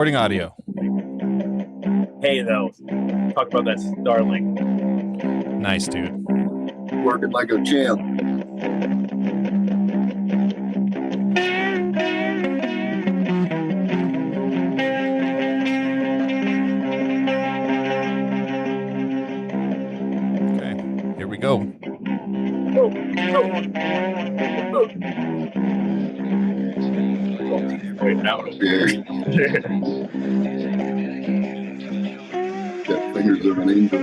Recording audio. Hey, though, talk about that starlink. Nice, dude. Working like a champ. Okay, here we go. Wait, now. Got fingers of an angel.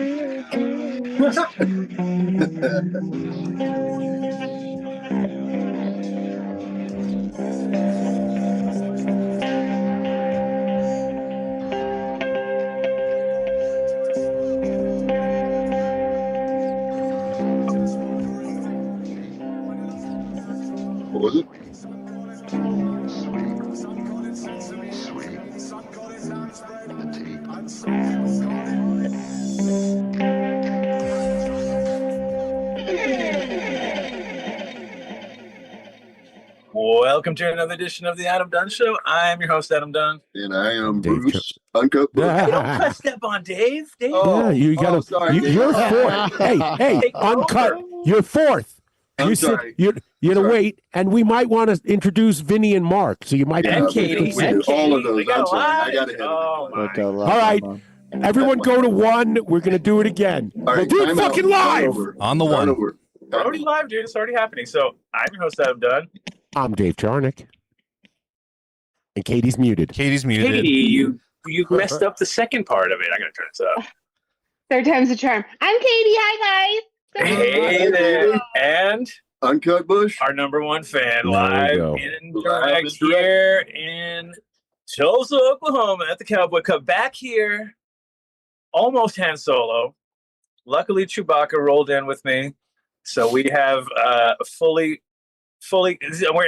What was it? Welcome to another edition of the Adam Dunn Show. I'm your host, Adam Dunn. And I am Dave Bruce. Uncut Bush. Hey, don't cut step on Dave. Dave. Oh, Yeah, you gotta. sorry. You're fourth. Hey, Take uncut. over. You're fourth. I'm You sorry. You're to Sorry. wait, and we might want to introduce Vinny and Mark. So you might. And be- Katie. we And did all of Katie. those. We got I'm a sorry. lot. I got ahead of Oh, my. All right, everyone, go to one. We're gonna do it again. All We'll right, do it time out. fucking Start live. over. On the Start one. over. We're already live, dude. It's already happening. So I'm your host, Adam Dunn. I'm Dave Charnick, and Katie's muted. Katie's muted. Katie, you messed up the second part of it. I gotta turn this up. Third time's a charm. I'm Katie. Hi, guys. Hey there. And Uncut Bush. our number one fan There we live go. in Live direct and direct. here in Tulsa, Oklahoma at the Cowboy Cup. Back here, almost Han Solo. Luckily, Chewbacca rolled in with me, so we have fully. We're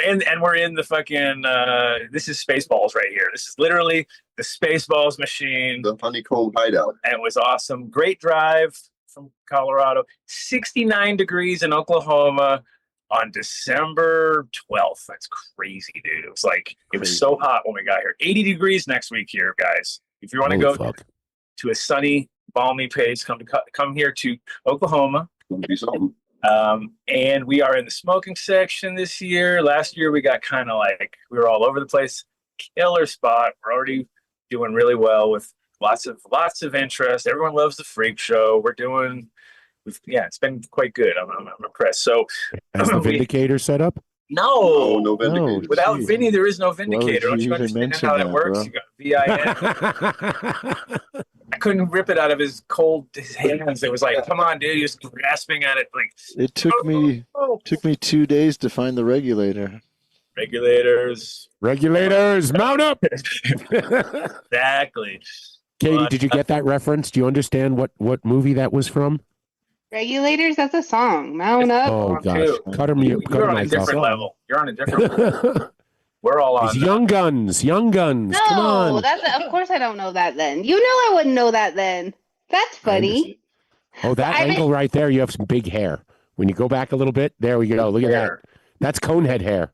in the fucking. This is Spaceballs right here. This is literally the Spaceballs machine. The honeycomb hideout. And it was awesome. Great drive from Colorado. 69 degrees in Oklahoma on December 12th. That's crazy, dude. It was like, it was so hot when we got here. 80 degrees next week here, guys. If you want to Holy go fuck. to a sunny, balmy place, come here to Oklahoma. Gonna be something. And we are in the smoking section this year. Last year, we got kind of like, we were all over the place. Killer spot. We're already doing really well with lots of interest. Everyone loves the freak show. It's been quite good. I'm impressed. So Has the we- Vindicator set up? Oh, no, no vindicator. without Geez. Vinny, there is no Vindicator. Why would Don't you you even understand mention how that that, works? bro? You got VIN. I couldn't rip it out of his hands. It was like, come on, dude, just grasping at it like It took me 2 days to find the regulator. regulators. Regulators, mount up. Exactly. Katie, did you get that reference? Do you understand what movie that was from? Regulators, that's a song. Mount up. Oh on gosh, two. cut her mute. Cut You're her on a mic off. different level. You're on a different level. We're all on. It's Young Guns. Young Guns. Come No, on. of course I don't know that then. You know I wouldn't know that then. That's funny. Oh, that I mean- angle right there. You have some big hair. When you go back a little bit, there we go. Look at that. That's conehead hair.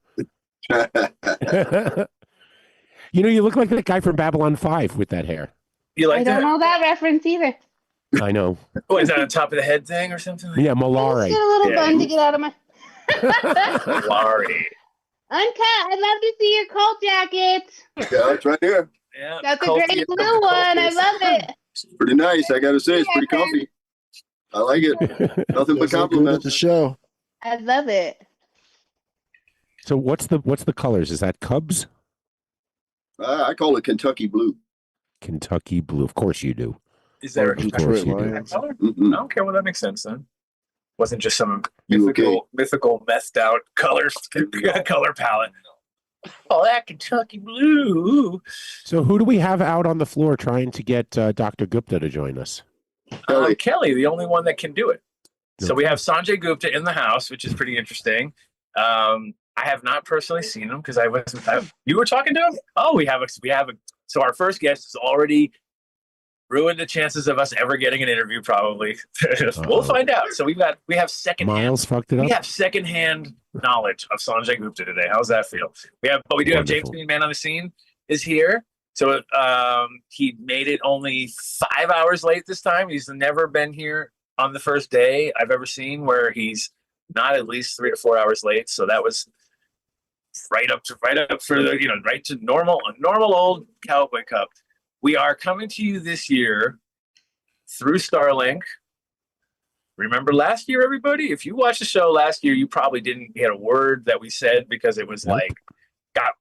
You look like that guy from Babylon 5 with that hair. You I like don't that? know that reference either. I know. Oh, is that on top of the head thing or something? Yeah, I just Malare. get a little Yeah, bun you- to get out of my. Laurie. Uncut. I'd love to see your cult jacket. Yeah, it's right here. Yeah. That's a Culty- great blue one. I love it. Pretty nice. I gotta say, it's pretty comfy. I like it. Nothing but Guys look good at compliments. the show. I love it. So what's the colors? Is that Cubs? I call it Kentucky Blue. Kentucky blue. Of course you do. Is there a Of Detroit course you do. Lions. color? Mm-mm. I don't care. Well, that makes sense then. Wasn't just some You okay? mythical methed out color palette. Oh, that Kentucky blue. So who do we have out on the floor trying to get Dr. Gupta to join us? Kelly. Kelly, the only one that can do it. So we have Sanjay Gupta in the house, which is pretty interesting. I have not personally seen him because I wasn't. You were talking to him? Oh, we have a. So our first guest has already ruined the chances of us ever getting an interview. Probably we'll find out. So we have secondhand. Miles fucked it up. We have secondhand knowledge of Sanjay Gupta today. How's that feel? We do have James Wonderful. Green, man on the scene, is here. So he made it only 5 hours late this time. He's never been here on the first day I've ever seen where he's not at least 3 or 4 hours late. So that was right up for the, you know, right to normal old Cowboy Cup. We are coming to you this year through Starlink. Remember last year, everybody? If you watched the show last year, you probably didn't get a word that we said because it was like, but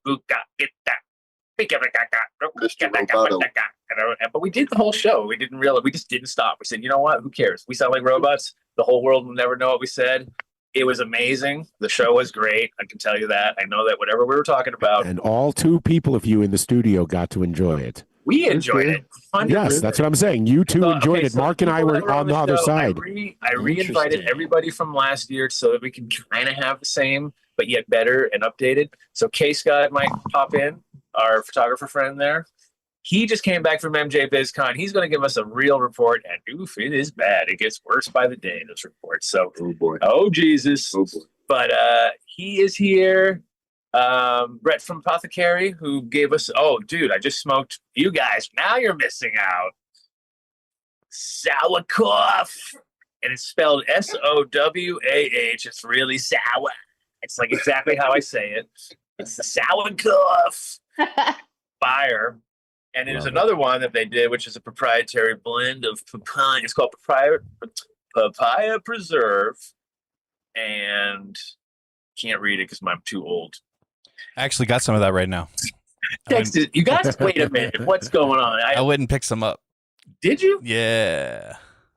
we did the whole show. We didn't realize, we just didn't stop. We said, you know what? Who cares? We sound like robots. The whole world will never know what we said. It was amazing. The show was great. I can tell you that. I know that whatever we were talking about. And all 2 people of you in the studio got to enjoy it. We enjoyed it. 100%. Yes, that's what I'm saying. You two enjoyed it. Mark and I were on the other side. I re-invited everybody from last year so that we can kind of have the same, but yet better and updated. So K Scott might pop in, our photographer friend there. He just came back from MJ BizCon. He's going to give us a real report, and oof, it is bad. It gets worse by the day, those reports. So, Oh boy. oh Jesus. Oh boy. But he is here. Brett from Apothecary, who gave us, oh dude, I just smoked, you guys, now you're missing out, sour cough, and it's spelled SOWAH. It's really sour. It's like exactly how I say it. It's the sour cough fire. And there's another one that they did, which is a proprietary blend of papaya. It's called papaya preserve, and can't read it because I'm too old. I actually got some of that right now. Texted you guys. Wait a minute, what's going on? I went and picked some up. Did you? Yeah.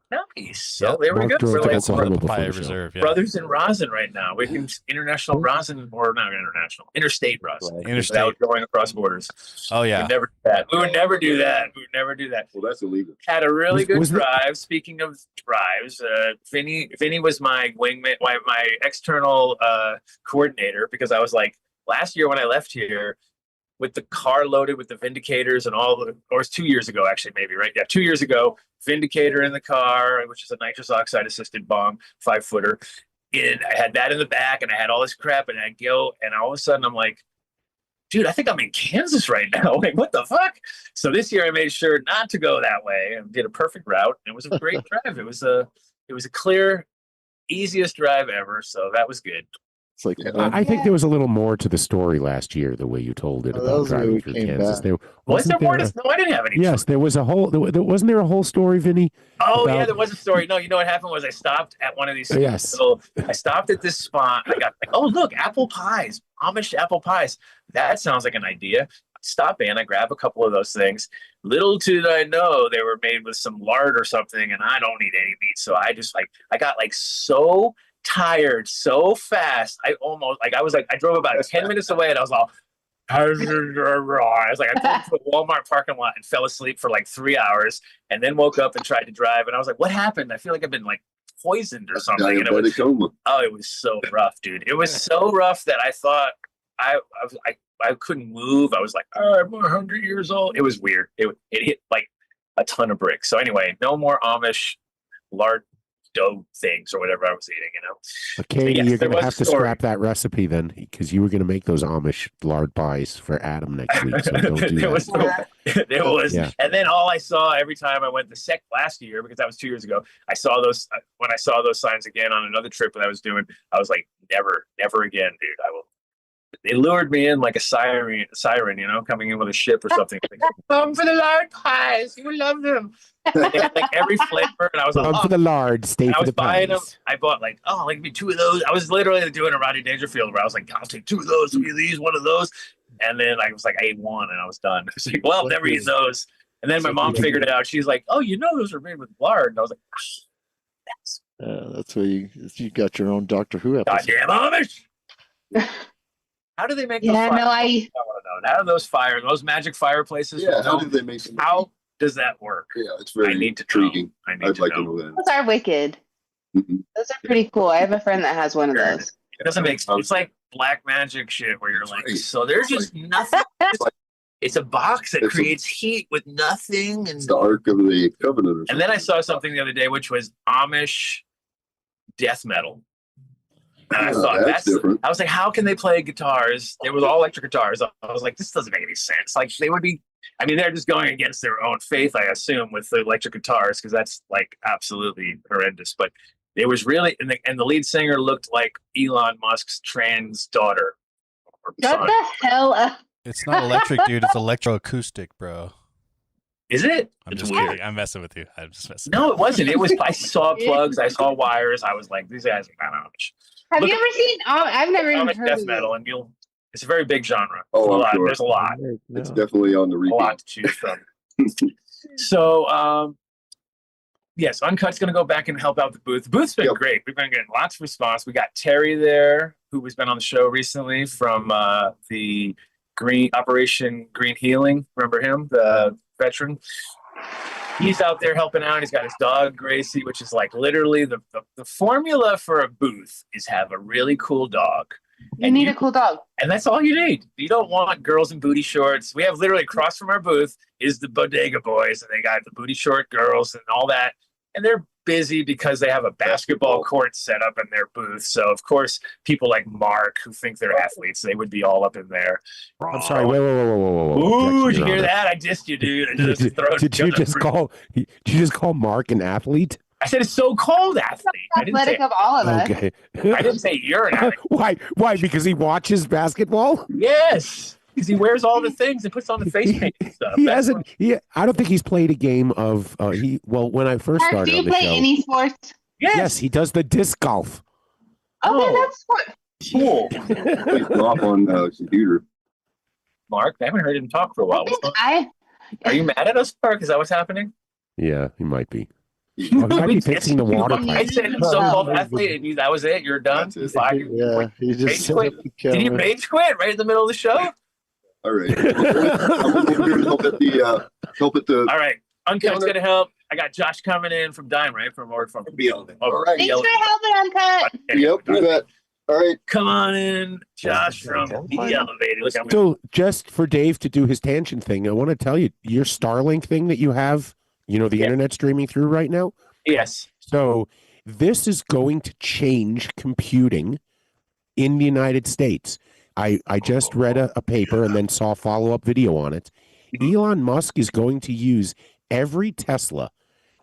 Nice. So there we go. Mark drove We're to like Oklahoma before Papaya the show. Reserve. Yeah. brothers in rosin right now. We can international rosin, or not international, interstate rosin. Interstate. Without going across borders. Oh yeah. We'd never do that. We would never do that. We would never do that. Well, that's illegal. Had a really good Was the- drive. Speaking of drives, Vinnie was my wingman, my external coordinator, because I was like, last year when I left here with the car loaded with the Vindicators and all the, or it's 2 years ago, actually, maybe, right? Yeah, 2 years ago, Vindicator in the car, which is a nitrous oxide assisted bong, 5-footer. And I had that in the back, and I had all this crap, and I go, and all of a sudden I'm like, dude, I think I'm in Kansas right now. Like, what the fuck? So this year I made sure not to go that way and did a perfect route. It was a great drive. It was a clear, easiest drive ever. So that was good. It's like I think there was a little more to the story last year, the way you told it Oh, that about was the way driving we through came Kansas. back. There Was there wasn't more there to? No, I didn't have any. yes, there was a whole. Wasn't there a whole story, Vinny? Oh yeah, about- there was a story. No, you know what happened was I stopped at one of these. Yes. I stopped at this spot. I got like, oh look, apple pies, Amish apple pies. That sounds like an idea. Stop in. I grab a couple of those things. Little did I know they were made with some lard or something, and I don't eat any meat, so I just I got like so tired so fast. I drove about 10 minutes away, and I was all. I was like, I pulled to the Walmart parking lot and fell asleep for like 3 hours, and then woke up and tried to drive. And I was like, "What happened? I feel like I've been like poisoned or something." And Diabetic coma. it was so rough, dude. It was so rough that I thought I couldn't move. I was like, "Oh, I'm 100 years old." It was weird. It hit like a ton of bricks. So anyway, no more Amish lard dough things or whatever I was eating, you know. But Katie, yes, you're there going to was have a to story. scrap that recipe then, because you were going to make those Amish lard pies for Adam next week. So don't do There that. was, Yeah. and then all I saw every time I went last year, because that was 2 years ago, I saw those when I saw those signs again on another trip that I was doing. I was like, never again, dude. I will. They lured me in like a siren, you know, coming in with a ship or something. Come for the lard pies, you love them. They had like every flavor, and I was like, Come for the lard, stay and I for was the buying them. pies. I bought like, give me 2 of those. I was literally doing a Rodney Dangerfield where I was like, I'll take 2 of those, 3 of these, 1 of those. And then I was like, I ate 1 and I was done. I was like, well, never eat those. And then my mom figured it out. She's like, oh, you know, those are made with lard. And I was like, that's why you got your own Doctor Who episode. goddamn Amish. How do they make those Yeah, fire? no, I want to know. How do those magic fireplaces? Yeah, how did they make them? How does that work? Yeah, it's very I need to know. intriguing. I need I'd to like know. to know that. those are wicked. Mhm. Those are pretty cool. I have a friend that has one of Sure. those. It doesn't make sense. It's like black magic shit where you're That's like, right. so there's just nothing. It's a box that It's a- creates heat with nothing. And It's the Ark of the Covenant. Or And then I something. saw something the other day, which was Amish death metal. And I Yeah, thought that's different. I was like, how can they play guitars? It was all electric guitars. I was like, this doesn't make any sense. Like they would be I mean, they're just going against their own faith, I assume, with the electric guitars, because that's like absolutely horrendous. But it was really, and the lead singer looked like Elon Musk's trans daughter. Or Shut son. the hell up. It's not electric, dude. It's electroacoustic, bro. Is it? I'm It's just weird. kidding. I'm messing with you. I'm just messing. No, it wasn't. It was. I saw plugs. I saw wires. I was like, these guys are kind of Have Look you ever seen? I've never even heard death of metal, it. and it's a very big genre. Oh, a I'm lot. sure. There's a lot. It's definitely on the A repeat. lot to choose from. So, yes, Uncut's going to go back and help out the booth. The booth's been great. We've been getting lots of response. We got Terry there, who has been on the show recently from the Operation Green Healing. Remember him, the veteran? He's out there helping out. He's got his dog, Gracie, which is like literally the formula for a booth is have a really cool dog. You need a cool dog. And that's all you need. You don't want girls in booty shorts. We have literally across from our booth is the Bodega Boys, and they got the booty short girls and all that. And they're busy because they have a basketball court set up in their booth. So, of course, people like Mark, who think they're athletes, they would be all up in there. I'm sorry. Whoa. Ooh, did you Objection, hear Your that? I dissed you, dude. I Honor. just throw Did you just call Mark an athlete? I said it's so-called athlete. I didn't Athletic say, of all of us. Okay. I didn't say you're an athlete. Why? Because he watches basketball? Yes, because he wears all the things and puts on the face paint and stuff. He That's hasn't. I don't think he's played a game of. When I first Mark, started do you on the play show. any sports? Yes, he does the disc golf. Okay, Oh. that's what. cool. Play golf on the computer. Mark, I haven't heard him talk for a while. Are you mad at us, Mark? Is that what's happening? Yeah, he might be. Oh, he might be fixing the water I pipe. said so-called athlete, and that was it. You're done. That's it. Fine. Yeah, he Rage just set quit. up the Did you camera. rage quit right in the middle of the show? All right. I'm over here to help at the All right. Uncut's gonna help. I got Josh coming in from Dime, right? From Be Elevated. All right. Thanks for helping, Uncut. Yep, you bet. All right. Come on in, Josh from Be Elevated. Look, I'm So, just for Dave to do his tangent thing, I want to tell you your Starlink thing that you have. The internet streaming through right now. yes. So, this is going to change computing in the United States. I just read a paper and then saw a follow-up video on it. Elon Musk is going to use every Tesla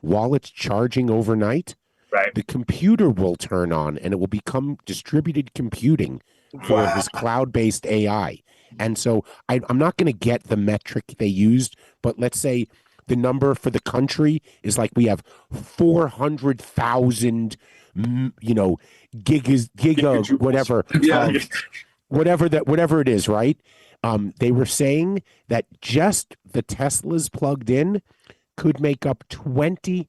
while it's charging overnight. Right. The computer will turn on and it will become distributed computing for his cloud-based AI. And so I'm not going to get the metric they used, but let's say the number for the country is like we have 400,000, giga, whatever, Yeah. whatever it is, right? They were saying that just the Teslas plugged in could make up 20%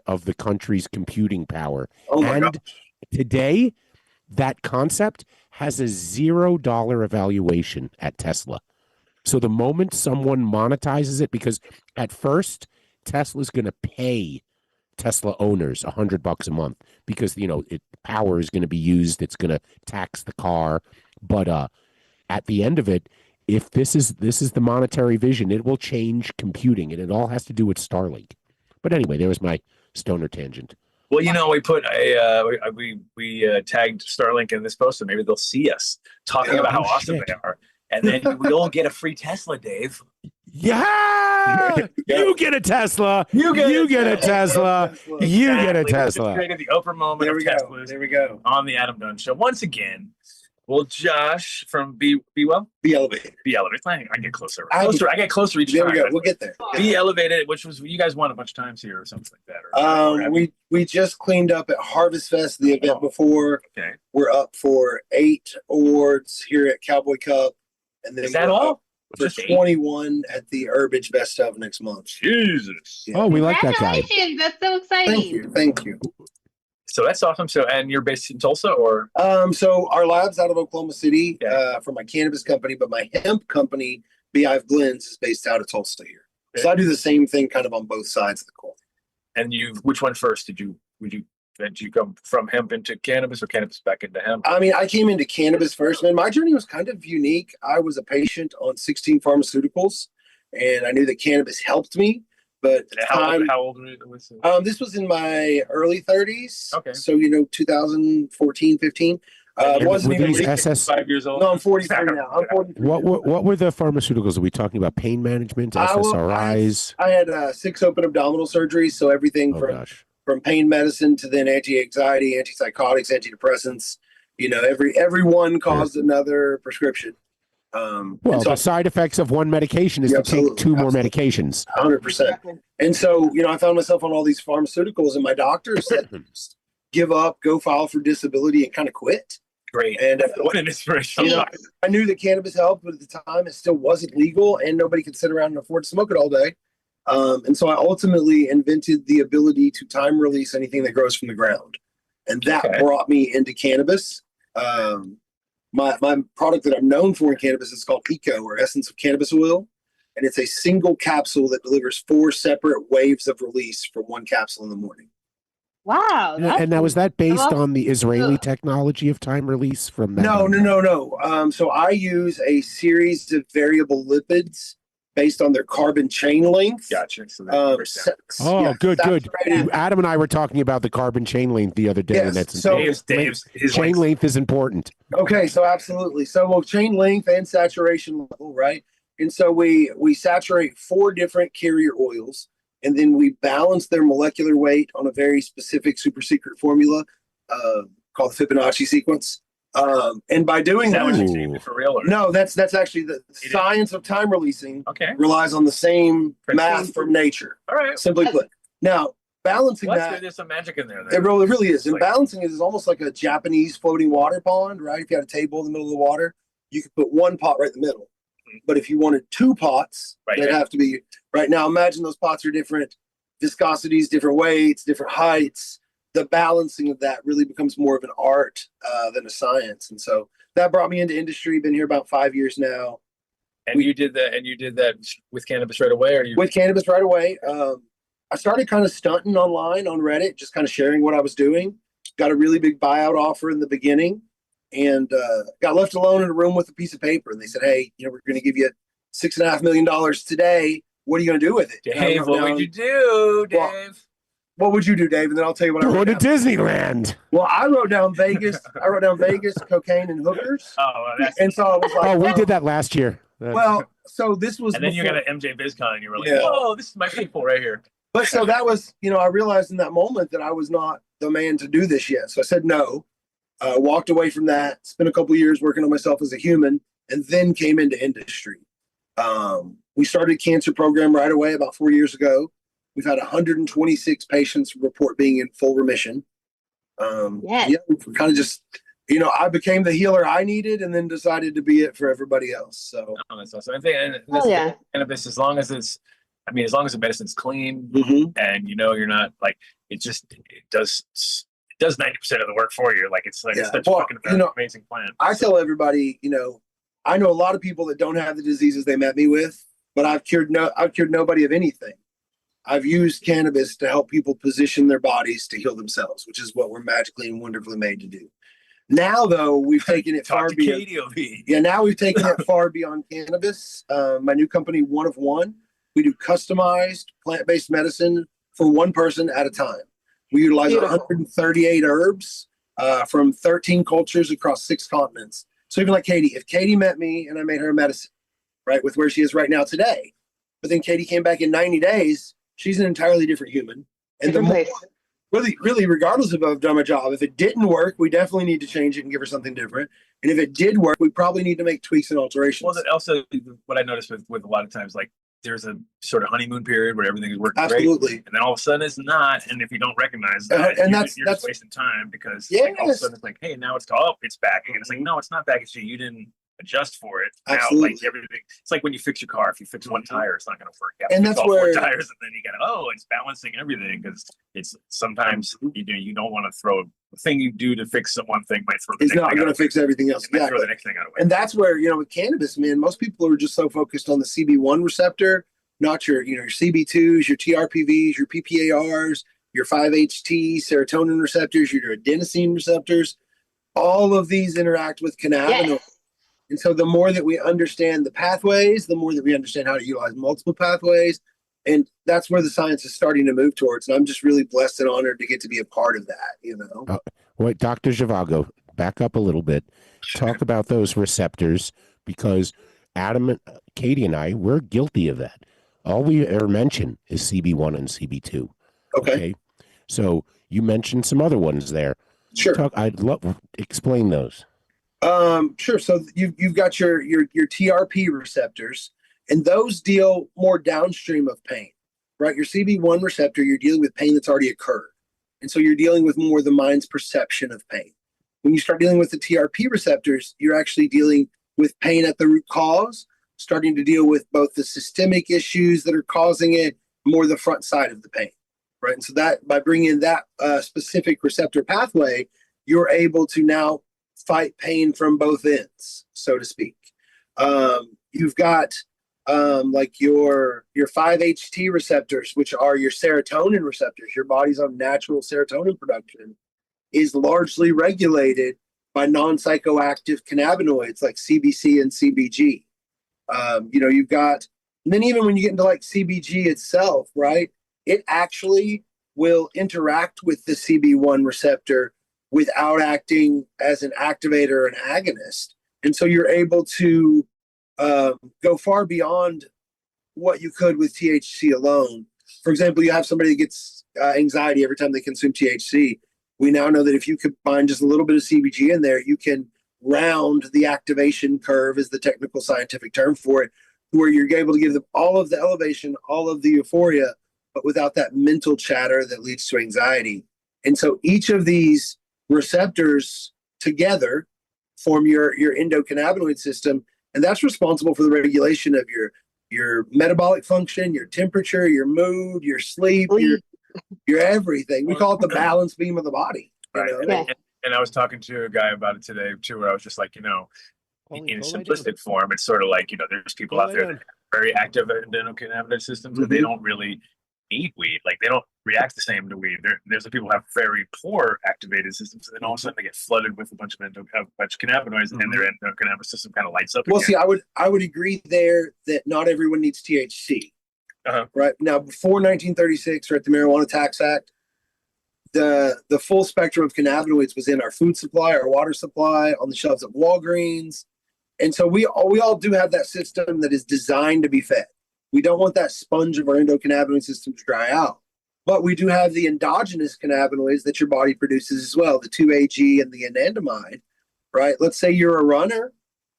of the country's computing power. Oh my And God. today, that concept has a $0 evaluation at Tesla. So the moment someone monetizes it, because at first Tesla's going to pay Tesla owners $100 a month because power is going to be used, it's going to tax the car, but at the end of it, if this is the monetary vision, it will change computing, and it all has to do with Starlink. But anyway, there was my stoner tangent. Well, we put we tagged Starlink in this post, so maybe they'll see us talking about how awesome shit. they are, and then we'll get a free Tesla, Dave. Yeah, you get a Tesla. You get a Tesla. You get a Exactly. We just Tesla. created the Oprah moment of Teslas There we go. on the Adam Dunn Show once again. Well, Josh from Be Elevated. I get closer. I get closer each There time. we go. We'll get there. Be Elevated, which was you guys won a bunch of times here or something like that. Or, We just cleaned up at Harvest Fest, the event before. okay. We're up for 8 awards here at Cowboy Cup, and then Is that we're all? up for Just 8? 21 at the Herbage Best of next month. Jesus. Yeah. Oh, we like that guy. Congratulations. That's so exciting. Thank you. So that's awesome. So, and you're based in Tulsa, or So our lab's out of Oklahoma City Yeah. for my cannabis company, but my hemp company, Beehive Blends, is based out of Tulsa here. So I do the same thing kind of on both sides of the coin. and which one first? Did you come from hemp into cannabis or cannabis back into hemp? I mean, I came into cannabis first, man. My journey was kind of unique. I was a patient on 16 pharmaceuticals, and I knew that cannabis helped me. But And how old were you? Was it? this was in my early 30s. Okay. So, 2014, 15. Wasn't were even these legal. SS? 5 years old. No, I'm 43 now. I'm 43. What were the pharmaceuticals? Are we talking about pain management, SSRIs? I had 6 open abdominal surgeries, so everything Oh from gosh. pain medicine to then anti-anxiety, antipsychotics, antidepressants. You know, every one caused another prescription. Well, and so the side effects of one medication is Yeah, to take absolutely, 2 more absolutely. medications. 100%. And so, you know, I found myself on all these pharmaceuticals, and my doctor said, just give up, go file for disability, and kind of quit. Great. And What an inspirational you know, talk. I knew that cannabis helped, but at the time it still wasn't legal, and nobody could sit around and afford to smoke it all day. And so I ultimately invented the ability to time release anything that grows from the ground, and that brought me into cannabis. My product that I'm known for in cannabis is called Eco, or Essence of Cannabis Oil, and it's a single capsule that delivers 4 separate waves of release from one capsule in the morning. Wow. And now, was that based on the Israeli technology of time release from that? No. So I use a series of variable lipids based on their carbon chain length. Gotcha. So Good. Adam and I were talking about the carbon chain length the other day, and that's so Dave's his chain length is important. Okay, so absolutely. So well, chain length and saturation level, right? And so we saturate 4 different carrier oils, and then we balance their molecular weight on a very specific super secret formula called the Fibonacci sequence. And by doing that, what you that, named it for real? Or? no, that's actually the science of time releasing. Okay. Relies on the same math from nature. All right. Simply put. Now, balancing that, there's some magic in there. it really is. And like, balancing it is almost like a Japanese floating water pond, right? If you had a table in the middle of the water, you could put one pot right in the middle. But if you wanted 2 pots, they'd have to be right now. Imagine those pots are different viscosities, different weights, different heights. The balancing of that really becomes more of an art than a science. And so that brought me into industry. Been here about 5 years now. And you did that with cannabis right away, or you with cannabis right away? I started kind of stunting online on Reddit, just kind of sharing what I was doing. Got a really big buyout offer in the beginning, and got left alone in a room with a piece of paper. And they said, "Hey, you know, we're going to give you $6.5 million today. What are you going to do with it?" Dave, what would you do, Dave? Well, what would you do, Dave? And then I'll tell you what I wrote Go to down. Disneyland. Well, I wrote down Vegas. I wrote down Vegas, cocaine, and hookers. Oh, well, that's And so I was like, Oh, we did that last year. Well, so this was. and then you before- got an MJ BizCon, and you were like, Yeah. "Whoa, this is my people right here." But so that was, you know, I realized in that moment that I was not the man to do this yet. So I said no, walked away from that, spent a couple of years working on myself as a human, and then came into industry. We started a cancer program right away about 4 years ago. We've had 126 patients report being in full remission. Yes. Yeah, we're kind of just, you know, I became the healer I needed and then decided to be it for everybody else. So, Oh, that's awesome. I think and Oh, yeah. cannabis, as long as it's, I mean, as long as the medicine's clean mhm. and you know you're not like it does 90% of the work for you. Like it's such Yeah. a Well, fucking you know, amazing plan. I tell everybody, you know, I know a lot of people that don't have the diseases they met me with, but I've cured nobody of anything. I've used cannabis to help people position their bodies to heal themselves, which is what we're magically and wonderfully made to do. Now, though, we've taken it Talk far to beyond. Katie OV. Yeah, now we've taken it far beyond cannabis. My new company, One of One, we do customized plant-based medicine for one person at a time. We utilize Beautiful. 138 herbs from 13 cultures across 6 continents. So even like Katie, if Katie met me and I made her a medicine, right, with where she is right now today, but then Katie came back in 90 days, she's an entirely different human. And the Different more, place. really, regardless of if I've done my job, if it didn't work, we definitely need to change it and give her something different. And if it did work, we probably need to make tweaks and alterations. Well, also what I noticed with a lot of times, like there's a sort of honeymoon period where everything is working great, Absolutely. and then all of a sudden it's not. And if you don't recognize that, And you're just wasting time because like, all of a Yes. sudden it's like, hey, now it's it's back again. It's like, no, it's not back. It's you didn't adjust for it. Now, Absolutely. like everything, it's like when you fix your car. If you fix one tire, it's not going to work out. And Fix that's all 4 where- tires, and then you got it's balancing everything because it's sometimes you don't want to throw the thing you do to fix one thing might throw the It's next not thing going out to fix everything else. might throw Exactly. the next thing out of it. And that's where, you know, with cannabis, man, most people are just so focused on the CB1 receptor, not your CB2s, your TRPVs, your PPARs, your 5-HT, serotonin receptors, your adenosine receptors. All of these interact with cannabinoids. Yes. And so the more that we understand the pathways, the more that we understand how to utilize multiple pathways. And that's where the science is starting to move towards. And I'm just really blessed and honored to get to be a part of that, you know. Wait, Dr. Zhivago, back up a little bit. Talk about those receptors, because Adam, Katie, and I, we're guilty of that. All we ever mention is CB1 and CB2. Okay. So you mentioned some other ones there. Sure. I'd love explain those. Sure. So you've got your TRP receptors, and those deal more downstream of pain, right? Your CB1 receptor, you're dealing with pain that's already occurred. And so you're dealing with more the mind's perception of pain. When you start dealing with the TRP receptors, you're actually dealing with pain at the root cause, starting to deal with both the systemic issues that are causing it, more the front side of the pain, right? And so that by bringing in that specific receptor pathway, you're able to now fight pain from both ends, so to speak. You've got like your 5-HT receptors, which are your serotonin receptors. Your body's own natural serotonin production is largely regulated by non-psychoactive cannabinoids like CBC and CBG. You've got, and then even when you get into like CBG itself, right, it actually will interact with the CB1 receptor without acting as an activator or an agonist. And so you're able to go far beyond what you could with THC alone. For example, you have somebody that gets anxiety every time they consume THC. We now know that if you combine just a little bit of CBG in there, you can round the activation curve, is the technical scientific term for it, where you're able to give them all of the elevation, all of the euphoria, but without that mental chatter that leads to anxiety. And so each of these receptors together form your endocannabinoid system, and that's responsible for the regulation of your metabolic function, your temperature, your mood, your sleep, your everything. We call it the balance beam of the body. Right. You know? And I was talking to a guy about it today too, where I was just like, in a simplistic form, it's sort of like, there's people out there that have very active endocannabinoid systems, and they don't really need weed. Like, they don't react the same to weed. There's the people who have very poor activated systems, and then all of a sudden they get flooded with a bunch of cannabinoids, and their endocannabinoid system kind of lights up. Well, again. see, I would agree there that not everyone needs THC. Right now, before 1936, right, the Marijuana Tax Act, the full spectrum of cannabinoids was in our food supply, our water supply, on the shelves at Walgreens, and so we all do have that system that is designed to be fed. We don't want that sponge of our endocannabinoid system to dry out, but we do have the endogenous cannabinoids that your body produces as well, the 2-AG and the anandamide. Right? Let's say you're a runner,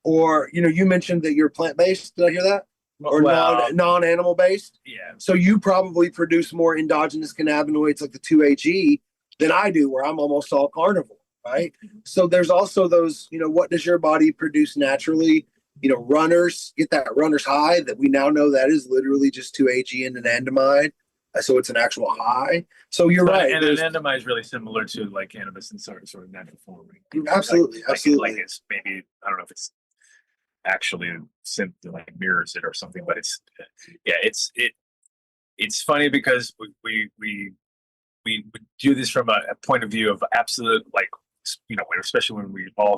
or you mentioned that you're plant-based. Did I hear that? Or non-animal based. Yeah. So you probably produce more endogenous cannabinoids like the 2-AG than I do, where I'm almost all carnivore, right? So there's also those, what does your body produce naturally? Runners get that runner's high that we now know that is literally just 2-AG and anandamide. So it's an actual high. So you're right. And anandamide is really similar to like cannabis in sort of natural form. Absolutely. Absolutely. Like it's maybe, I don't know if it's actually simply like mirrors it or something, but it's funny because we do this from a point of view of absolute, like, especially when we all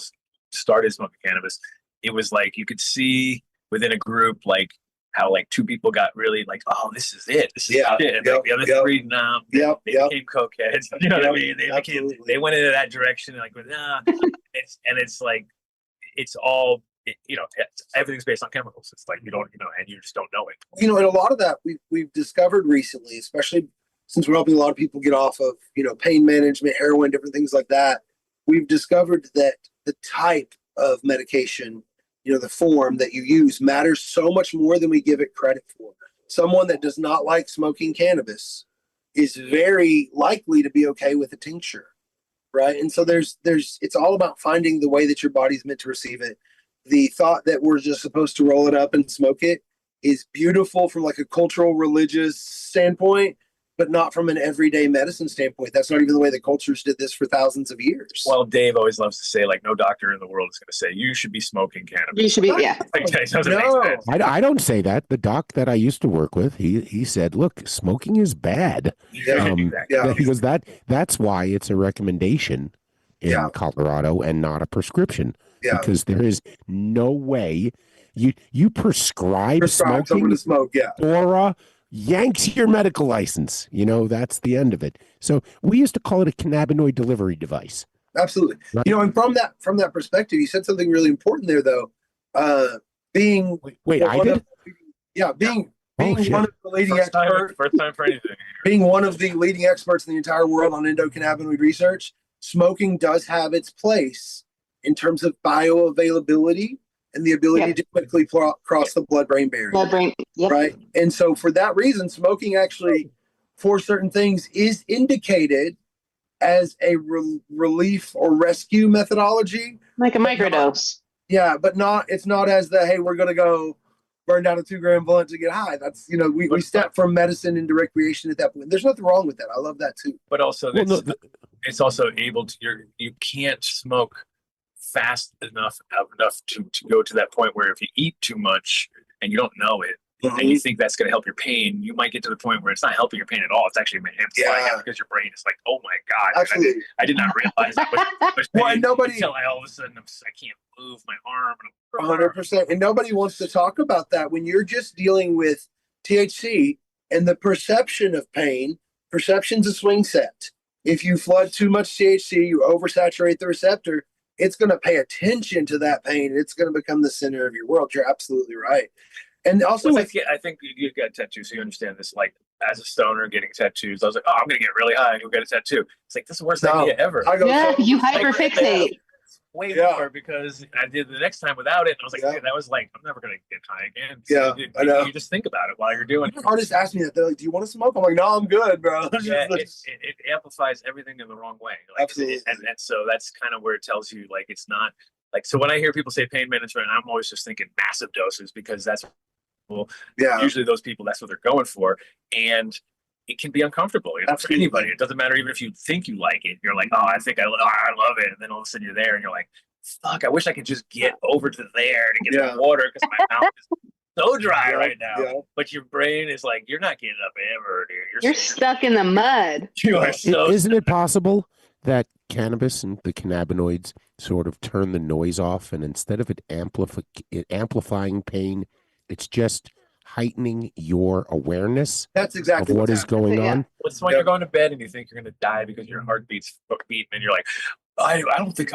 started smoking cannabis, it was like you could see within a group like how like two people got really like, oh, this is it, this is it, and like the other three they became cokeheads. You know what I mean? They went into that direction, like, it's like it's all. Everything's based on chemicals. It's like you don't, and you just don't know it. And a lot of that we've discovered recently, especially since we're helping a lot of people get off of, pain management, heroin, different things like that. We've discovered that the type of medication, the form that you use matters so much more than we give it credit for. Someone that does not like smoking cannabis is very likely to be okay with a tincture, right? And so it's all about finding the way that your body's meant to receive it. The thought that we're just supposed to roll it up and smoke it is beautiful from like a cultural, religious standpoint, but not from an everyday medicine standpoint. That's not even the way the cultures did this for thousands of years. Well, Dave always loves to say, like, no doctor in the world is going to say you should be smoking cannabis. You should be, yeah. No. I don't say that. The doc that I used to work with, he said, look, smoking is bad. Because that's why it's a recommendation in Colorado and not a prescription. Yeah. Because there is no way you prescribe smoking someone to smoke, or yanks your medical license. That's the end of it. So we used to call it a cannabinoid delivery device. Absolutely. Right. You know, and from that perspective, you said something really important there, though. Being Wait, I one did? of, yeah, being Oh, shit. one of the leading First experts, time for anything. being one of the leading experts in the entire world on endocannabinoid research, smoking does have its place in terms of bioavailability and the ability to quickly cross the blood-brain barrier. Blood-brain. Yep. Right. And so for that reason, smoking actually, for certain things, is indicated as a relief or rescue methodology. Like a microdose. Yeah, but it's not as the, hey, we're going to go burn down a 2-gram blunt to get high. That's, you know, we step from medicine into recreation at that point. There's nothing wrong with that. I love that too. But also, it's also able to, you can't smoke fast enough to go to that point where if you eat too much and you don't know it, and you think that's going to help your pain, you might get to the point where it's not helping your pain at all. It's actually amplifying it because your brain is like, oh my God. Absolutely. I did not realize that was Well, pain and nobody, until all of a sudden I can't move my arm. 100%. And nobody wants to talk about that when you're just dealing with THC and the perception of pain. Perception's a swing set. If you flood too much THC, you oversaturate the receptor, it's going to pay attention to that pain. It's going to become the center of your world. You're absolutely right. And also, I think you've got tattoos, so you understand this. Like, as a stoner getting tattoos, I was like, oh, I'm going to get really high and you'll get a tattoo. It's like, this is the worst idea ever. Yeah, you hyperfixate. Way more because I did the next time without it, and I was like, dude, that was like, I'm never gonna get high again. So I know. You just think about it while you're doing it. Artists ask me that. They're like, do you want to smoke? I'm like, no, I'm good, bro. Yeah, it amplifies everything in the wrong way. Like, absolutely. And so that's kind of where it tells you, like, it's not like, so when I hear people say pain management, I'm always just thinking massive doses because that's usually those people, that's what they're going for. And it can be uncomfortable, you know, for anybody. It doesn't matter even if you think you like it. You're like, oh, I think I love it. And then all of a sudden you're there and you're like, fuck, I wish I could just get over to there to get some water because my mouth is so dry right now. Yeah. But your brain is like, you're not getting up ever, dude. You're stuck in the mud. You are so Isn't it possible that cannabis and the cannabinoids sort of turn the noise off, and instead of it amplifying pain, it's just heightening your awareness? That's exactly of what is going on. It's when you're going to bed and you think you're going to die because your heart beats beating, and you're like, I don't think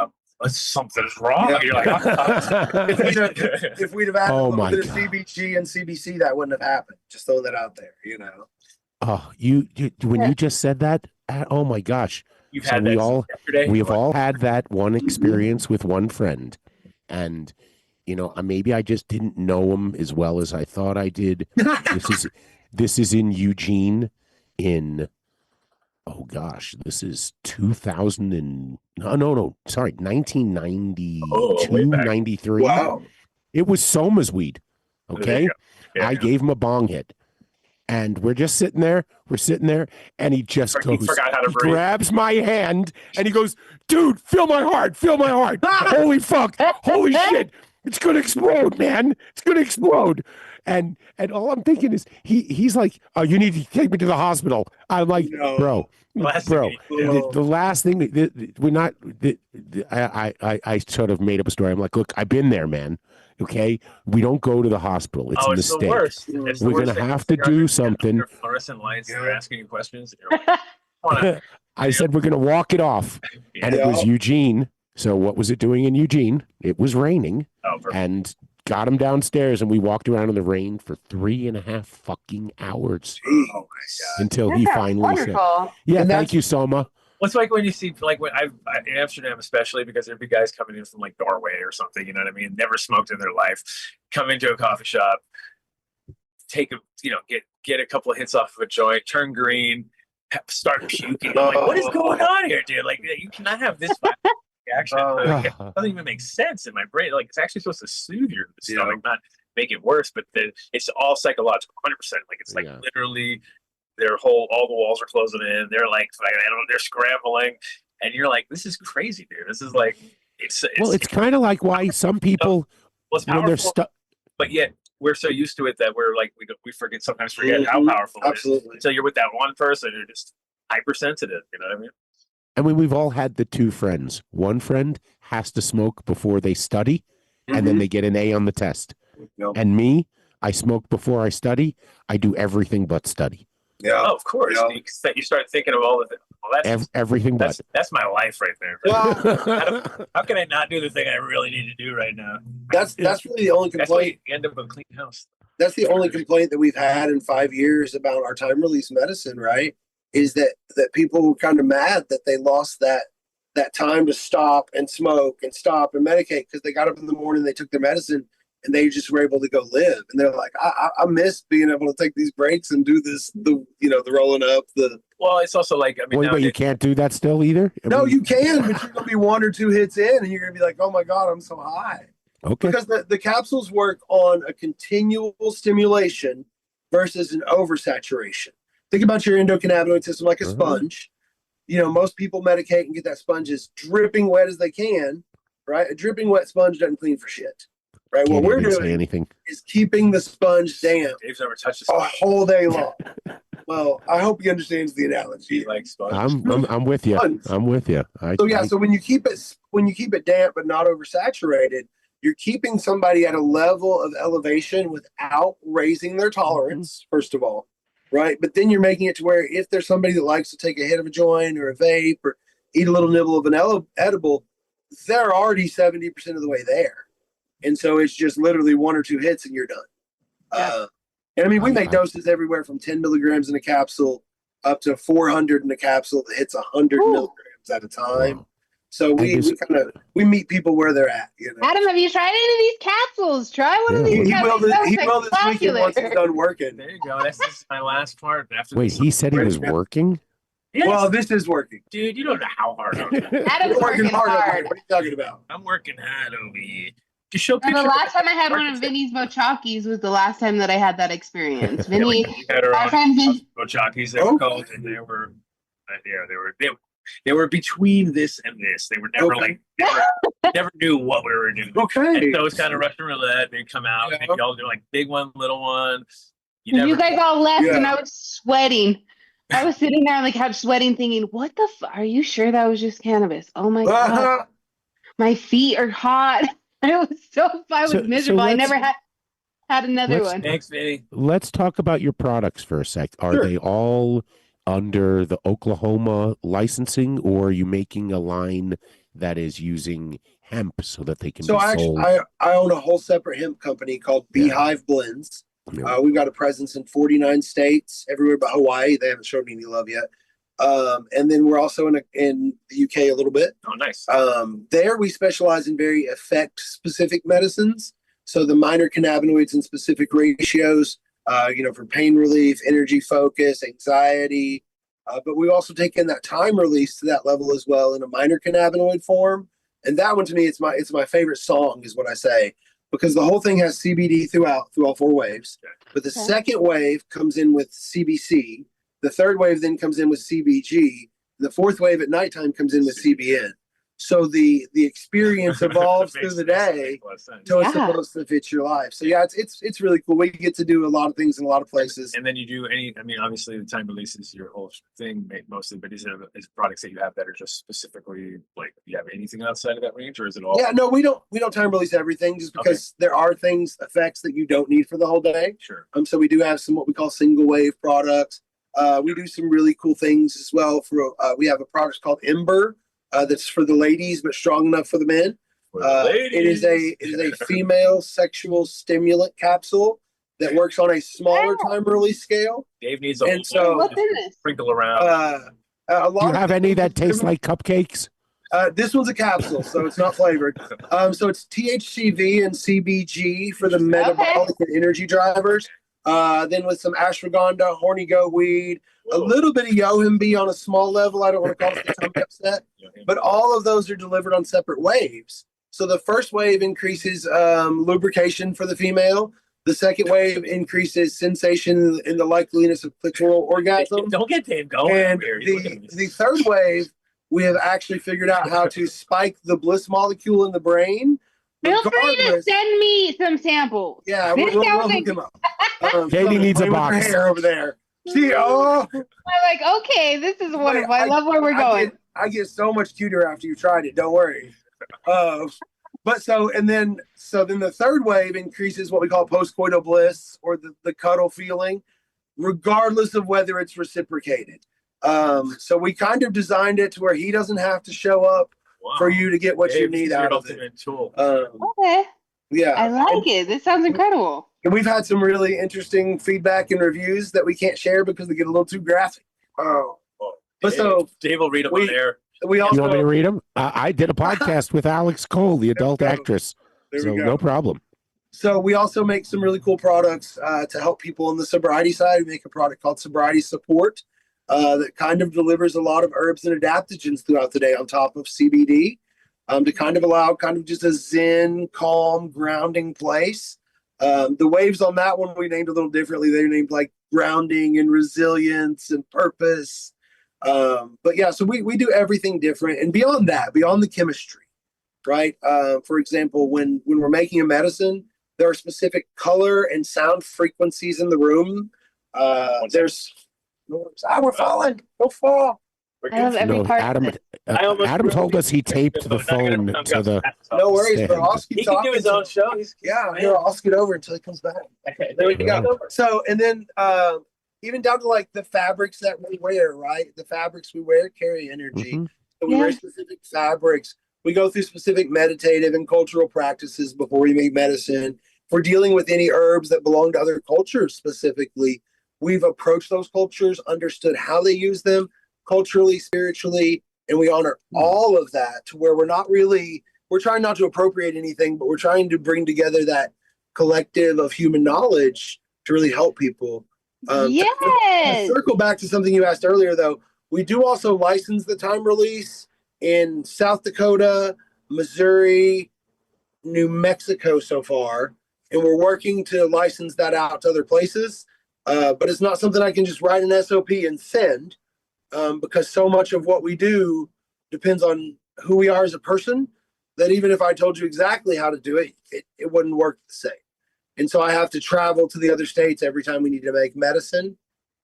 something's wrong. Yeah. You're like, if we'd have had a little bit of God. CBG and CBC, that wouldn't have happened. Just throw that out there, you know. Oh, you when you just said that, oh my gosh. You've had that we have all had that one experience with one friend, and you know, maybe I just didn't know him as well as I thought I did. This is in Eugene in, oh gosh, this is 1992, 93. Wow. It was Soma's weed. Okay. Yeah. I gave him a bong hit. And we're just sitting there. We're sitting there. And he just goes, he grabs my hand and he goes, dude, feel my heart. Feel my heart. Holy fuck. Holy shit. It's going to explode, man. It's going to explode. And all I'm thinking is he's like, oh, you need to take me to the hospital. I'm like, bro, the last thing we're not, I sort of made up a story. I'm like, look, I've been there, man. Okay. We don't go to the hospital. It's a mistake. The worst. We're going to have to do something. Fluorescent lights, they're asking you questions. I said, we're going to walk it off. And it was Eugene. So what was it doing in Eugene? It was raining, and got him downstairs, and we walked around in the rain for 3.5 fucking hours. Oh my God. Until he finally said, yeah, thank you, Soma. What's like when you see, like when in Amsterdam, especially because there'd be guys coming in from like Norway or something, you know what I mean? Never smoked in their life, come into a coffee shop, take get a couple of hits off of a joint, turn green, start puking. I'm like, what is going on here, dude? Like, you cannot have this reaction. It doesn't even make sense in my brain. Like, it's actually supposed to soothe your stomach, not make it worse. But it's all psychological, 100%. Like, it's like literally all the walls are closing in. They're like they're scrambling, and you're like, this is crazy, dude. This is like it's kind of like why some people when they're stuck, but yet we're so used to it that we're like we sometimes forget how powerful it is until you're with that one person who's just hypersensitive. You know what I mean? I mean, we've all had the two friends. One friend has to smoke before they study, and then they get an A on the test. Yep. And me, I smoke before I study. I do everything but study. Yeah. Oh, of course. Yeah. You start thinking of all the Well, everything but. that's my life right there. Well, How can I not do the thing I really need to do right now? that's really the only That's why complaint. you end up with a clean house. That's the only complaint that we've had in 5 years about our time release medicine, right? Is that people were kind of mad that they lost that time to stop and smoke and stop and medicate because they got up in the morning, they took their medicine, and they just were able to go live. And they're like, I miss being able to take these breaks and do this, the rolling up, Well, it's also like, I mean, Wait, you can't do that still either? No, you can, but you're gonna be 1 or 2 hits in, and you're gonna be like, "Oh my god, I'm so high." Okay. Because the capsules work on a continual stimulation versus an oversaturation. Think about your endocannabinoid system like a sponge. Most people medicate and get that sponge as dripping wet as they can, right? A dripping wet sponge doesn't clean for shit, right? Can't What we're even say doing anything. is keeping the sponge damp Dave's never touched a a whole day long. Well, I hope he understands the analogy. like sponge. I'm with you. Sponge. I'm with you. So when you keep it damp but not oversaturated, you're keeping somebody at a level of elevation without raising their tolerance, first of all, right? But then you're making it to where if there's somebody that likes to take a hit of a joint or a vape or eat a little nibble of an edible, they're already 70% of the way there. And so it's just literally 1 or 2 hits and you're done. And I mean, we make doses everywhere from 10 milligrams in a capsule up to 400 in a capsule that hits 100 milligrams at a time. Wow. So we meet people where they're at. Adam, have you tried any of these capsules? Try one of these. He will capsules. this They're weekend once it's spectacular. done working. There you go. This is my last part. After Wait, this. he said he was working? Yes. Well, this is working. Dude, you don't know how hard I'm working. Adam's We're working working hard over here. hard. What are you talking about? I'm working hard over here. Just show And pictures. the last time I had one of Vinnie's Bochakis was the last time that I had that experience. Yeah, Vinny, you had her our on friend Vinny, Bochakis, they were called, and they were between this and this. They were never never knew what we were doing. Okay. And so it's kind of Russian roulette. They'd come out and y'all do like big one, little one. you guys all left Yeah. and I was sweating. I was sitting there on the couch sweating, thinking, "What the? Are you sure that was just cannabis? Oh my god, my feet are hot." I was miserable. I never had another one. Thanks, Vinny. Let's talk about your products for a sec. Are Sure. they all under the Oklahoma licensing, or are you making a line that is using hemp so that they can So be actually, sold? I own a whole separate hemp company called Beehive Blends. We've got a presence in 49 states, everywhere but Hawaii. They haven't shown me any love yet. And then we're also in the UK a little bit. Oh, nice. There we specialize in very effect-specific medicines. So the minor cannabinoids in specific ratios, for pain relief, energy focus, anxiety. But we've also taken that time release to that level as well in a minor cannabinoid form. And that one to me, it's my favorite song, is what I say, because the whole thing has CBD through all 4 waves. But the second wave comes in with CBC. The third wave then comes in with CBG. The fourth wave at nighttime comes in with CBN. So the experience evolves through the day till it's supposed to fit your life. So yeah, it's really cool. We get to do a lot of things in a lot of places. And then you do obviously the time release is your whole thing mostly, but is products that you have that are just specifically like, do you have anything outside of that range, or is it all? Yeah, no, we don't time release everything just because there are effects that you don't need for the whole day. Sure. So we do have some what we call single wave products. We do some really cool things as well. We have a product called Ember that's for the ladies but strong enough for the men. It is a female sexual stimulant capsule that works on a smaller time release scale. Dave needs And so- What's in this? sprinkle around. A Do lot you have any that taste like cupcakes? This one's a capsule, so it's not flavored. So it's THCV and CBG for the metabolic and energy drivers. Then with some ashwagandha, horny goat weed, a little bit of yohimbe on a small level. I don't want to call it the tummy upset, but all of those are delivered on separate waves. So the first wave increases lubrication for the female. The second wave increases sensation in the likeliness of clitoral orgasm. Don't get Dave going. And over here. the third wave, we have actually figured out how to spike the bliss molecule in the brain. Feel free to regardless- send me some samples. Yeah, This we'll sounds hook like- him up. Katie needs a play with her box. hair over there. See, oh, I'm like, okay, this is wonderful. I love where we're going. I get so much cuter after you tried it. Don't worry. But then the third wave increases what we call postcoital bliss, or the cuddle feeling, regardless of whether it's reciprocated. So we kind of designed it to where he doesn't have to show up Wow. for you to get what you Dave's need your out of it. ultimate tool. Okay. Yeah. I like it. This sounds incredible. And we've had some really interesting feedback and reviews that we can't share because they get a little too graphic. But so Dave will read them we- on air. we You want me to also, read them? I did a podcast with Alex Cole, the adult There we go. actress. There So we go. no problem. So we also make some really cool products to help people on the sobriety side. We make a product called Sobriety Support that kind of delivers a lot of herbs and adaptogens throughout the day on top of CBD to kind of allow kind of just a zen, calm, grounding place. The waves on that one we named a little differently. They're named like grounding and resilience and purpose. But yeah, so we do everything different. And beyond that, beyond the chemistry, right? For example, when we're making a medicine, there are specific color and sound frequencies in the room. We're falling. Don't fall. I love every No, part Adam, of it. Adam told us he taped the phone to the. No worries, bro. I'll He keep can talking. do his own show. Yeah, here, I'll scoot over until he comes back. Okay, there we go. So, and then even down to like the fabrics that we wear, right? The fabrics we wear carry energy. Mhm. So we wear Yeah. specific fabrics. We go through specific meditative and cultural practices before we make medicine. If we're dealing with any herbs that belong to other cultures specifically, we've approached those cultures, understood how they use them culturally, spiritually, and we honor all of that to where we're trying not to appropriate anything, but we're trying to bring together that collective of human knowledge to really help people. To Yes. circle back to something you asked earlier, though, we do also license the time release in South Dakota, Missouri, New Mexico so far, and we're working to license that out to other places. But it's not something I can just write an SOP and send because so much of what we do depends on who we are as a person that even if I told you exactly how to do it, it wouldn't work the same. And so I have to travel to the other states every time we need to make medicine.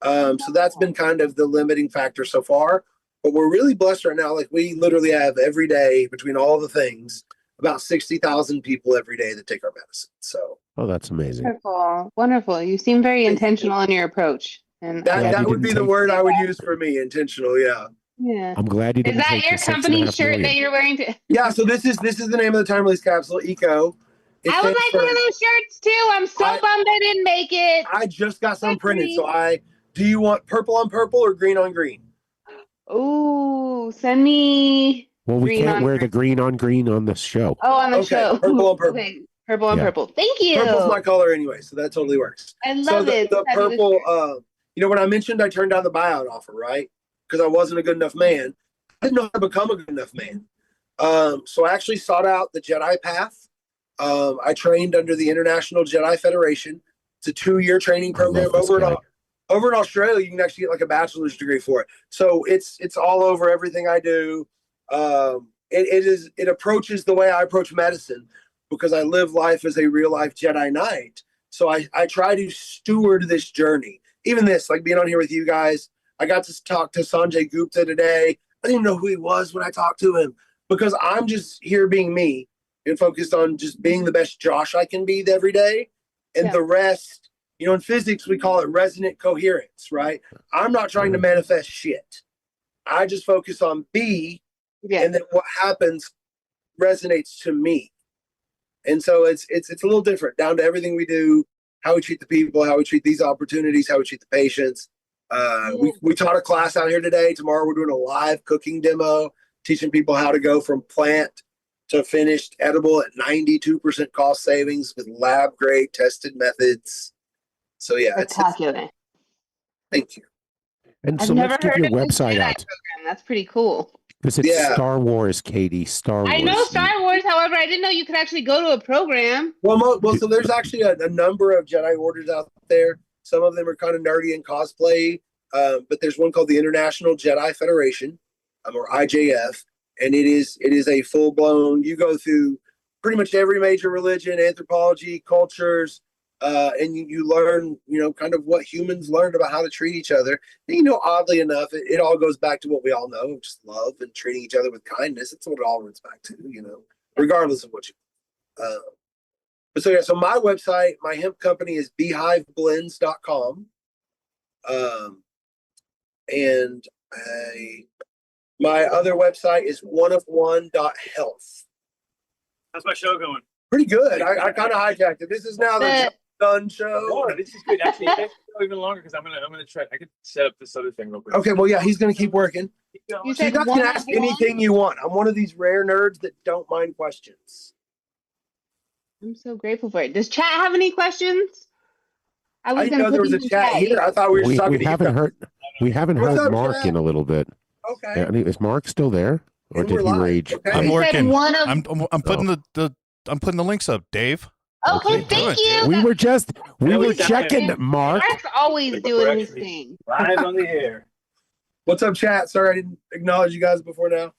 So that's been kind of the limiting factor so far. But we're really blessed right now. Like we literally have every day between all the things, about 60,000 people every day that take our medicine. So Oh, that's amazing. Wonderful. Wonderful. You seem very intentional in your approach. And that, Glad that you would be didn't the take- word I would use for me, intentional. Yeah. yeah. I'm glad you Is didn't that take your the company $6.5 shirt that million. you're wearing? Yeah. So this is the name of the time release capsule, Eco. It I would stands like for- one of those shirts too. I'm so I- bummed I didn't make it. I just got some Hi, printed. So Gracie. do you want purple on purple or green on green? Ooh, send me. Well, we Green can't on wear green. the green on green on this show. Oh, on the Okay, show. purple on purple. Okay, purple on Yeah. purple. Thank you. Purple's my color anyway, so that totally works. I So love it. the Fabulous purple, shirt. when I mentioned I turned down the buyout offer, right? Because I wasn't a good enough man. I didn't know how to become a good enough man. So I actually sought out the Jedi path. I trained under the International Jedi Federation. It's a 2-year training I love program this guy. over in Australia. You can actually get like a bachelor's degree for it. So it's all over everything I do. It approaches the way I approach medicine because I live life as a real life Jedi Knight. So I try to steward this journey. Even this, like being on here with you guys. I got to talk to Sanjay Gupta today. I didn't even know who he was when I talked to him because I'm just here being me and focused on just being the best Josh I can be every day. And Yeah. the rest, in physics, we call it resonant coherence, right? I'm not trying to manifest shit. I just focus on B, Yeah. and then what happens resonates to me. And so it's a little different down to everything we do, how we treat the people, how we treat these opportunities, how we treat the patients. We taught a class out here today. Tomorrow we're doing a live cooking demo, teaching people how to go from plant to finished edible at 92% cost savings with lab grade tested methods. So yeah, it's Spectacular. thank you. And I've so never let's give heard your of this website Jedi out program. That's pretty cool. because it's Yeah. Star Wars, Katie. Star Wars. I know Star Wars, however, I didn't know you could actually go to a program. Well, so there's actually a number of Jedi orders out there. Some of them are kind of nerdy and cosplay, but there's one called the International Jedi Federation, or IJF, and it is a full blown. You go through pretty much every major religion, anthropology, cultures, and you learn, kind of what humans learned about how to treat each other. And, oddly enough, it all goes back to what we all know, just love and treating each other with kindness. That's what it all runs back to, regardless of what you. But so my website, my hemp company is beehiveblends.com. And My other website is oneofone.health. How's my show going? Pretty good. I kind of hijacked it. This is now the Dunn show. Oh, this is good. Actually, it makes it go even longer because I'm gonna try. I could set up this other thing real quick. Okay, well, yeah, he's going to keep working. You So you said guys can ask anything you want. I'm one of these rare nerds that don't mind questions. I'm so grateful for it. Does chat have any questions? I didn't know there was a in chat here. I thought we were just talking We to you haven't guys. heard. We haven't What's heard up, Mark Chad? in a little bit. Okay. Is Mark still there, or And did we're he live. rage? Okay. I'm You said working. one of- I'm putting I'm putting the links up, Dave. Okay, Okay, thank do it, you. We were just Yeah, we checking, got Mark. Mark's always We're doing his actually- thing. Live on the air. What's up, chat? Sorry I didn't acknowledge you guys before now.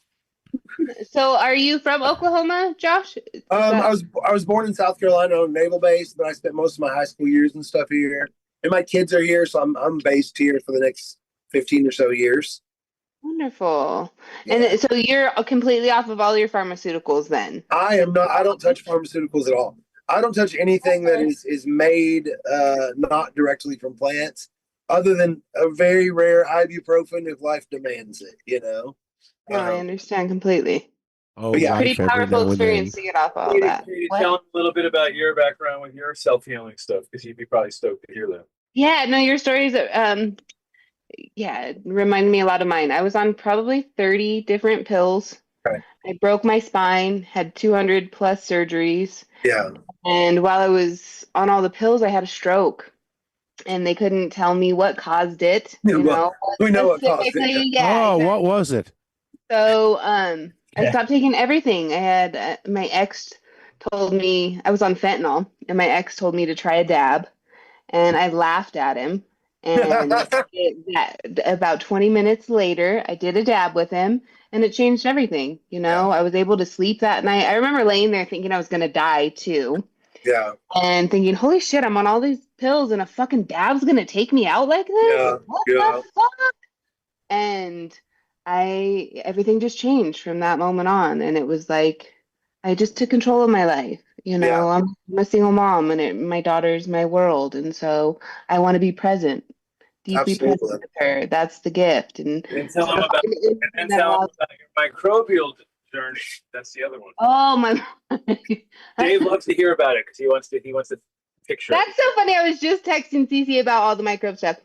So, are you from Oklahoma, Josh? I was born in South Carolina on a naval base, but I spent most of my high school years and stuff here. And my kids are here, so I'm based here for the next 15 or so years. Wonderful. Yeah. And so you're completely off of all your pharmaceuticals then? I am not. I don't touch pharmaceuticals at all. I don't touch anything that is made not directly from plants, other than a very rare ibuprofen if life demands it. You know. No, I understand completely. Oh, Yeah. life Pretty every powerful now and experience then. to get off all Katie, that. Katie, What? tell them a little bit about your background with your self-healing stuff, because you'd be probably stoked to hear that. Yeah, no, your stories yeah, it reminded me a lot of mine. I was on probably 30 different pills. Okay. I broke my spine, had 200 plus surgeries, Yeah. and while I was on all the pills, I had a stroke. And they couldn't tell me what caused it. Yeah, You well, know, we know what caused it, specifically, yeah. yeah. Oh, exactly. what was it? So I stopped taking everything. I had my ex told me I was on fentanyl, and my ex told me to try a dab, and I laughed at him. And about 20 minutes later, I did a dab with him, and it changed everything. You know, I was able to sleep that night. I remember laying there thinking I was going to die too. Yeah. And thinking, holy shit, I'm on all these pills and a fucking dab's gonna take me out like this? Yeah, What yeah. the fuck? And everything just changed from that moment on. And it was like, I just took control of my life. You know, Yeah. I'm a single mom, and my daughter's my world. And so I want to be present, deeply Absolutely. present with her. That's the gift. And And tell them about, and that tell them allows- about your microbial journey. That's the other one. oh my Dave loves to hear about it because he wants to picture. That's so funny. I was just texting Cece about all the microbe stuff.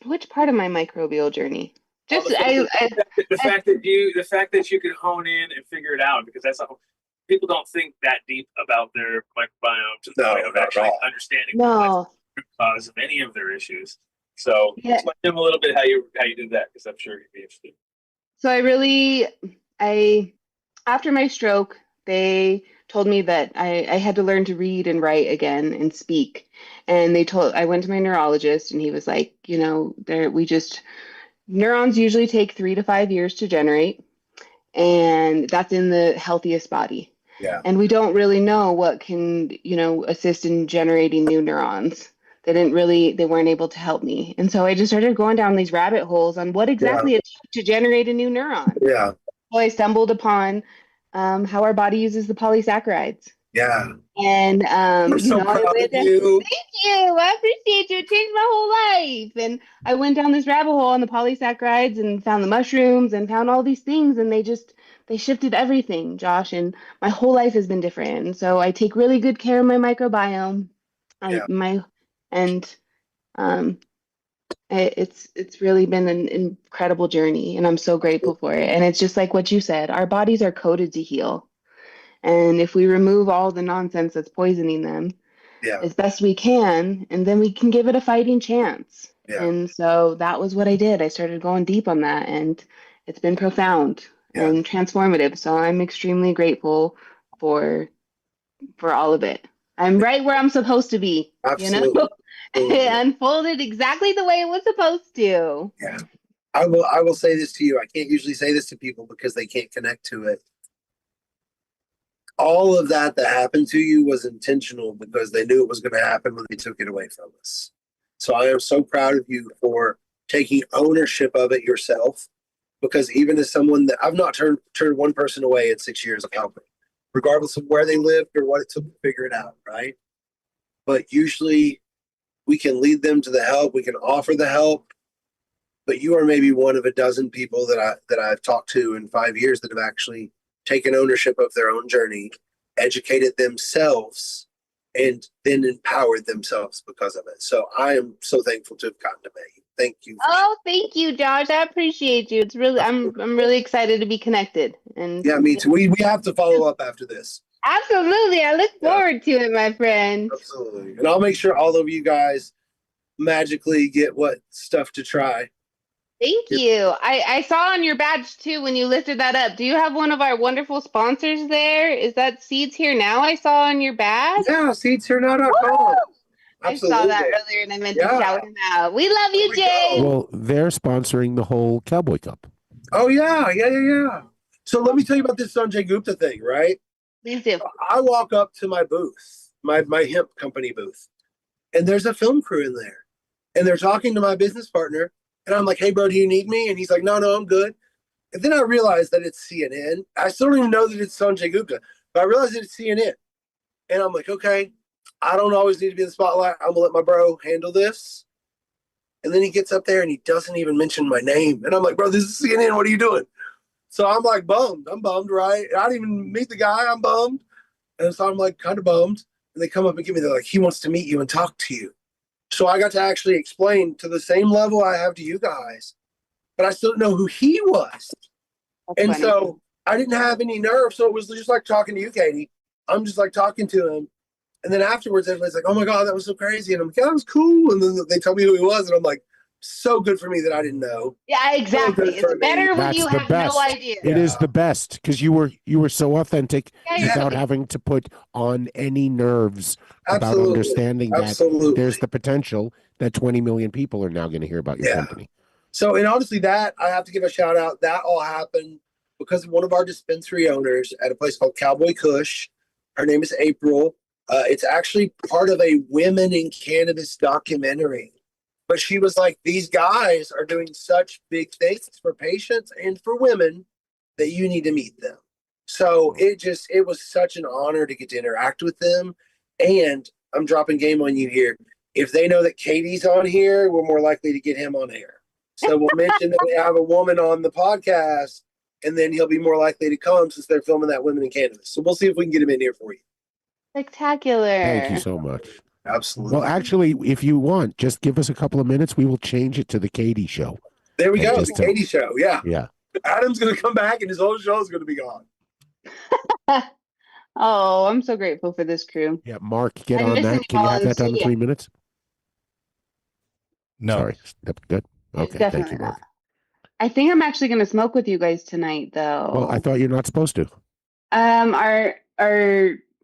Which part of my microbial journey? Just the fact that you can hone in and figure it out, because that's how people don't think that deep about their microbiome to the No, point of not at actually all. understanding no. the root cause of any of their issues. So Yeah. explain to him a little bit how you did that, because I'm sure he'd be interested. So after my stroke, they told me that I had to learn to read and write again and speak. And I went to my neurologist, and he was like, you know, neurons usually take 3 to 5 years to generate, and that's in the healthiest body. Yeah. And we don't really know what can, you know, assist in generating new neurons. They weren't able to help me. And so I just started going down these rabbit holes on what exactly it took to generate a new neuron. Yeah. So I stumbled upon how our body uses the polysaccharides. Yeah. And I'm you so know, proud of thank you. you. I appreciate you. It changed my whole life. And I went down this rabbit hole on the polysaccharides and found the mushrooms and found all these things, and they shifted everything, Josh. And my whole life has been different. And so I take really good care of my microbiome. It's really been an incredible journey, and I'm so grateful for it. And it's just like what you said, our bodies are coded to heal. And if we remove all the nonsense that's poisoning them as best we can, and then we can give it a fighting chance. Yeah. And so that was what I did. I started going deep on that, and it's been profound and transformative. So I'm extremely grateful for all of it. I'm right where I'm supposed to be. Absolutely. You know? It unfolded exactly the way it was supposed to. Yeah. I will say this to you. I can't usually say this to people because they can't connect to it. All of that happened to you was intentional because they knew it was going to happen when they took it away from us. So I am so proud of you for taking ownership of it yourself, because even as someone that I've not turned one person away in 6 years of helping, regardless of where they lived or what it took to figure it out, right? But usually we can lead them to the help, we can offer the help, but you are maybe one of a dozen people that I've talked to in 5 years that have actually taken ownership of their own journey, educated themselves, and then empowered themselves because of it. So I am so thankful to have gotten to know you. Thank you. Oh, thank you, Josh. I appreciate you. It's really, I'm really excited to be connected. And Yeah, me too. We have to follow up after this. absolutely, I look forward to it, my friend. Absolutely. And I'll make sure all of you guys magically get what stuff to try. Thank you. I saw on your badge too when you lifted that up. Do you have one of our wonderful sponsors there? Is that Seeds Here Now I saw on your badge? Yeah, seedsherenow.com. I saw that earlier and I meant to shout him out. We love you, Jay. Well, they're sponsoring the whole Cowboy Cup. Oh, yeah. So let me tell you about this Sanjay Gupta thing, right? Please do. I walk up to my booth, my hemp company booth, and there's a film crew in there. And they're talking to my business partner. And I'm like, hey, bro, do you need me? And he's like, no, I'm good. And then I realized that it's CNN. I still don't even know that it's Sanjay Gupta, but I realized that it's CNN. And I'm like, okay, I don't always need to be in the spotlight. I'm going to let my bro handle this. And then he gets up there and he doesn't even mention my name. And I'm like, bro, this is CNN. What are you doing? So I'm like bummed. I'm bummed, right? I didn't even meet the guy. I'm bummed. And so I'm like kind of bummed. And they come up and give me, they're like, he wants to meet you and talk to you. So I got to actually explain to the same level I have to you guys, but I still didn't know who he was. That's And funny. so I didn't have any nerve. So it was just like talking to you, Katie. I'm just like talking to him. And then afterwards, everybody's like, oh my God, that was so crazy. And I'm like, yeah, that was cool. And then they tell me who he was. And I'm like, so good for me that I didn't know. Yeah, exactly. good for It's better when That's you the have best. no idea. It is the best because you were so authentic Yeah, without having to put on any nerves about Absolutely. understanding that Absolutely. there's the potential that 20 million people are now going to hear about your company. So, and honestly, that I have to give a shout out. That all happened because one of our dispensary owners at a place called Cowboy Kush, her name is April. It's actually part of a women in cannabis documentary. But she was like, these guys are doing such big things for patients and for women that you need to meet them. So it was such an honor to get to interact with them. And I'm dropping game on you here. If they know that Katie's on here, we're more likely to get him on air. So we'll mention that we have a woman on the podcast, and then he'll be more likely to come since they're filming that women in cannabis. So we'll see if we can get him in here for you. Spectacular. Thank you so much. Absolutely. Well, actually, if you want, just give us a couple of minutes. We will change it to the Katie show. There we And go. just The Katie show. Yeah. Yeah. Adam's going to come back and his whole show is going to be gone. Oh, I'm so grateful for this crew. Yeah. Mark, get I'm on missing that. Can you y'all have in that done in studio. 3 minutes? No. Sorry. Good. Okay. Thank Definitely you, Mark. not. I think I'm actually going to smoke with you guys tonight, though. Well, I thought you're not supposed to. Our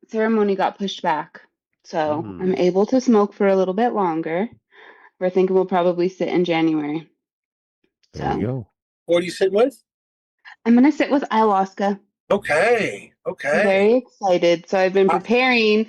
ceremony got pushed back, so I'm able to smoke for a little bit longer. We're thinking we'll probably sit in January. There you go. What are you sitting with? I'm gonna sit with ayahuasca. Okay. I'm very excited. So I've been preparing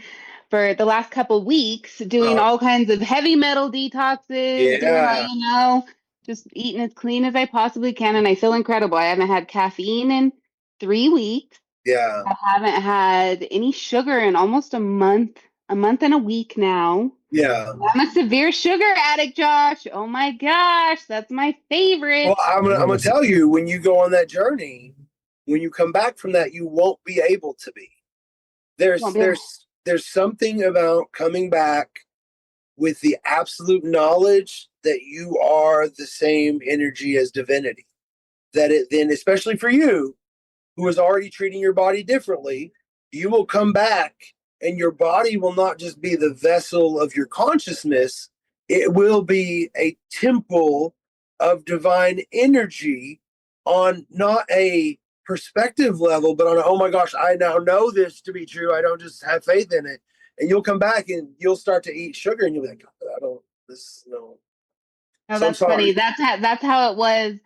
for the last couple weeks, doing all kinds of heavy metal detoxes, doing, just eating as clean as I possibly can, and I feel incredible. I haven't had caffeine in 3 weeks. Yeah. I haven't had any sugar in almost a month and a week now. Yeah. I'm a severe sugar addict, Josh. Oh my gosh, that's my favorite. Well, I'm gonna tell you, when you go on that journey, when you come back from that, you won't be able to be. There's something about coming back with the absolute knowledge that you are the same energy as divinity. That it then, especially for you, who is already treating your body differently, you will come back and your body will not just be the vessel of your consciousness, it will be a temple of divine energy on not a perspective level, but on a, oh my gosh, I now know this to be true. I don't just have faith in it. And you'll come back and you'll start to eat sugar and you'll be like, no. Oh, So that's funny. That's how it was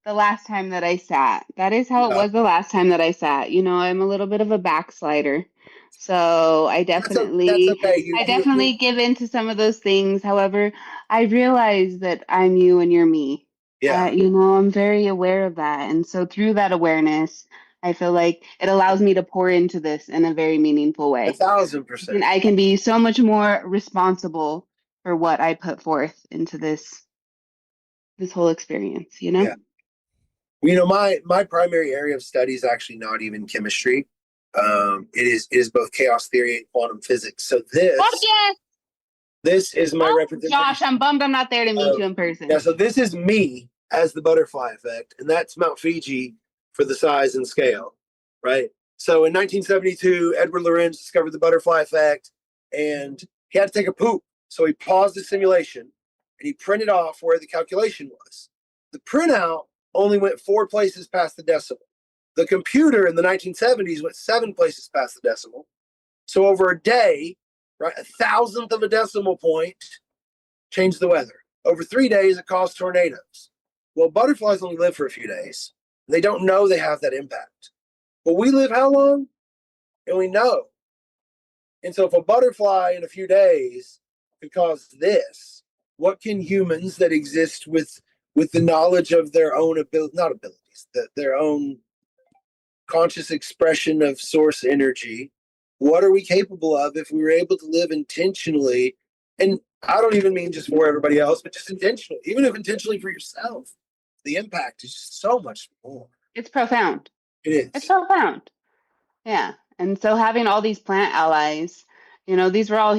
the last time that I sat. That is how it was the last time that I sat. You know, I'm a little bit of a backslider. So I definitely definitely give in to some of those things. However, I realize that I'm you and you're me. Yeah. I'm very aware of that. And so through that awareness, I feel like it allows me to pour into this in a very meaningful way. 1,000%. And I can be so much more responsible for what I put forth into this this whole experience, you know? Yeah. You know, my primary area of study is actually not even chemistry. It is both chaos theory and quantum physics. So Fuck yes! this is my representation. Josh, I'm bummed I'm not there to meet you in person. Yeah, so this is me as the butterfly effect, and that's Mount Fiji for the size and scale, right? So in 1972, Edward Lorenz discovered the butterfly effect, and he had to take a poop. So he paused the simulation, and he printed off where the calculation was. The printout only went 4 places past the decimal. The computer in the 1970s went 7 places past the decimal. So over a day, right, 1,000th of a decimal point changed the weather. Over 3 days, it caused tornadoes. Well, butterflies only live for a few days. They don't know they have that impact. But we live how long? And we know. And so if a butterfly in a few days could cause this, what can humans that exist with the knowledge of their own their own conscious expression of source energy, what are we capable of if we were able to live intentionally? And I don't even mean just for everybody else, but just intentionally, even if intentionally for yourself, the impact is just so much more. It's profound. It is. It's profound. Yeah. And so having all these plant allies, you know, these were all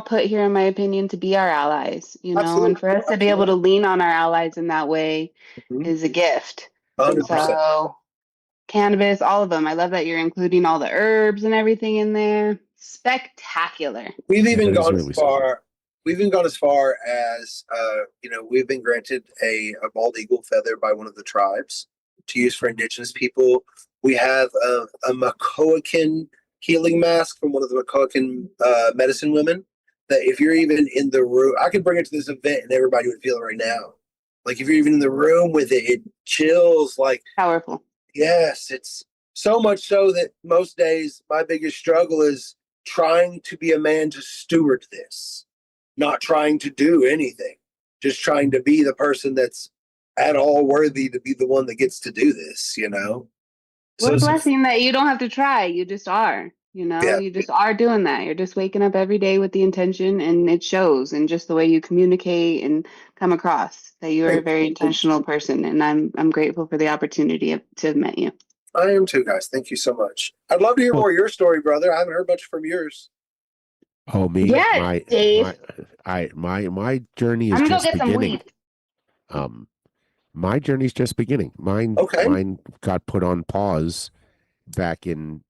put here, in my opinion, to be our allies, you know, Absolutely. and for us to be able to lean on our allies in that way is a gift. 100%. So cannabis, all of them. I love that you're including all the herbs and everything in there. Spectacular. We've even That is gone really as far. We've even gone as far as we've been granted a bald eagle feather by one of the tribes to use for indigenous people. We have a Macoacan healing mask from one of the Macoacan medicine women that if you're even in the room, I could bring it to this event and everybody would feel it right now. Like if you're even in the room with it, it chills like Powerful. yes, it's so much so that most days my biggest struggle is trying to be a man to steward this, not trying to do anything, just trying to be the person that's at all worthy to be the one that gets to do this, you know? What a blessing that you don't have to try. You just are, you know, Yeah. you just are doing that. You're just waking up every day with the intention, and it shows in just the way you communicate and come across that you are a very intentional person. And I'm grateful for the opportunity to have met you. I am too, guys. Thank you so much. I'd love to hear more of your story, brother. I haven't heard much from yours. Oh, me? Yeah, Dave. My journey is I'm gonna go just get some beginning. weed. My journey's just beginning. Mine got put on pause back in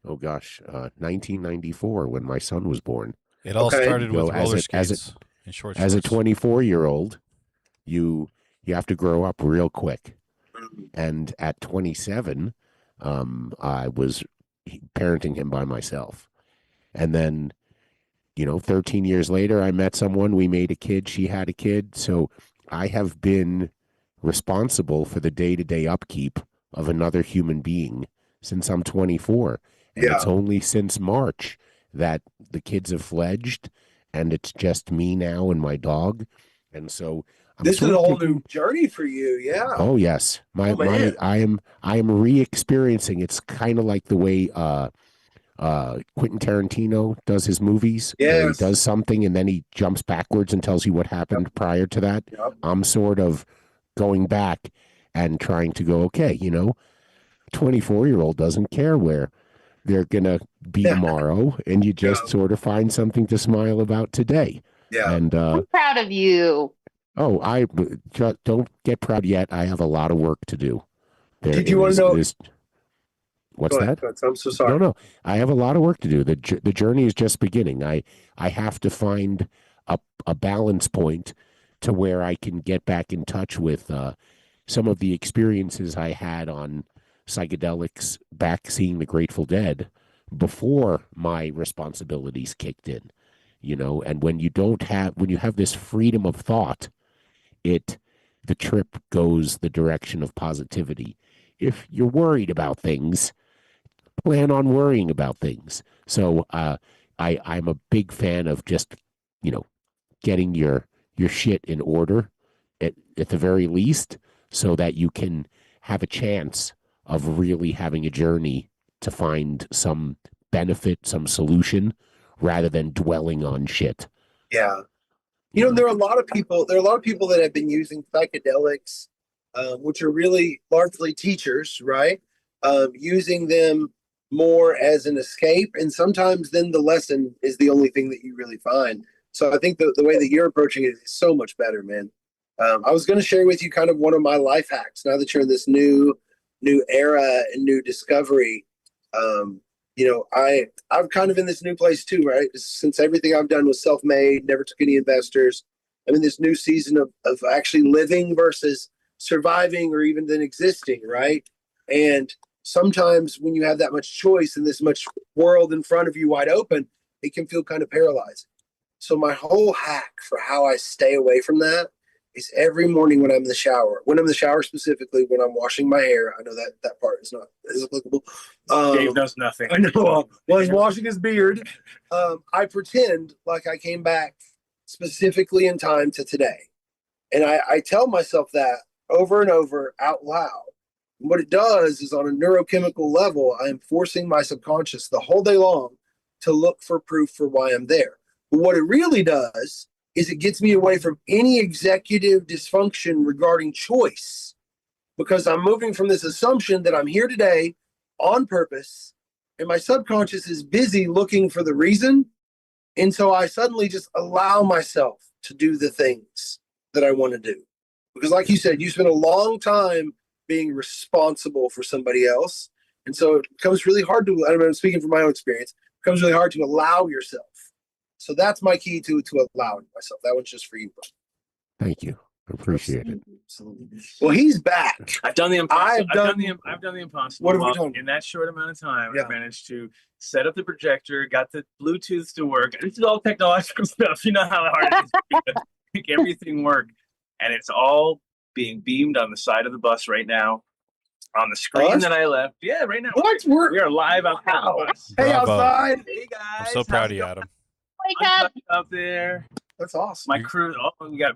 1994 when my son was born. It all started with as roller a- as a- skates and short As a shorts. 24-year-old, you have to grow up real quick. And at 27, I was parenting him by myself. And then, 13 years later, I met someone. We made a kid. She had a kid. So I have been responsible for the day-to-day upkeep of another human being since I'm 24. And it's only since March that the kids have fledged, and it's just me now and my dog. And so this is a whole new journey for you. Yeah. Oh yes. I am re-experiencing. It's kind of like the way Quentin Tarantino does his movies. Where he does something and then he jumps backwards and tells you what happened prior to that. Yep. I'm sort of going back and trying to go, okay, a 24-year-old doesn't care where they're gonna be tomorrow, and you just sort of find something to smile about today. Yeah. And I'm proud of you. oh, I don't get proud yet. I have a lot of work to do. Did you want to know? What's that? I'm so sorry. No. I have a lot of work to do. The journey is just beginning. I have to find a balance point to where I can get back in touch with some of the experiences I had on psychedelics back seeing the Grateful Dead before my responsibilities kicked in. And when you have this freedom of thought, the trip goes the direction of positivity. If you're worried about things, plan on worrying about things. So I'm a big fan of just, getting your shit in order at the very least, so that you can have a chance of really having a journey to find some benefit, some solution, rather than dwelling on shit. Yeah. You know, there are a lot of people. There are a lot of people that have been using psychedelics, which are really largely teachers, right? Using them more as an escape, and sometimes then the lesson is the only thing that you really find. So I think the way that you're approaching it is so much better, man. I was going to share with you kind of one of my life hacks. Now that you're in this new era and new discovery, you know, I'm kind of in this new place too, right? Since everything I've done was self-made, never took any investors. I'm in this new season of actually living versus surviving or even then existing, right? And sometimes when you have that much choice and this much world in front of you wide open, it can feel kind of paralyzing. So my whole hack for how I stay away from that is every morning when I'm in the shower, specifically when I'm washing my hair. I know that part is not as applicable. Dave knows nothing. I know. Well, he's washing his beard. I pretend like I came back specifically in time to today. And I tell myself that over and over out loud. And what it does is on a neurochemical level, I am forcing my subconscious the whole day long to look for proof for why I'm there. But what it really does is it gets me away from any executive dysfunction regarding choice, because I'm moving from this assumption that I'm here today on purpose, and my subconscious is busy looking for the reason. And so I suddenly just allow myself to do the things that I want to do. Because like you said, you spend a long time being responsible for somebody else. And so it becomes really hard to, I'm speaking from my own experience, it becomes really hard to allow yourself. So that's my key to allowing myself. That one's just for you, bro. Thank you. I appreciate it. Absolutely. Well, he's back. I've done the impossible. I've done the impossible. What have we done? In that short amount of time, Yeah. I managed to set up the projector, got the Bluetooth to work. This is all technological stuff. You know how hard it is to make everything work. And it's all being beamed on the side of the bus right now. On the screen that I left. Yeah, right now. What? We are live out there. Hey, Bravo. outside. Hey guys. I'm so proud of you, Adam. Wake up. Out there. That's awesome. My crew. Oh, we got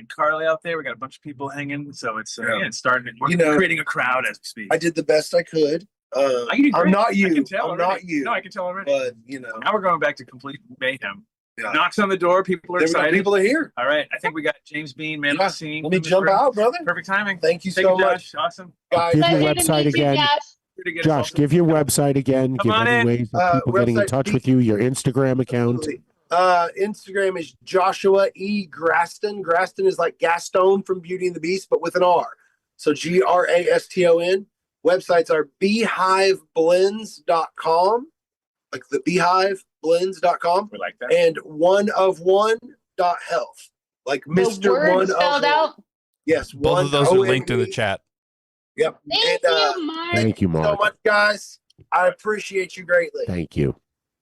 Carly out there. We got a bunch of people hanging. So it's it's starting. We're You know, creating a crowd as we speak. I did the best I could. I'm not you. I can tell I'm already. not you. No, I can tell already. But you know, Now we're going back to complete mayhem. Yeah. Knocks on the door. People are there we go. excited. People are here. All right. I think we got James Bean, man of the scene. Let me jump out, brother. Perfect timing. Thank you Thank so you, much, Josh. Awesome. guys. Give your Pleasure to website meet you, again. Josh. Here to get us Josh, all- give your website again. Come Give on any in. ways of people getting in Website, touch with you, your Instagram account. Absolutely. Instagram is Joshua E. Graston. Graston is like Gaston from Beauty and the Beast, but with an R. So Graston. Websites are beehiveblends.com, like the beehiveblends.com, We like that. and oneof1.health, like The Mr. word One spelled of out. Yes, Both of those are linked in the ONE. chat. Yep. Thank And, you, Mark. Thank you, so Mark. much, guys. I appreciate you greatly. Thank you.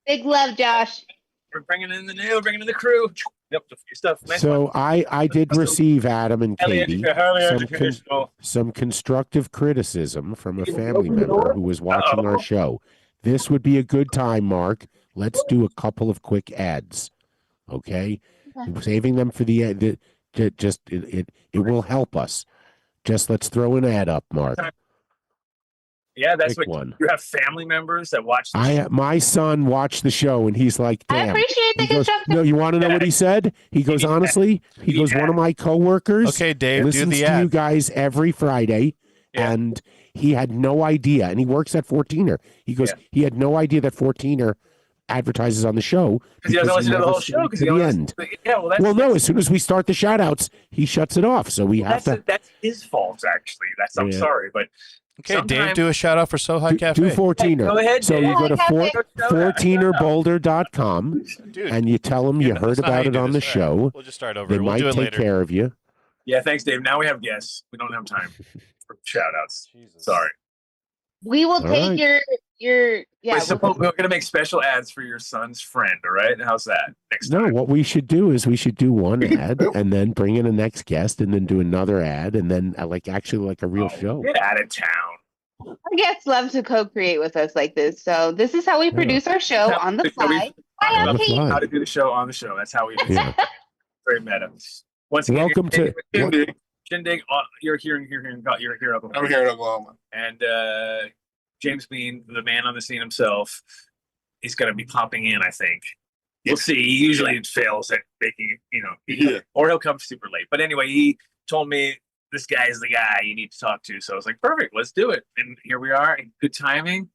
Big love, Josh. We're bringing in the new, bringing in the crew. Yep, your stuff. Nice So one. I did receive, Adam and Highly Katie, educational. some constructive criticism from a family member who was watching our show. This would be a good time, Mark. Let's do a couple of quick ads, okay? Saving them for the end. It will help us. Just let's throw an ad up, Mark. Yeah, that's Pick what one. you have family members that watch. The My son watched the show and he's like, I damn. appreciate the He goes, constructive. no, you want to know what he said? He goes, honestly, he goes, one of my coworkers Okay, Dave, do listens the to you ad. guys every Friday, Yeah. and he had no idea, and he works at 14er. He goes, he had no idea that 14er advertises on the show because he doesn't listen to the never whole show. Because to the end. Yeah, well, that's Well, no, as soon as we start the shout outs, he shuts it off. So we have to that's his fault, actually. I'm Yeah. sorry, but Okay, Dave, sometimes- do a shout out for So High do Cafe. 14er. Go ahead, So Dave. you go to Cafe. 14erboulder.com Dude, and you tell them you that's heard not how about you it do on the this. All right, show. We'll just start over. They We'll might do it take later. care of you. yeah, thanks, Dave. Now we have guests. We don't have time for shout outs. Jesus. Sorry. We will All take right. your yeah. Wait, so we're gonna make special ads for your son's friend, all right? How's that? Next No, time. what we should do is we should do one ad and then bring in a next guest and then do another ad and then like a real show. Get out of town. Our guests love to co-create with us like this. So this is how we produce our show on the fly. Hi, On the Pete. fly. How to do the show on the show. That's how we do it. Yeah. Very meta. Once again, Welcome to- Shindig. You're here in Oklahoma. I'm here in Oklahoma. And James Bean, the man on the scene himself, he's going to be popping in, I think. we'll see. He usually fails at making, Yeah. or he'll come super late. But anyway, he told me this guy is the guy you need to talk to. So I was like, perfect, let's do it. And here we are. Good timing.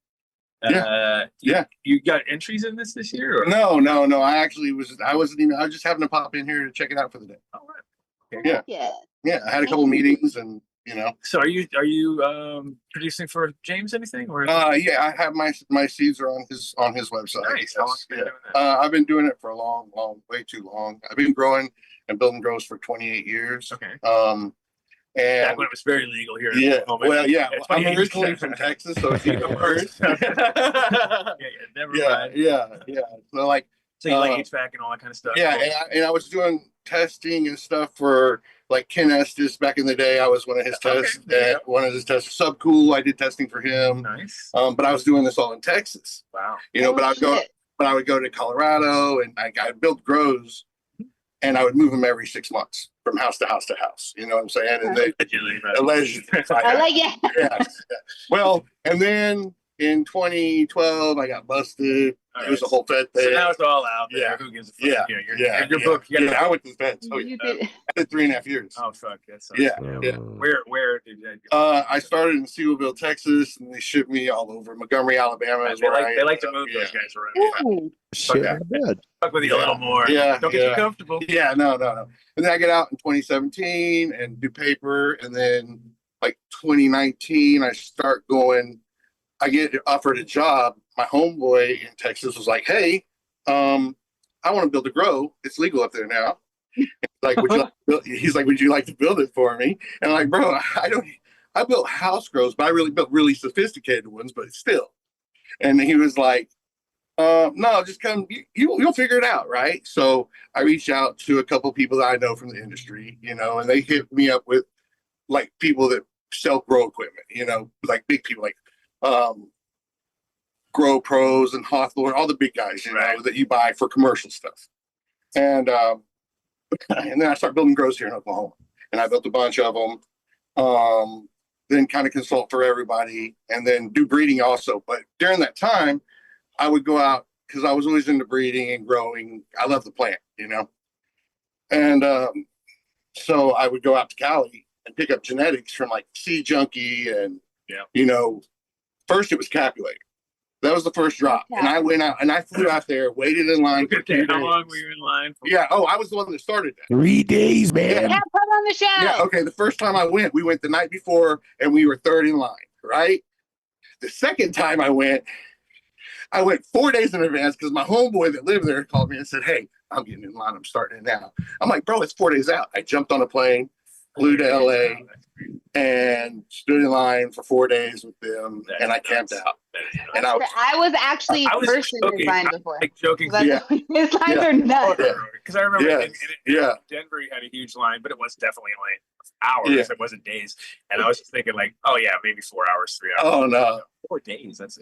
You got entries in this year? Or? No. I actually I was just having to pop in here to check it out for the day. All right. Yeah. I had a couple meetings and, So are you producing for James anything? Or yeah, I have my seeds are on his website. Nice. How long have you been doing that? I've been doing it for a long, way too long. I've been growing and building grows for 28 years. Okay. And back when it was very legal here. yeah, Oklahoma. I'm originally from Texas, so it's even worse. Never mind. Yeah. So like, So you like HVAC and all that kind of stuff. yeah, Cool. and I was doing testing and stuff for like Ken Estes back in the day. I was one of his tests. One of his tests. Subcool, I did testing for him. Nice. But I was doing this all in Texas. Wow. But I would go to Colorado and I built grows, and I would move them every 6 months from house to house to house. You know what I'm saying? And they allegedly. I like it. Yeah. Well, and then in 2012, I got busted. All It was a right. whole Fed So thing. now it's all out there. Yeah. Who gives a fuck? Yeah. Your book. You got I went to the Feds. Oh, yeah. You did. I did 3.5 years. Oh fuck. That's Yeah. Where did you go? I started in Sewellville, Texas, and they shipped me all over. Montgomery, Alabama. Is They where like to ended move up. those guys around. Ooh. Shit, Yeah. not bad. Fuck with you a little more. Yeah, Don't get yeah. too comfortable. Yeah, no. And then I get out in 2017 and do paper, and then like 2019, I start going. I get offered a job. My homeboy in Texas was like, "Hey, I want to build a grow. It's legal up there now." Like, he's like, "Would you like to build it for me?" And I'm like, "Bro, I built house grows, but I really built really sophisticated ones, but still." And he was like, "No, just come. You'll figure it out, right?" So I reached out to a couple people that I know from the industry, and they hit me up with like people that sell grow equipment, like big people like Grow Pros and Hawthorne, all the big guys, that you buy for commercial stuff. And then I started building grows here in Oklahoma, and I built a bunch of them. Then kind of consult for everybody, and then do breeding also. But during that time, I would go out because I was always into breeding and growing. I love the plant, And so I would go out to Cali and pick up genetics from like Seed Junkie and, first it was Capulator. That was the first drop. And I went out and I flew out there, waited in line for 2 days. How long were you in line for? Yeah. Oh, I was the one that started that. 3 days, man. Yeah, come on the show. Yeah. Okay. The first time we went the night before and we were third in line, right? The second time I went 4 days in advance because my homeboy that lived there called me and said, "Hey, I'm getting in line. I'm starting it now." I'm like, "Bro, it's 4 days out." I jumped on a plane, flew to LA, and stood in line for 4 days with them, and I camped out. And I was actually I was first in his line before. like joking. His lines are nuts. Because I remember in Yeah. Denver, you had a huge line, but it was definitely like hours. Yeah. It wasn't days. And I was just thinking like, oh yeah, maybe 4 hours, 3 hours. Oh no. 4 days. That is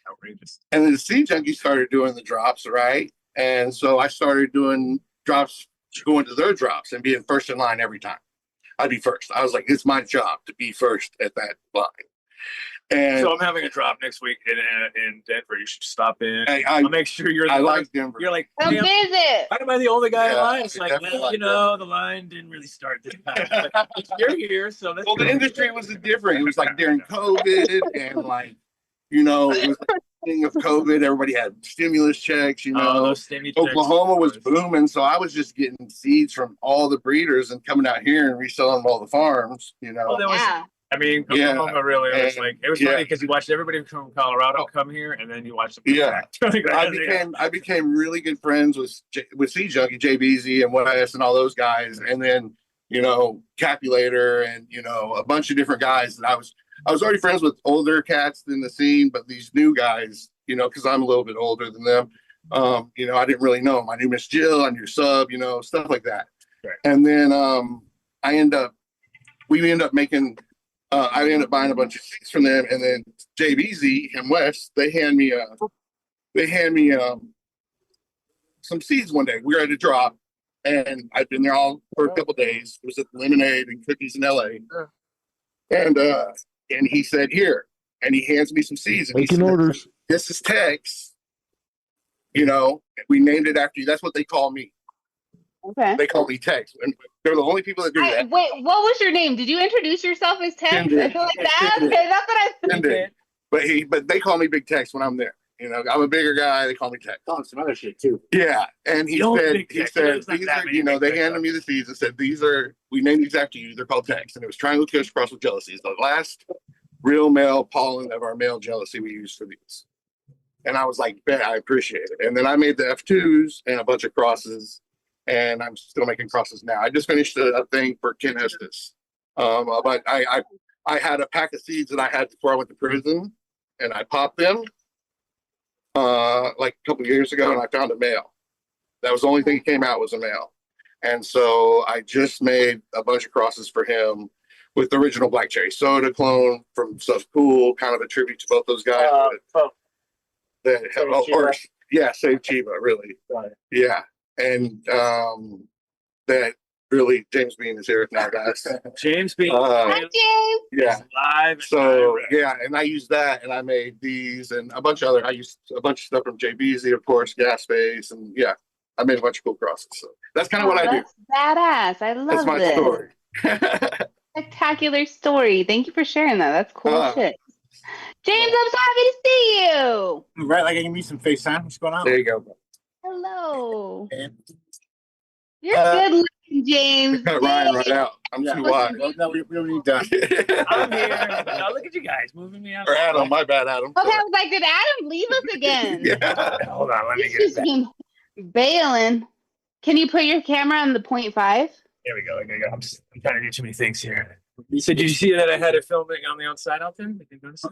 outrageous. And then the Seed Junkie started doing the drops, right? And so I started doing drops, going to their drops and being first in line every time. I'd be first. I was like, it's my job to be first at that line. And So I'm having a drop next week in Denver. You should stop in. I'll make sure you're the I first. like Denver. You're like, Come "Damn, visit. why am I the only guy in Yeah, line?" It's I like, definitely well, like the line didn't really start this time. But you're here, so that's Well, the good. industry was different. It was like during COVID and like, it was like the thing of COVID. Everybody had stimulus checks, Those stimmy checks. Oklahoma was booming. So I was just getting seeds from all the breeders and coming out here and reselling them all the farms, Well, there was, Yeah. I mean, Yeah. Oklahoma really was And- like, it was funny because you watched everybody from Colorado come here, and then you watched them. Yeah. Back. I became really good friends with Seed Junkie, JBZ and Wes and all those guys. And then, Capulator and, a bunch of different guys that I was already friends with older cats in the scene, but these new guys, because I'm a little bit older than them, I didn't really know them. I knew Miss Jill, I knew Sub, stuff like that. Right. And then we end up making, I ended up buying a bunch of seeds from them, and then JBZ and Wes, they hand me some seeds one day. We were at a drop, and I'd been there all for a couple days. It was at Lemonade and Cookies in LA, and he said, "Here," and he hands me some seeds. And he Making said, orders. "This is Tex. You know, we named it after you. That's what they call me. Okay. They call me Tex. And they're the only people that do that. Wait, what was your name? Did you introduce yourself as Tex? Tinder. I feel like that. Tinder. Okay, that's what I Tinder. But they call me Big Tex when I'm there. You know, I'm a bigger guy. They call me Tex. Oh, some other shit too. Yeah, and he The said, Big Tex. There's not these that are, many you know, Big they Tex handed me the seeds and said, we named these after you. They're called Tex, and it was Triangle Kush crossed with jealousy. It's the last real male pollen of our male jealousy we used for these. And I was like, bet, I appreciate it. And then I made the F2s and a bunch of crosses, and I'm still making crosses now. I just finished a thing for Ken Estes. But I had a pack of seeds that I had before I went to prison, and I popped them like a couple of years ago, and I found a male. That was the only thing that came out was a male. And so I just made a bunch of crosses for him with the original Black Cherry Soda clone from Stuff Cool, kind of a tribute to both those guys. Save Chiba, really. Right. Yeah. And that really, James Bean is here now, guys. James Bean. Hi, James. Yeah. Live. So yeah, and I used that, and I made these and a bunch of other. I used a bunch of stuff from JBZ, of course, Gas Space, and yeah, I made a bunch of cool crosses. So that's kind of what I do. That's badass. I That's love my this. story. Spectacular story. Thank you for sharing that. That's cool shit. James, I'm so happy to see you. Right, like I can meet some FaceTime. What's going on? There you go. Hello. And, You're good looking, James. Cut Ryan right out. I'm too wide. no, we don't need done. I'm here. No, look at you guys moving me out. Or Adam, my bad, Adam. Okay, I was like, did Adam leave us again? Yeah. Hold on, let me He's get it just back. been bailing. Can you put your camera on the 0.5? There we go. I'm trying to do too many things here. So did you see that I had it filming on the outside out there? Did you notice it?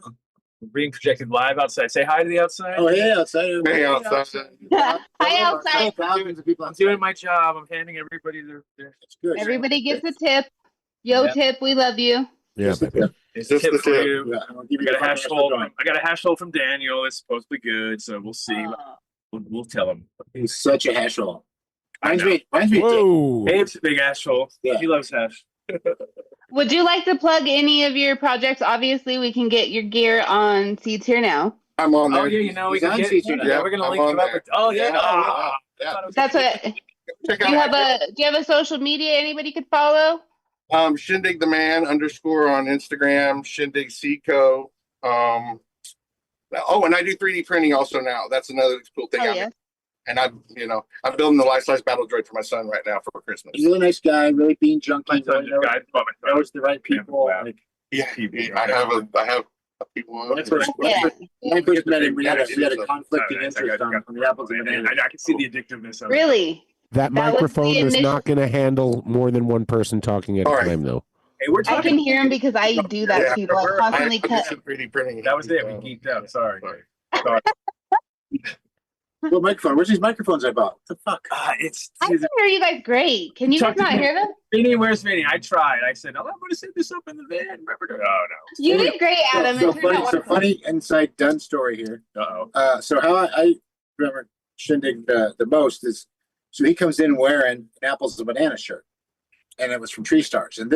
Being projected live outside. Say hi to the outside. Oh, hey, outside. Hey, outside. Hi, outside. Thousands of people I'm doing my job. I'm handing everybody their It's good. Everybody gets a tip. Yo, Yeah. tip, we love you. Yeah. Just tip the for tip. you. Yeah, I'll give I you got a the hash fucking hole. restaurant. I got a hash hole from Daniel. It's supposed to be good, so we'll see. We'll tell him. He's such a hash hole. I Reminds me. Whoa. Dave's a big hash hole. Yeah. He loves hash. Would you like to plug any of your projects? Obviously, we can get your gear on Seeds Here Now. I'm on there. Oh yeah, you know we He's can on get. feature now. Yeah, we're gonna I'm link on him up. there. Oh yeah. Yeah. Oh, Yeah. That's what. Check Do out you have a social media anybody could follow? Shindig the Man _ on Instagram, Shindig Seco. And I do 3D printing also now. That's another cool thing. Oh, yeah. And I'm building the life-size battle droid for my son right now for Christmas. He's a really nice guy, really being junky. my son just got Knows the right people. Yeah. Like, Yeah, I have a people. When I first met him, we had a conflicting interest on the apples and bananas. I can see the addictiveness of it. Really? That That was microphone the is initial- not going to handle more than one person talking at a All right. time, though. Hey, we're I talking. can hear him because I do that Yeah, too. Though. I constantly I cut. did 3D printing. That was it. We geeked out. Sorry. What microphone? Where's these microphones I bought? What the fuck? It's. I can hear you guys great. Can you guys not hear them? Vinny, where's Vinny? I tried. I said, "Oh, I'm going to set this up in the van." Remember? Oh no. You did great, Adam. So It turned out wonderful. funny inside Dunn story here. Uh-oh. So how I remember Shindig the most is, so he comes in wearing an apples and banana shirt, and it was from Tree Stars. And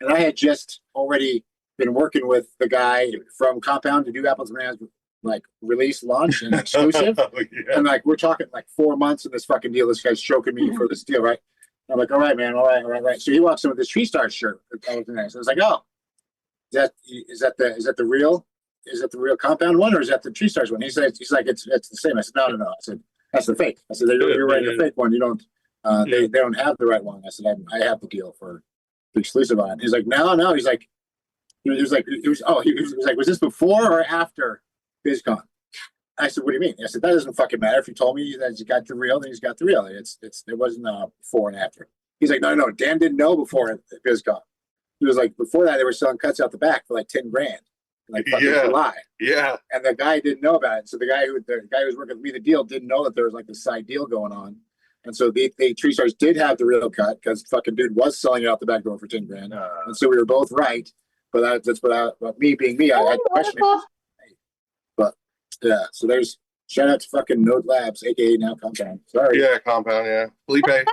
I had just already been working with the guy from Compound to do apples and bananas, like release, launch, and exclusive. Yeah. And like we're talking like 4 months in this fucking deal. This guy's choking me for this deal, right? I'm like, all right, man, all right. So he walks in with this Tree Stars shirt. So I was like, oh, is that the real Compound one, or is that the Tree Stars one? He's like, it's the same. I said, no. I said, that's the fake. I said, you're wearing the fake one. You don't. They don't have the right one. I said, I have the deal for the exclusive on it. He's like, no. He's like, was this before or after BizCon? I said, what do you mean? I said, that doesn't fucking matter. If you told me that you got the real, then he's got the real. It wasn't before and after. He's like, no. Dan didn't know before at BizCon. He was like, before that they were selling cuts out the back for like $10,000, like fucking July. Yeah. And the guy didn't know about it. So the guy who was working with me the deal didn't know that there was like this side deal going on. And so the Tree Stars did have the real cut because fucking dude was selling it out the back door for $10,000. And so we were both right. But that's what me being me, I had to question it. But yeah, so there's shout out to fucking Node Labs, aka now Compound. Sorry. Yeah, Compound. Yeah, Felipe.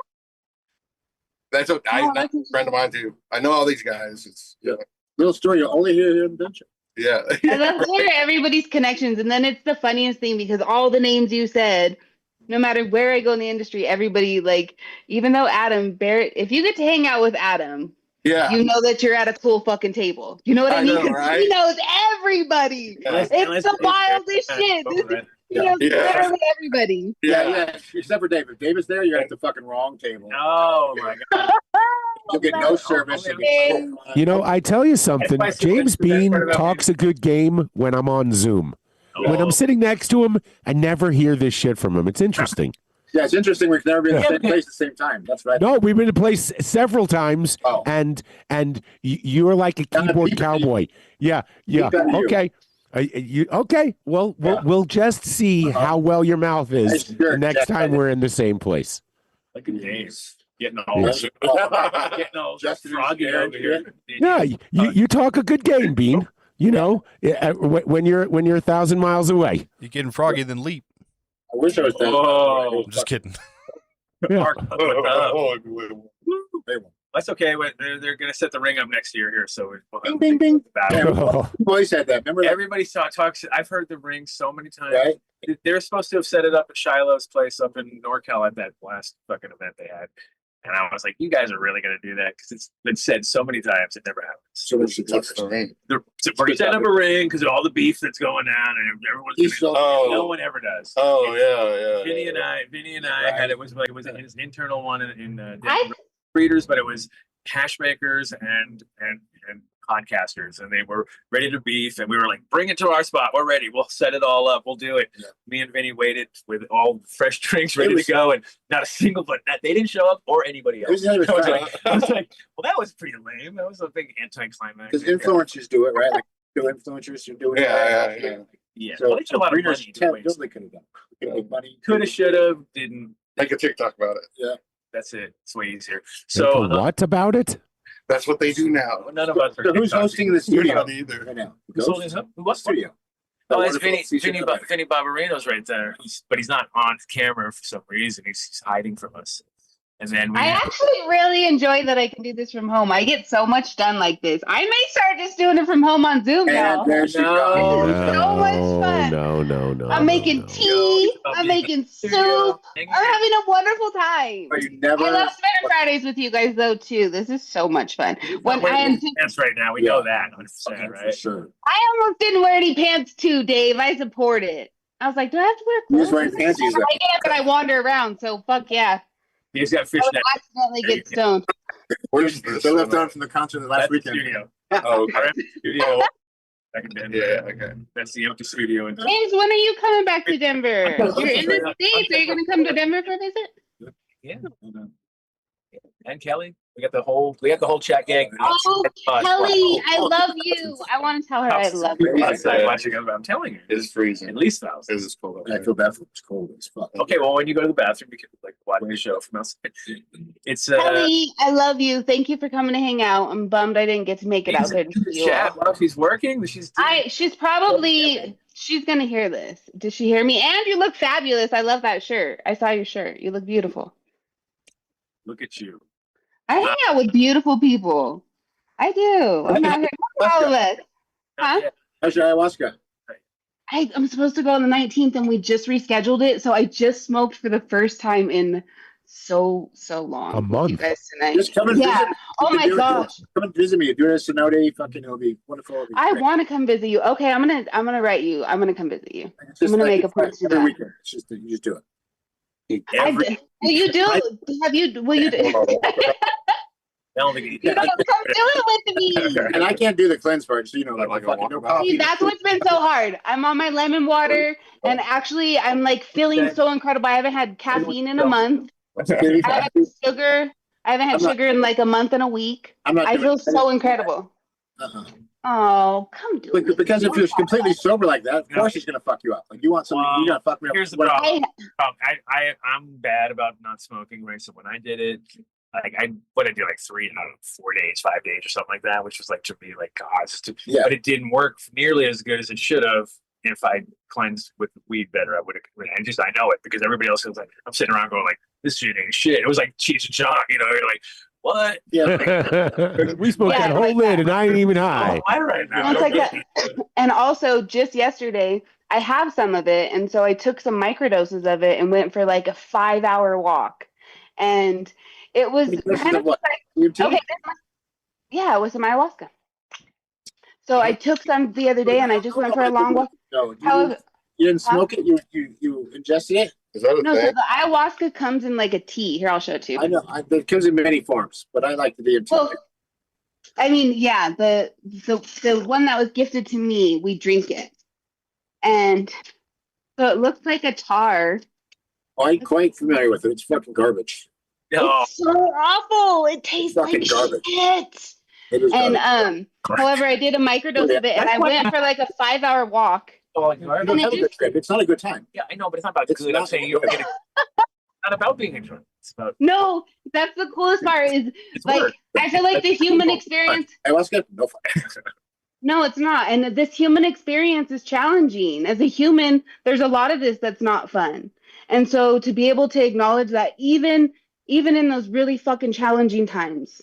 That's a friend of mine too. I know all these guys. It's Little story you only hear here in the bench. yeah. And that's where everybody's connections. And then it's the funniest thing because all the names you said no matter where I go in the industry, everybody like, even though Adam Barrett, if you get to hang out with Adam, Yeah. you know that you're at a cool fucking table. You know what I mean? know, 'Cause right? He knows everybody. Yeah. It's the wildest shit. He knows literally everybody. Yeah. Except for David. If David's there, you're at the fucking wrong table. Oh my god. You'll get no service. You'll get You know, I tell you something. That's James the best Bean part about talks a good game when I'm on Zoom. When I'm sitting next to him, I never hear this shit from him. It's interesting. Yeah, it's interesting. We've never been in the same place at the same time. That's right. No, we've been to place several times, Oh. and you're like a keyboard cowboy. Yeah. Keep that view. Okay. Okay. Well, we'll just see how well your mouth is Sure. the next time we're in the same place. Look at Dave. Getting all getting all Justin is froggy scared, over here. Yeah, you talk a good game, Bean. You know, when you're 1,000 miles away. You're getting froggy, then leap. I wish I was there. Oh, I'm just kidding. Yeah. that's okay. They're going to set the ring up next year here, so we'll have Bing, bing, bing. battle. We've always had that. Remember that? Everybody talks. I've heard the ring so many times. Right? They're supposed to have set it up at Shiloh's place up in NorCal at that last fucking event they had. And I was like, you guys are really going to do that? Because it's been said so many times, it never happens. So we should That's the ring. They're set up a ring because of all the beef that's going on, and everyone's gonna, no one ever does. Oh yeah. Vinny and I had it was his internal one in I- breeders, but it was hash makers and podcasters, and they were ready to beef, and we were like, bring it to our spot, we're ready, we'll set it all up, we'll do it. Yeah. Me and Vinny waited with all fresh drinks ready to go, and not a single but they didn't show up or anybody else. I was like, well, that was pretty lame. That was a big anticlimax. Because influencers do it, right? Like influencers are doing it. Yeah, So well, they should a lot of breeders money to tell waste. they could have done. They could make money. Coulda, shoulda, didn't. Make a TikTok about it. That's it. It's way easier. So So what about it? That's what they do now. none of us are. So who's hosting the You're studio not either. right now? Who's holding up? What Studio. Oh, it's Wonderful Vinny Barbarino's right there. But he's not on camera for some reason. He's hiding from us. And then I actually really enjoy that I can do this from home. I get so much done like this. I may start just doing it from home on Zoom now. And there she No. goes. This is so much fun. No. I'm making tea. I'm making soup. I'm having a wonderful time. Are you never? I love spending Fridays with you guys though too. This is so much fun. When I am, That's right now. We know that 100%, For right? sure. I almost didn't wear any pants too, Dave. I support it. I was like, do I have to wear He was clothes? wearing panties. I am, but I wander around. So fuck yeah. He's got I fishnet. would accidentally get stoned. Where's this? They left on from the concert last That's the weekend. studio. Oh, okay. Our empty studio. Back in Denver. Yeah, okay. That's the empty studio. And James, when are you coming back to Denver? You're in the States. Are you going to come to Denver for a visit? yeah. And Kelly, we got the whole chat gang. Oh, Kelly, I love you. I want to tell her I love her. Outside watching. I'm telling you, It is freezing. at least 1,000. It is cold. I feel bad for it's cold as fuck. Okay, well, when you go to the bathroom, you can like watch the show from outside. It's Kelly, I love you. Thank you for coming to hang out. I'm bummed I didn't get to make it out there to see you chat. all. Well, if he's working, she's She's gonna hear this. Does she hear me? And you look fabulous. I love that shirt. I saw your shirt. You look beautiful. look at you. I hang out with beautiful people. I do. I'm out here with all of us. Huh? How's your ayahuasca? I'm supposed to go on the 19th and we just rescheduled it. So I just smoked for the first time in so long. A with month. You guys tonight. Just come and Yeah. visit. Oh my gosh. Come and visit me. Do it as a cenote. Fucking, it'll be wonderful. It'll be I great. want to come visit you. Okay, I'm gonna write you. I'm gonna come visit you. It's just I'm gonna make a it's point to every that. weekend. It's just you just do it. Will you do? Have you? Will you do? I don't think he You gotta come do it with me. And I can't do the cleanse part, so you know, Like a fucking no walkabout? coffee. See, that's what's been so hard. I'm on my lemon water, and actually, I'm like feeling so incredible. I haven't had caffeine in a month. I haven't had sugar. I haven't had I'm not- sugar in like a month and a week. I'm not I doing feel so incredible. Uh-uh. Oh, come do it. Because if you're completely sober like that, of course he's gonna fuck you up. Like you want something, you're gonna fuck me up. Here's the What- problem. I'm bad about not smoking, right? So when I did it, like I do like 3 out of 4 days, 5 days or something like that, which was like to me like God, Yeah. but it didn't work nearly as good as it should have. If I cleansed with weed better, I would have. And just I know it because everybody else was like, I'm sitting around going like, this shit ain't shit. It was like Cheech and Chong, you know. You're like, what? Yeah. We smoked Yeah, that whole like lid that. and I ain't even Oh, high. why right now? It's like that. And also, just yesterday, I have some of it, and so I took some microdoses of it and went for like a 5-hour walk, and it was kind of what? like, okay, yeah, it was some ayahuasca. So I took some the other day, and I just went for a long walk. No, However, you didn't smoke it. You ingested it. Is that a no, so thing? the ayahuasca comes in like a tea. Here, I'll show it to you. I know. It comes in many forms, but I like the DMT. Well, I mean, yeah, the one that was gifted to me, we drink it, and so it looks like a tar. I'm quite familiar with it. It's fucking garbage. Oh, It's so awful. It tastes Fucking like garbage. shit. It is And garbage. however, I did a microdose of it, and I went for like a 5-hour walk. You don't have a good trip. It's not a good time. yeah, I know, but it's not about It's good. not I'm saying you don't get it. Not about being a drunk. It's about No, that's the coolest part. Is it's like work. I feel like the human experience. Ayahuasca? No fun. No, it's not. And this human experience is challenging. As a human, there's a lot of this that's not fun. And so to be able to acknowledge that even in those really fucking challenging times,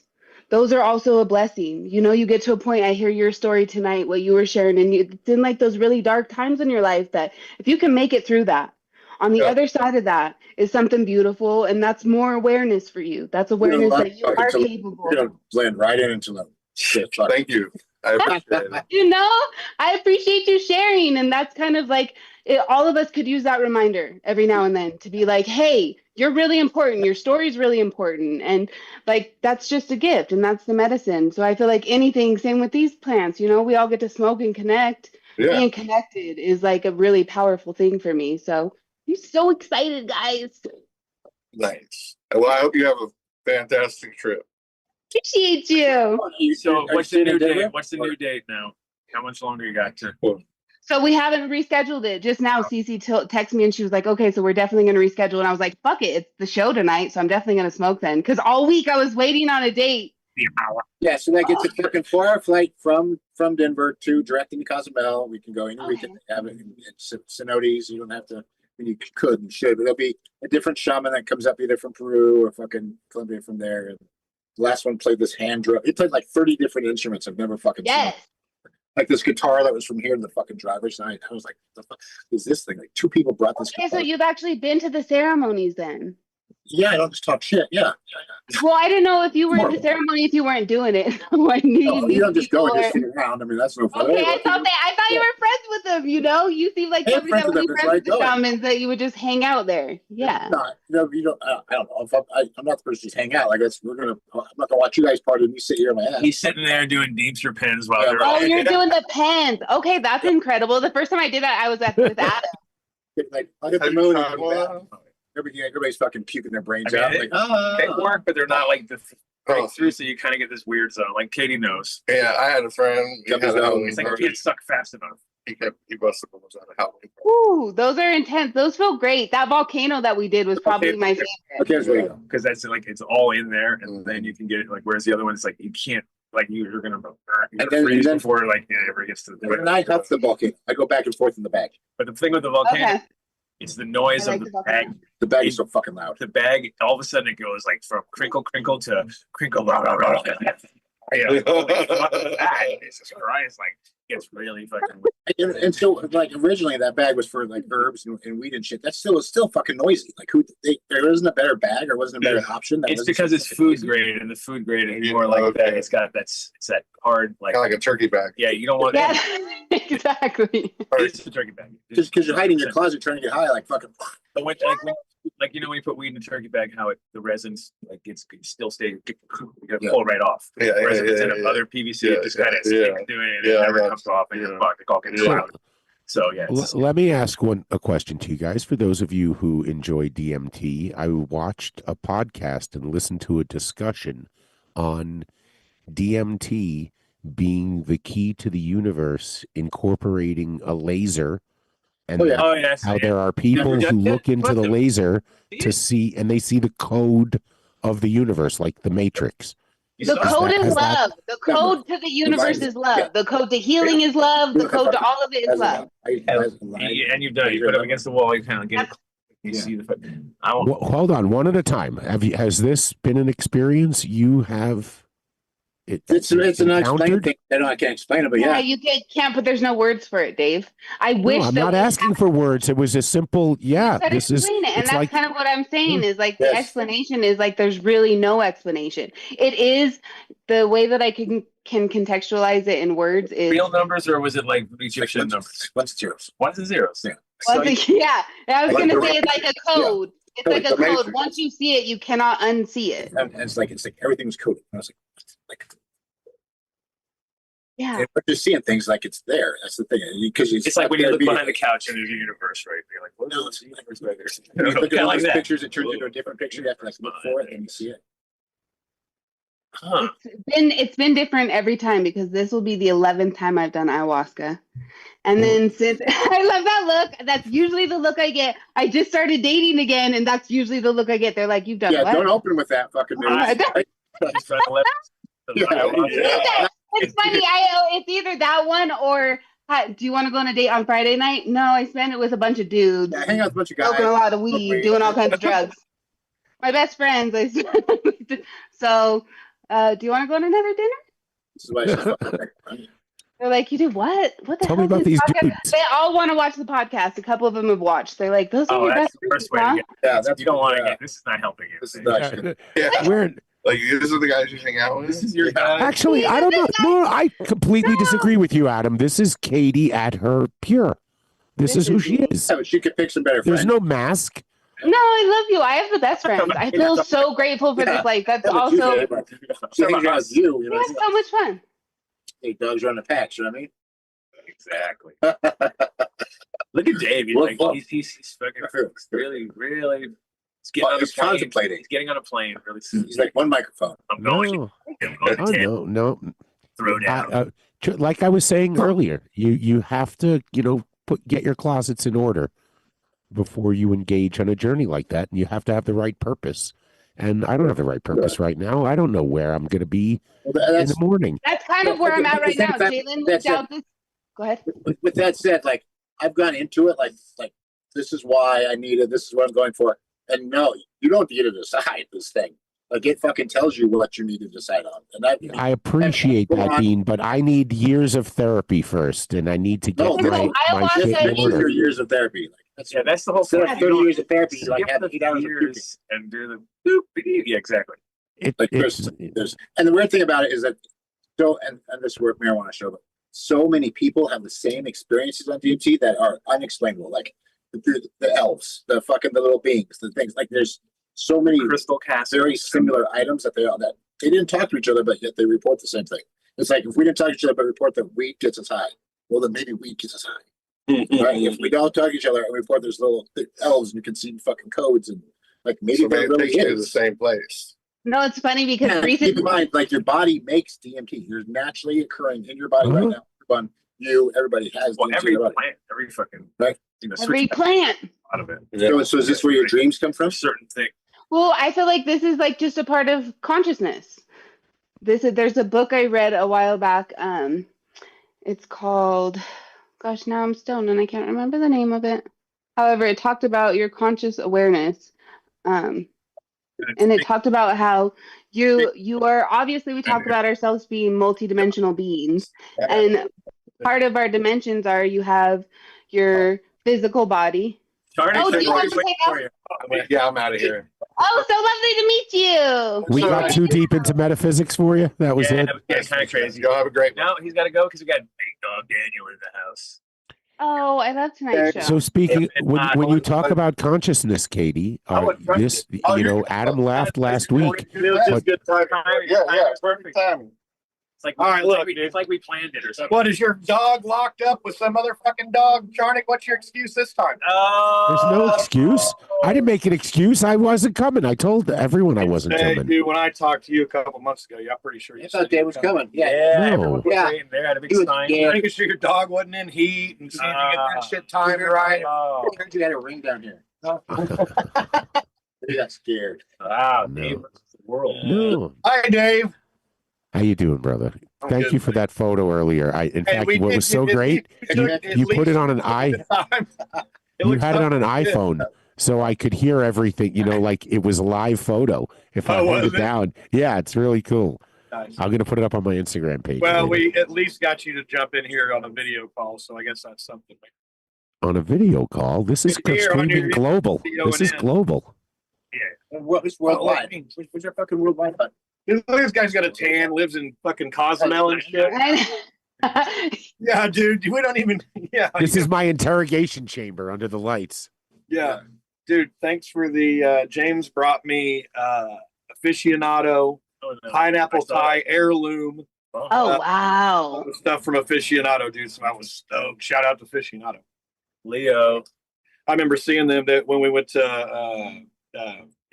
those are also a blessing. You know, you get to a point, I hear your story tonight, what you were sharing, and it's in like those really dark times in your life that if you can make it through that, on the other side of that is something beautiful, and that's more awareness for you. That's awareness that you are capable. You're gonna blend right in into them. Shit, fuck. Thank you. I appreciate it. You know, I appreciate you sharing, and that's kind of like all of us could use that reminder every now and then to be like, hey, you're really important, your story's really important, and like that's just a gift, and that's the medicine. So I feel like anything, same with these plants, you know, we all get to smoke and connect. Yeah. Being connected is like a really powerful thing for me. So I'm so excited, guys. Nice. Well, I hope you have a fantastic trip. Appreciate you. So Are what's you the new staying in date? Denver? What's the new date now? How much longer you got to? So we haven't rescheduled it. Just now, Cece texted me and she was like, okay, so we're definitely going to reschedule. And I was like, fuck it. It's the show tonight. So I'm definitely going to smoke then. Because all week I was waiting on a date. Yeah, so that gets a fucking 4-hour flight from Denver to direct into Cozumel. We can go in and we can have it in cenotes. You don't have to. I mean, you could and should, but there'll be a different shaman that comes up either from Peru or fucking Colombia from there. And the last one played this hand drum. He played like 30 different instruments I've never fucking Yes. seen. Like this guitar that was from here in the fucking driver's side. I was like, what the fuck is this thing? Like 2 people brought this Okay, so guitar. you've actually been to the ceremonies then. Yeah, I don't just talk shit. Yeah. Well, I didn't know if you were at the Horrible. ceremony if you weren't doing it. So I knew No, you you don't just go and before. just sit around. I mean, that's no fun. Okay, I thought you were friends with them, you know? You seem like I am somebody that friends with would be them, that's friends with the why I go. shamans that you would just hang out there. Yeah. No, you don't. I don't know. If I'm not the person to just hang out. Like that's I'm not gonna watch you guys party and you sit here in my ass. He's sitting there doing Deemster pins while Yeah, they're well, all. Oh, you're doing the pens. Okay, that's incredible. The first time I did that, I was with Adam. Like I'll get the moon. Everybody's fucking puking their brains I mean, out. it- Like They work, but they're not like the Oh, breakthrough. So you kind of get this weird zone. Like Katie knows. yeah, I had a friend. He Kept had his a own. Halloween It's like party. you can't suck fast enough. He busted balls out of Halloween. Ooh, those are intense. Those feel great. That volcano that we did was probably my favorite. okay, here's what you go. Because that's like it's all in there, and then you can get it. Like whereas the other one is like you can't. Like you're gonna freeze then- before like it ever gets to the. When I huff the volcano, I go back and forth in the bag. But the thing with the volcano, Okay. it's the noise I of like the the bag. volcano. The bag is so fucking loud. The bag, all of a sudden, it goes like from crinkle to crinkle. Blah, blah, blah, blah. Yeah, like, holy fuck is that? Jesus Christ! Like it's really fucking. And so, like originally, that bag was for like herbs and weed and shit. It's still fucking noisy. Like there isn't a better bag or wasn't a better option. That It's wasn't because so it's fucking food noisy. grade, and the food grade is Yeah, more like that. okay. It's that hard like. Kind of like a turkey bag. Yeah, you don't want Yeah, exactly. It's a turkey bag. Just because you're hiding in your closet trying to get high, like fucking. But like you know when you put weed in a turkey bag, how the resins like it's still stay. You gotta pull it right off. Yeah, Whereas if it's in yeah. other PVC, Yeah, it just kind of yeah, sticks to it, and yeah, it I never got comes you. off, and you're Yeah. fucked. It all gets Yeah. clouded. So yeah, it's, Let me ask a question to you guys. For those of you who enjoy DMT, I watched a podcast and listened to a discussion on DMT being the key to the universe, incorporating a laser, and Oh, yeah. oh yeah, how there are people Yeah, who yeah, look into the listen. laser See to it? see, and they see the code of the universe, like the Matrix. You The saw code that. is has that- love. The code to the universe is love. Yeah. The code to healing is love. The Yeah. code to all of it is As a love. And you've done it. You put it up against the wall. You kind of get. You Yeah. see the. I won't. Hold on, one at a time. Has this been an experience you have It's an unexplained encountered? thing. I can't explain it, but Yeah, yeah. can't, but there's no words for it, Dave. I wish No, I'm that not we asking for words. It was a simple, yeah. said This is explain it, and it's that's like kind of what I'm saying is like the Yes. explanation is like there's really no explanation. It is the way that I can contextualize it in words is Real numbers, or was it like Egyptian numbers? Ones and zeros. Ones and zeros. Yeah. Well, yeah. I was Like gonna the- say it's like a code. It's Code, like a the code. matrix. Once you see it, you cannot unsee it. And it's like everything was coded. I was like, Yeah. but you're seeing things like it's there. That's the thing. Because It's like when you look behind the couch and there's a universe, right? You're like, what No, is it's the universe right there? You look at Kinda all like these that. pictures, it turns into a different picture. You have to like look for it and you see it. Huh. It's been different every time because this will be the 11th time I've done ayahuasca. And then since I love that look, that's usually the look I get. I just started dating again, and that's usually the look I get. They're like, "You've done Yeah, what?" don't open with that fucking news. Just trying to let- It's funny. It's either that one or do you want to go on a date on Friday night? No, I spent it with a bunch of dudes, Yeah, hang out with a bunch of guys. smoking a lot of weed, doing all kinds of drugs. My best friends. So, do you want to go on another dinner? This is why she's fucking They're like, you did what? What the Tell hell? me about is these podcast?" dudes. They all want to watch the podcast. A couple of them have watched. They're like, those are Oh, your that's best the worst friends, way huh? to get. Yeah, that's You don't want to yeah. get. This is not helping you. This is not shit. Yeah. We're Like these are the guys you hang out with. This is your guy. actually, I don't know. No, I completely disagree with you, Adam. This is Katie at her pure. This is who she is. Yeah, but she could pick some better There's friends. no mask. No, I love you. I have the best friends. I feel so grateful for this life. That's Yeah, but you also, did, but she hangs out with you. You we know, have so much fun. hey, dogs run the patch. You know what I mean? Exactly. Look at Dave. He's Well, like, well. he's fucking really. He's getting on a He's plane. contemplating. He's getting on a plane really soon. He's like one microphone. I'm going No, to him on oh, the 10, no. throw down. Like I was saying earlier, you have to get your closets in order before you engage on a journey like that, and you have to have the right purpose. And I don't have the right purpose right now. I don't know where I'm going to be Well, in the morning. That's kind of where I'm at right now. Jalen moved out this. Go ahead. With that said, like I've gone into it like this is why I need it. This is what I'm going for. And no, you don't get to decide this thing. Like it fucking tells you what you need to decide on. And I appreciate that, Dean, but I need years of therapy first, and I need to get my shit in This is your order. years of therapy. Like That's the whole instead point. of 30 years of therapy, you like Skip have the 8 hours of puking. years and do the boop. Yeah, exactly. Like there's, and the weird thing about it is that and this is where marijuana show, but so many people have the same experiences on DMT that are unexplainable. Like the elves, the little beings, the things like there's so many Crystal cast. very similar items that they didn't talk to each other, but yet they report the same thing. It's like if we didn't talk to each other but report that weed gets us high, well then maybe weed gets us high. Right? If we don't talk to each other and report there's little elves and you can see fucking codes and like maybe So that it really takes you to the is. same place. No, it's funny because Yeah, recently. keep in mind, like your body makes DMT. There's naturally occurring in your body right now. Fun, you, everybody has Well, DMT every in their body. plant, every fucking Right. Every switch plant. out of it. So is this where your dreams come from? Certain thing. Well, I feel like this is like just a part of consciousness. There's a book I read a while back. It's called, gosh, now I'm stoned and I can't remember the name of it. However, it talked about your conscious awareness. And it talked about how you are obviously we talk about ourselves being multidimensional beings, and part of our dimensions are you have your physical body. Oh, do you want to take off? Yeah, I'm out of here. Oh, so lovely to meet you. We got too deep into metaphysics for you. That was it. Yeah, kind of crazy. Y'all have a great one. Now he's got to go because we got Big Dog Daniel in the house. Oh, I love tonight's show. So speaking, when you talk about consciousness, Katie, Adam laughed last week. But good timing. Yeah, perfect timing. It's like, All right, look, it's like we planned it or something. What is your dog locked up with some other fucking dog, Charnick? What's your excuse this time? there's no excuse. I didn't make an excuse. I wasn't coming. I told everyone I wasn't Hey, coming. dude, when I talked to you a couple months ago, I'm pretty sure I you thought said Dave was coming. Yeah. Yeah, No. everyone was Yeah. waiting there at a big He was sign. scared. making sure your dog wasn't in heat and see if you get that shit timed right. Oh, I heard you had a ring down here. He got scared. wow, No. Dave versus the world. No. Hi, Dave. How you doing, brother? I'm Thank good, you for that photo earlier. In Hey, fact, what was so great, you put it on an you had it on an iPhone, so I could hear everything. Like it was a live photo. If I Oh, hold was it it? down, yeah, it's really cool. Nice. I'm gonna put it up on my Instagram page. Well, later. we at least got you to jump in here on a video call, so I guess that's something. On a video call. This is Here on streaming your global. video This is and in. global. What is worldwide? What's your fucking worldwide? This guy's got a tan, lives in fucking Cozumel and shit. Yeah, dude, we don't even. Yeah, This is my interrogation chamber under the lights. yeah, dude. Thanks for the. James brought me aficionado pineapple pie heirloom Oh wow. stuff from aficionado, dude. So I was stoked. Shout out to aficionado. Leo. I remember seeing them that when we went to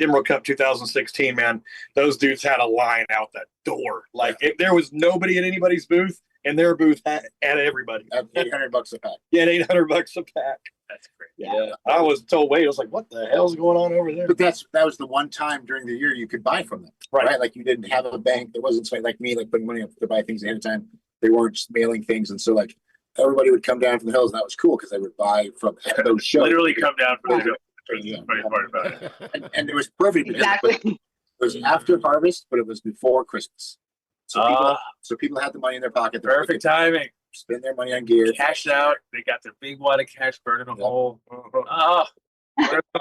Emerald Cup 2016, man, those dudes had a line out that door. Like if there was nobody in anybody's booth, and their booth had everybody. At $800 a pack. Yeah, $800 a pack. That's great. Yeah, I was told, wait, I was like, what the hell's going on over there? But that was the one time during the year you could buy from them, right? Like you didn't have a bank. There wasn't somebody like me, like putting money up to buy things ahead of time. They weren't just mailing things, and so like everybody would come down from the hills, and that was cool because they would buy from at those shows. Literally come down from the Yeah. funny part about it. And it was perfect because Exactly. it was after harvest, but it was before Christmas. So people had the money in their pocket. Perfect timing. Spend their money on gear. Cashed out. They got their big wad of cash burning a hole. Oh,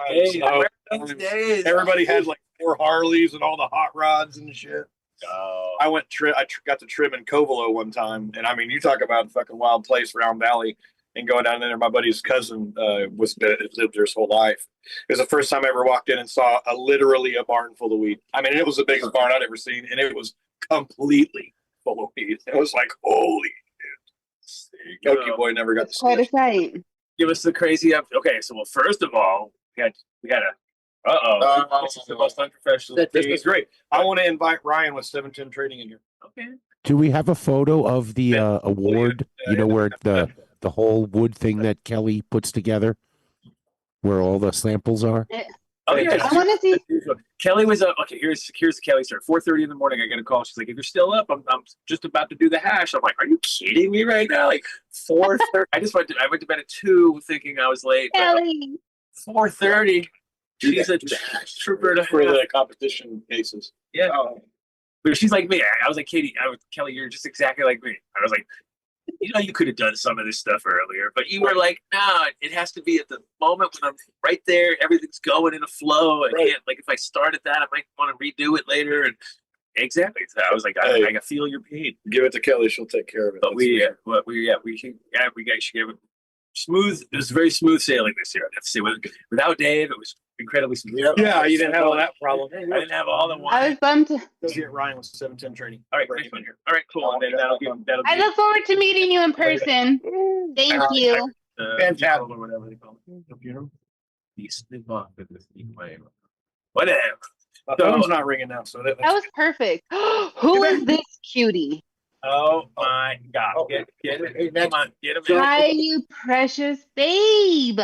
Hey, so, where are these days? everybody had like 4 Harleys and all the hot rods and shit. Oh. I went got to trim in Covelo one time, and I mean, you talk about a fucking wild place, Round Valley, and going down there. My buddy's cousin lived there his whole life. It was the first time I ever walked in and saw literally a barn full of weed. I mean, it was the biggest barn I'd ever seen, and it was completely full of weed. It was like, holy shit. Yoki boy never got to see Quite a it. sight. Give us the crazy up. Okay, so well, first of all, we got a. This is the most unprofessional. This is great. I want to invite Ryan with 710 Trading in here. Okay. Do we have a photo of the award? You know, where the whole wood thing that Kelly puts together, where all the samples are? Oh yeah. I want to see. Kelly was up. Okay, here's Kelly's story. 4:30 in the morning, I get a call. She's like, "If you're still up, I'm just about to do the hash." I'm like, "Are you kidding me right now?" Like 4:30. I went to bed at 2, thinking I was late. Kelly. 4:30. She's a trooper to For the competition cases. Yeah. But she's like me. I was like, Kelly, you're just exactly like me. I was like, you could have done some of this stuff earlier, but you were like, nah, it has to be at the moment when I'm right there. Everything's going in a flow. I can't, like, if I started that, I might want to redo it later. And exactly. So I was like, I can feel your pain. Give it to Kelly. She'll take care of it. But we should give it smooth. It was very smooth sailing this year. I have to say, without Dave, it was incredibly smooth. Yeah, you didn't have all that problem. I didn't have all the one. I was bummed. Go get Ryan with 710 Trading. All right, great one here. All right, cool. And then that'll I look forward to meeting you in person. Thank you. Fantastic. Or whatever they call it. Whatever. My phone's not ringing now, so That was perfect. Who is this cutie? Oh my God! Get it! Come on, get him! Hi, you precious babe.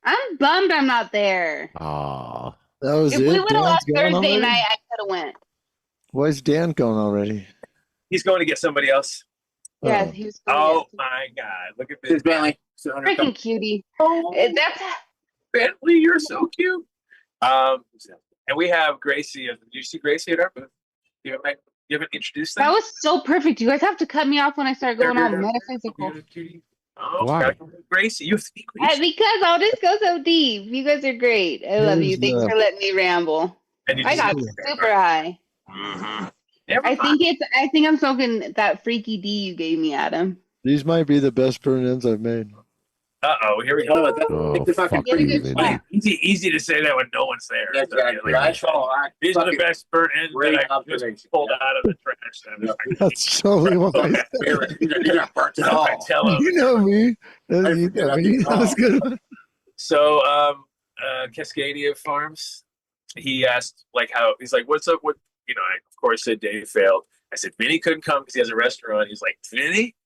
I'm bummed I'm not there. Ah, That was If it. we would have left Dan's going Thursday already? night, I could have went. Why's Dan going already? He's going to get somebody else. Yes, Oh. he was. Oh my God! Look at this It's Bentley. Freaking cutie. Oh, That's Bentley, you're so cute. And we have Gracie. Did you see Gracie at our booth? You haven't introduced them? that was so perfect. You guys have to cut me off when I start going all metaphysical. Oh, Why? Gracie, you have to speak Gracie. Because I'll just go so deep. You guys are great. I love you. Who's Thanks for letting me ramble. And you I got just- super high. Mhm. I think I'm smoking that freaky D you gave me, Adam. These might be the best burn-ins I've made. Uh-oh, here we go. oh, the fucking fuck Get a you, good Vinny. Easy to say that when no one's there. That's So, exactly. yeah, Right. these are the best burnt ends Great that I observation. just pulled out of the trash. That's totally what I said. You're not burnt at all. I tell him. You know me. You know me. That was good. So, Cascadia Farms, he asked, like, how, he's like, what's up with, I, of course, said Dave failed. I said, Vinny couldn't come because he has a restaurant. He's like, Vinny?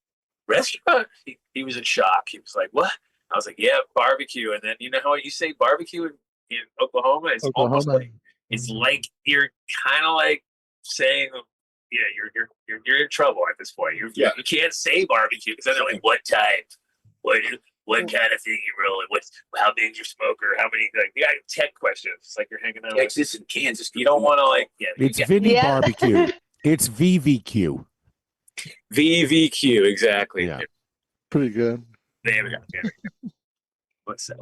Restaurant? He was in shock. He was like, what? I was like, yeah, barbecue. And then, you know how you say barbecue in Oklahoma? It's almost like, it's like you're kind of like saying, yeah, you're in trouble at this point. You can't say barbecue because then they're like, what type? What kind of thing you rolling? How big's your smoker? How many? Like, you got tech questions. It's like you're hanging out. Texas and Kansas. You don't want to It's Vinny Yeah. Barbecue. It's VVQ. VVQ, exactly. Yeah. Pretty good. There we go. There we go. What's that?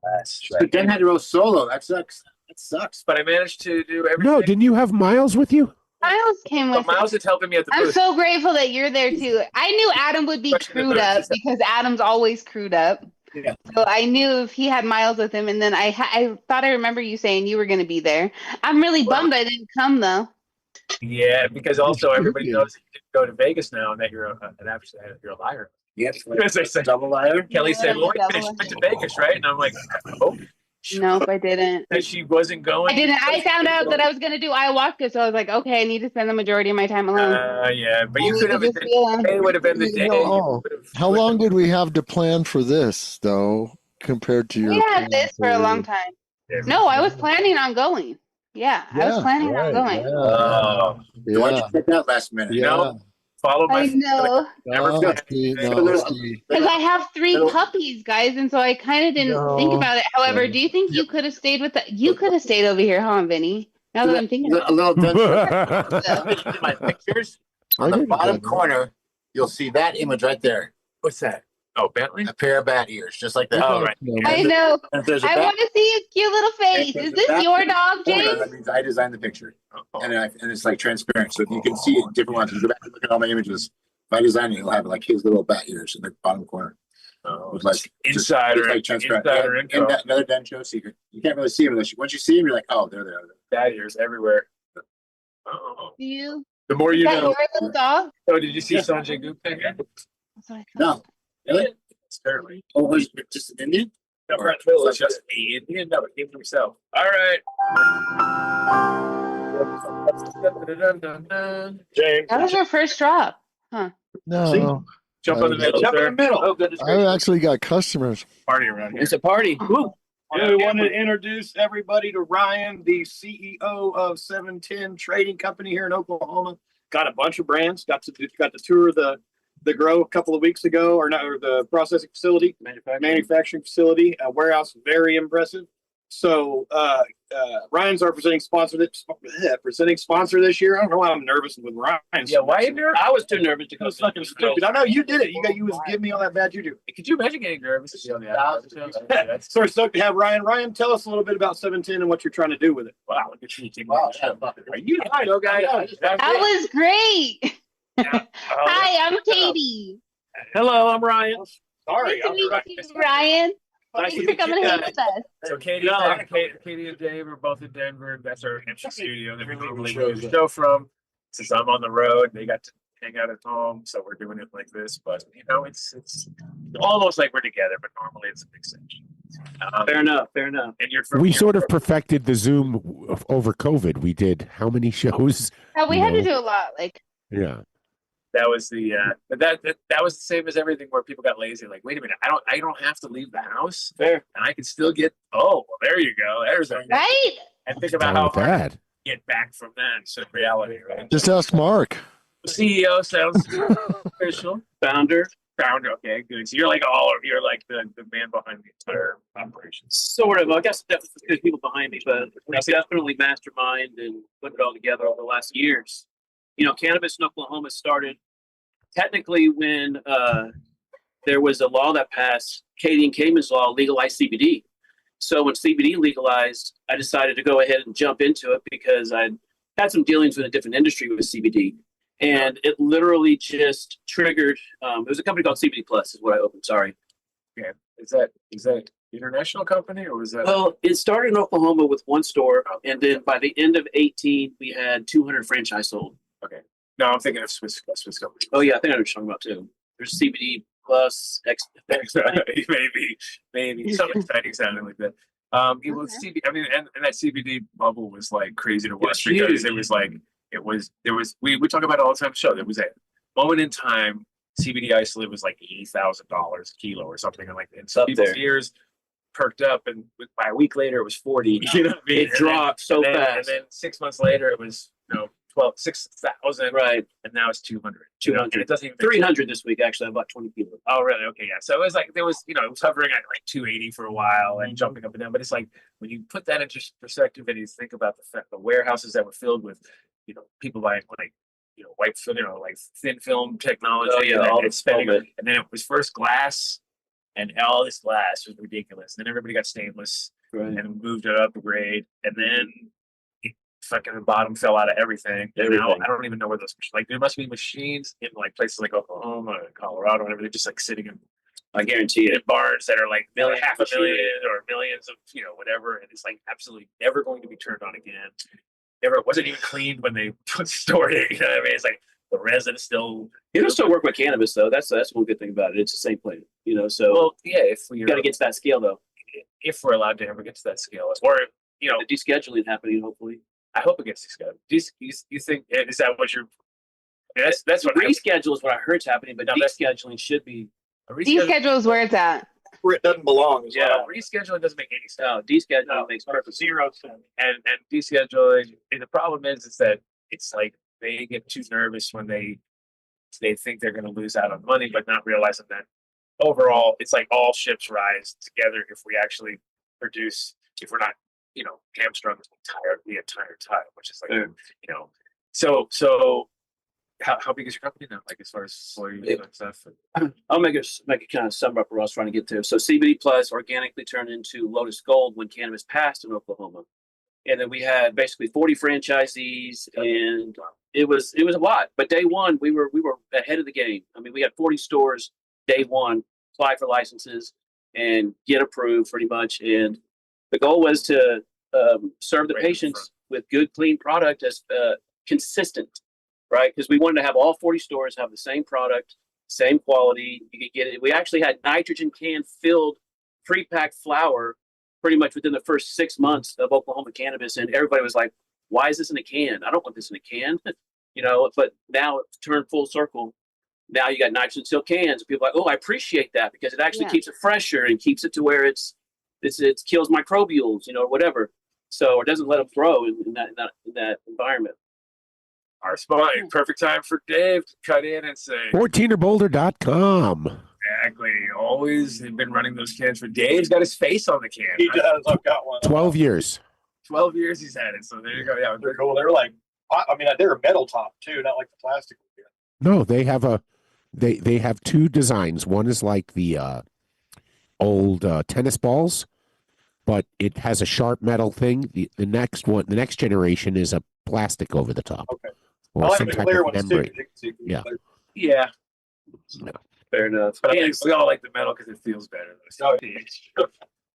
That's But right. then had to roll solo. That sucks. That sucks. But I managed to do everything. No, didn't you have Miles with you? Miles came But with Miles is helping me at the I'm booth. so grateful that you're there too. I knew Adam would be Especially the crewed up nurses. because Adam's always crewed up. Yeah. So I knew if he had Miles with him, and then I thought I remember you saying you were going to be there. I'm really bummed I didn't come though. Yeah, because also everybody Yeah. knows that you didn't go to Vegas now and that you're you're a liar. Yes. As I said, Double liar. Kelly said, Yeah, "Well, double she went to Vegas, right?" And I'm like, "Oh, Nope, I didn't. that she wasn't going." I didn't. I found out that I was going to do ayahuasca, so I was like, okay, I need to spend the majority of my time alone. Yeah, but you I could need have. to just feel him. It would have been the day. Oh, how long did we have to plan for this, though, compared to your? We had plan this for a long time. No, I was planning on going. Yeah, I was Yeah, planning right, on going. Oh, Why'd Yeah, you pick that last minute? yeah. No. follow my. I know. Never No, forget. see, So no, there's- see. Because I have 3 No. puppies, guys, and so I kind of didn't think No. about it. However, No. do you think you could have stayed with you could have stayed over here, huh, Vinny? Now that I'm thinking A about it. little denser. So, My pictures I on the didn't bottom get that. corner, you'll see that image right there. What's that? Oh, Bentley. A pair of bat ears, just like that. Oh, right. I know. And if there's a I bat want to see his cute little face. If there's Is a this back your to the dog, corner, James? that means I designed the picture, Oh, and it's like transparent, so you can see it in different ones. You go back and look at all my images. If I design it, you'll have like his little bat ears in the bottom corner. oh, With like insider, it's like transparent. insider Yeah, info. and that, another Den show secret. You can't really see them unless once you see them, you're like, oh, there they are. Bad ears everywhere. Oh, Do you? the more Is you that know. your little dog? Oh, did you see Sanjay Gupta here? That's what I No, thought. really? Certainly. Oh, was it just an Indian? No, Brett Phil is just me. He didn't know it came from himself. All right. James, That was your first drop. No, jump on the middle. Jump in sir. the middle. Oh, goodness I gracious. actually got customers. Party around here. It's a party. Woo. Yeah, We wanted to introduce everybody to Ryan, the CEO of 710 Trading Company here in Oklahoma. Got a bunch of brands. Got to tour the grow a couple of weeks ago, or not, or the processing facility, manufacturing facility, warehouse. Very impressive. So Ryan's our presenting sponsor this year. I don't know why I'm nervous with Ryan. Yeah, why are you nervous? I was too nervous to go fucking stupid. I know you did it. You was giving me all that bad juju. Could you imagine getting nervous? That's So we're stoked to have Ryan. Ryan, tell us a little bit about 710 and what you're trying to do with it. wow. Look at you. Wow, yeah. Are you high, though, guy? That was great. Oh, Hi, I'm Katie. Hello, I'm Ryan. Sorry, Nice to I'm meet Ryan. you, Ryan. Nice Thanks to for meet coming you to hang guys. with us. So Katie, Yeah. Katie and Dave are both in Denver. That's our entry studio that we normally do the show from. Since I'm on the road, they got to hang out at home, so we're doing it like this. But you know, it's almost like we're together, but normally it's a big section. Fair enough. Fair enough. And you're from We sort of perfected the Zoom over COVID. We did how many shows? Oh, we You had to know. do a lot. Like, Yeah. that was the but that was the same as everything where people got lazy. Like, wait a minute, I don't have to leave the house, Fair. and I can still get. Oh, well, there you go. There's a right? and think What's about wrong how with hard that? to get back from that. So reality, right? Just ask Mark. CEO sounds official. Founder. Okay, good. So you're like the man behind the entire operation. Sort of. I guess that's because people behind me, but we definitely mastermind and put it all together over the last years. You know, cannabis in Oklahoma started technically when there was a law that passed, Katie and Cayman's law, legalized CBD. So when CBD legalized, I decided to go ahead and jump into it because I had some dealings with a different industry with CBD. And it literally just triggered, it was a company called CBD Plus is what I opened, sorry. Okay, is that international company or was that? Well, it started in Oklahoma with one store, and then by the end of 18, we had 200 franchise sold. No, I'm thinking of Swiss company. Oh yeah, I think I know what you're talking about too. There's CBD Plus, maybe something exciting sounding like that. It was CBD. I mean, and that CBD bubble was like crazy to watch It's because huge. it was like we talk about it all the time. Show there was a moment in time. CBD isolate was like $80,000 a kilo or something like that. And so Up people's there. ears perked up, and by a week later it was 40. You know what I mean? It dropped so and fast. then 6 months later it was 6,000, Right. and now it's 200. 200. And it doesn't even make 300 this week, actually. I bought 20 kilos. Oh, really? Okay, yeah. So it was like it was hovering at like 280 for a while and jumping up and down. But it's like when you put that into perspective and you think about the warehouses that were filled with, people buying like, white film, like thin film technology. Oh, yeah, and all it's the spending, COVID. and then it was first glass, and all this glass was ridiculous. Then everybody got stainless, Right. and moved it up a grade, and then fucking the bottom fell out of everything. And now Everything. I don't even know where those like there must be machines in like places like Oklahoma and Colorado, whatever. They're just like sitting I guarantee in it. barns that are like half a machine. million or millions of whatever, and it's like absolutely never going to be turned on again. Never, it wasn't even cleaned when they stored it. You know what I mean? It's like the resin is still. It'll still work with cannabis though. That's one good thing about it. It's the same plant. So Well, yeah, if we you got to get to that scale though. if we're allowed to ever get to that scale, or The descheduling happening hopefully. I hope it gets to scale. You think is that what you're? That's what Reschedule is what I heard's happening, but No, descheduling should be. Deschedule is where it's at. Where it doesn't belong. Is Yeah, what I- rescheduling doesn't make any sense. No, descheduling makes perfect sense. zero sense. And descheduling, and the problem is that it's like they get too nervous when they think they're going to lose out on money, but not realizing that overall it's like all ships rise together if we actually produce, if we're not hamstrung the entire time, which is like so how big is your company now, like as far as employees and stuff? I'll make it kind of sum up what I was trying to get to. So CBD Plus organically turned into Lotus Gold when cannabis passed in Oklahoma, and then we had basically 40 franchisees, and it was a lot. But day one, we were ahead of the game. I mean, we had 40 stores day one, apply for licenses and get approved pretty much, and the goal was to serve the Right in patients front. with good, clean product as consistent. Right, because we wanted to have all 40 stores have the same product, same quality. You could get it. We actually had nitrogen can filled pre-packed flour pretty much within the first 6 months of Oklahoma cannabis, and everybody was like, "Why is this in a can? I don't want this in a can." But now it's turned full circle. Now you got nitrogen sealed cans. People are like, "Oh, I appreciate that because it actually Yeah. keeps it fresher and keeps it to where it kills microbials, or whatever. So it doesn't let them grow in that environment." Our spot, perfect time for Dave to cut in and say, 14erboulder.com. exactly. Always have been running those cans for Dave's got his face on the can. He does. I've got one. 12 years. 12 years he's had it. So there you go. Yeah, They're cool. They're like, I mean, they're a metal top too, not like the plastic. No, they have they have two designs. One is like the old tennis balls, but it has a sharp metal thing. The next generation is a plastic over the top. Okay. I Or like some the type clear of ones too. membrane. 'Cause you can see through Yeah. the clear. yeah. Fair enough. But I And think we all like the metal because it feels better. Oh,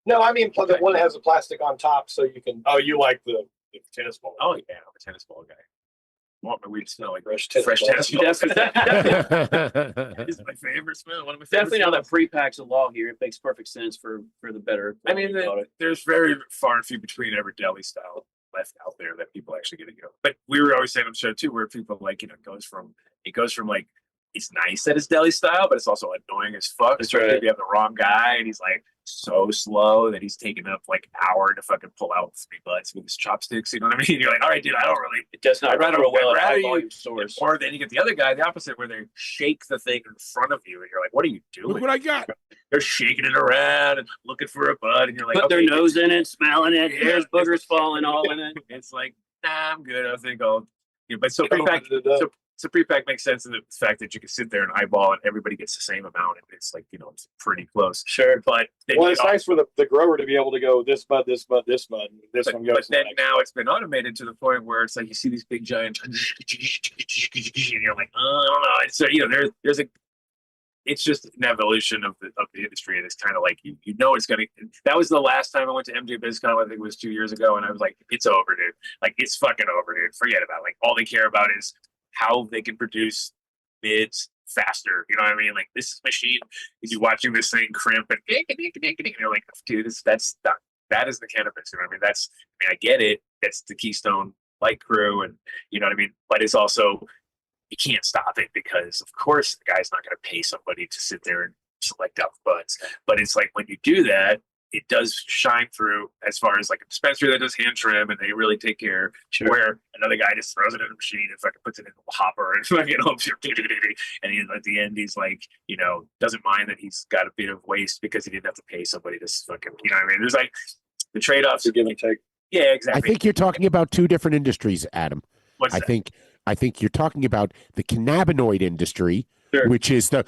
No, I mean the one that has the plastic on top, so you can. Oh, you like the tennis ball? Oh, yeah. I'm a tennis ball guy. I want my weed to smell like Fresh fresh tennis tennis balls. Definitely. It's my favorite smell. One of my favorite Definitely now that smells. pre-packs a law here, it makes perfect sense for the better. I mean, product. there's very far and few between every deli style left out there that people actually get to go. But we were always saying on the show too, where people like, it goes from like, it's nice that it's deli style, but it's also annoying as fuck. That's Especially right. if you have the wrong guy and he's like so slow that he's taking up like an hour to fucking pull out 3 butts with his chopsticks. You know what I mean? You're like, all right, dude, I don't really. It does not I'd rather run real well I'd at rather high you- volume stores. Or then you get the other guy, the opposite, where they shake the thing in front of you, and you're like, "What are you doing?" Look what I got. They're shaking it around and looking for a bud, and you're like, Put their okay, nose in it, smelling it, Yeah. hairs, boogers falling all in it. It's like, nah, I'm good. I think I'll. But so pre-pack, so pre-pack makes sense in the fact that you can sit there and eyeball and everybody gets the same amount, and it's like it's pretty close. Sure. But then Well, you it's know, nice for the grower to be able to go this bud, this bud, this bud. This one but goes. then next. now it's been automated to the point where it's like you see these big giant, and you're like, I don't know. So there's a. It's just an evolution of the industry, and it's kind of like it's gonna. That was the last time I went to MJ BizCon. I think it was 2 years ago, and I was like, it's over, dude. Like it's fucking over, dude. Forget about it. Like all they care about is how they can produce mids faster. You know what I mean? Like this machine, you're watching this thing crimp and you're like, dude, that's not. That is the cannabis. You know what I mean? I get it. That's the Keystone Light Crew, and you know what I mean. But it's also you can't stop it because, of course, the guy's not going to pay somebody to sit there and select out the buds. But it's like when you do that, it does shine through as far as like a dispensary that does hand trim and they really take care. Sure. Where another guy just throws it in a machine and fucking puts it in a hopper and fucking hopes and at the end he's like, doesn't mind that he's got a bit of waste because he didn't have to pay somebody to fucking, you know what I mean? There's like the trade-offs. To give and take. Yeah, I exactly. think you're talking about two different industries, Adam. I think you're talking about the cannabinoid industry, Sure. which is the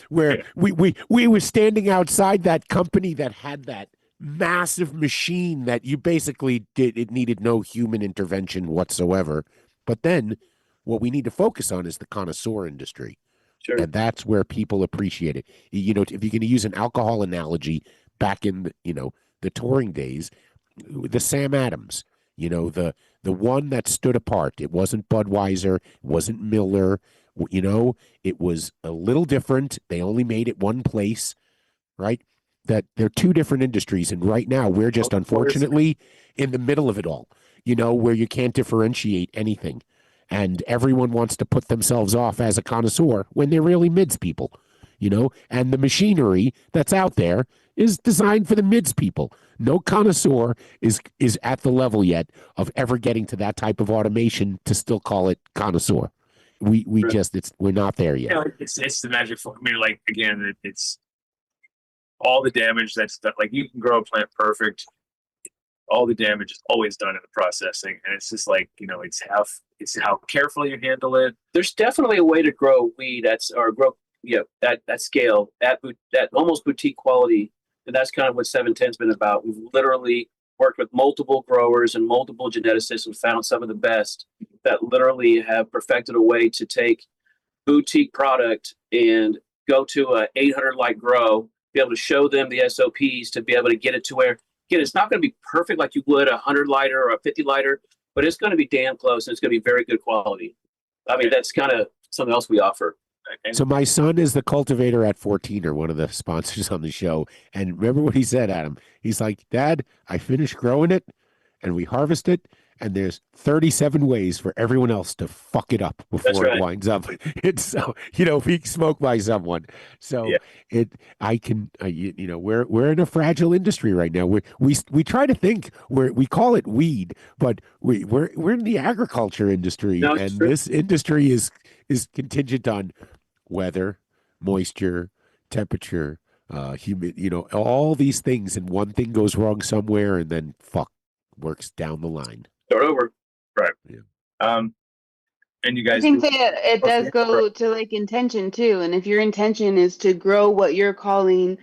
where we were standing outside that company that had that massive machine that you basically it needed no human intervention whatsoever. But then what we need to focus on is the connoisseur industry. Sure. And that's where people appreciate it. You know, if you're going to use an alcohol analogy back in the touring days, the Sam Adams, the one that stood apart. It wasn't Budweiser, it wasn't Miller, it was a little different. They only made it one place, right? That they're two different industries, and right now we're just unfortunately in the middle of it all, where you can't differentiate anything. And everyone wants to put themselves off as a connoisseur when they're really mids people, and the machinery that's out there is designed for the mids people. No connoisseur is at the level yet of ever getting to that type of automation to still call it connoisseur. We're not there yet. Yeah, it's the magic. Like again, it's all the damage that's done. Like you can grow a plant perfect. All the damage is always done in the processing, and it's just like it's how carefully you handle it. There's definitely a way to grow weed that scale, that almost boutique quality, and that's kind of what 710's been about. We've literally worked with multiple growers and multiple geneticists and found some of the best that literally have perfected a way to take boutique product and go to a 800 light grow, be able to show them the SOPs to be able to get it to where, again, it's not going to be perfect like you would a 100 lighter or a 50 lighter, but it's going to be damn close and it's going to be very good quality. I mean, that's kind of something else we offer. So my son is the cultivator at 14, or one of the sponsors on the show. And remember what he said, Adam? He's like, Dad, I finished growing it and we harvest it, and there's 37 ways for everyone else to fuck it up before it winds up. It's so, being smoked by someone. So we're in a fragile industry right now. We try to think we call it weed, but we're in the agriculture industry, and this industry is contingent on weather, moisture, temperature, humid, all these things, and one thing goes wrong somewhere, and then works down the line. Start over. Right. Yeah. And you guys, I think that it does go to like intention too. And if your intention is to grow what you're calling,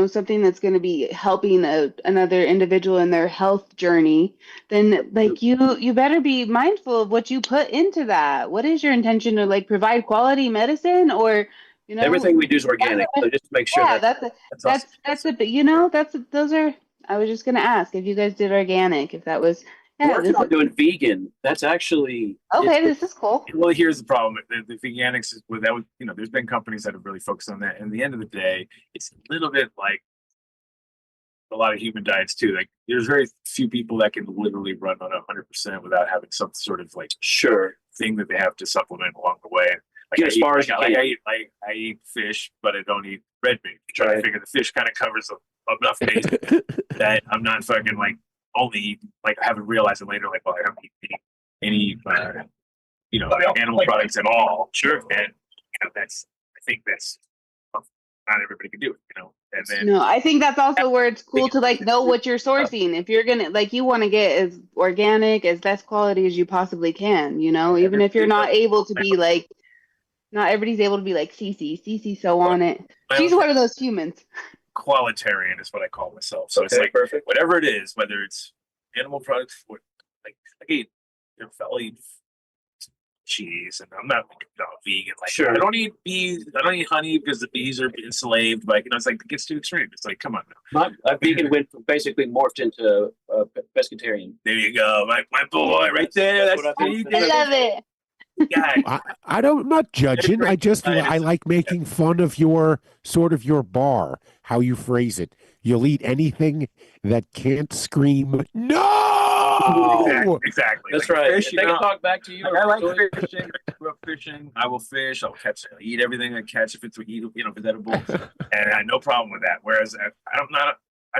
something that's going to be helping another individual in their health journey, then like you better be mindful of what you put into that. What is your intention to like provide quality medicine, or everything we do is organic. So just to make sure. Yeah, that's it. But those are. I was just going to ask if you guys did organic, if that was. Yeah, we're not doing vegan. That's actually okay. This is cool. Well, here's the problem: the veganics is that was there's been companies that have really focused on that. And at the end of the day, it's a little bit like a lot of human diets too. Like there's very few people that can literally run on 100% without having some sort of like thing that they have to supplement along the way. Like I eat fish, but I don't eat red meat. I try to figure the fish kind of covers enough meat that I'm not fucking like only eat, like I haven't realized it later. Like, well, I haven't eaten any animal products at all. Sure, and I think that's not everybody can do it. And then no, I think that's also where it's cool to like know what you're sourcing. If you're gonna you want to get as organic, as best quality as you possibly can. Even if you're not able to be like. Not everybody's able to be like Cece so on it. She's one of those humans. Qualitarian is what I call myself. So it's like perfect. Whatever it is, whether it's animal products, I'll eat cheese, and I'm not vegan. Like I don't eat bees. I don't eat honey because the bees are enslaved. Like it's like it gets too extreme. It's like come on now. A vegan went basically morphed into pescatarian. There you go, my boy, right there. That's what I love it. I'm not judging. I like making fun of your bar, how you phrase it. You'll eat anything that can't scream no. Exactly. That's right. Fish, they can talk back to you. I like fishing. I grew up fishing. I will fish. I'll catch. I'll eat everything I catch if it's edible, and I have no problem with that. Whereas I'm not. I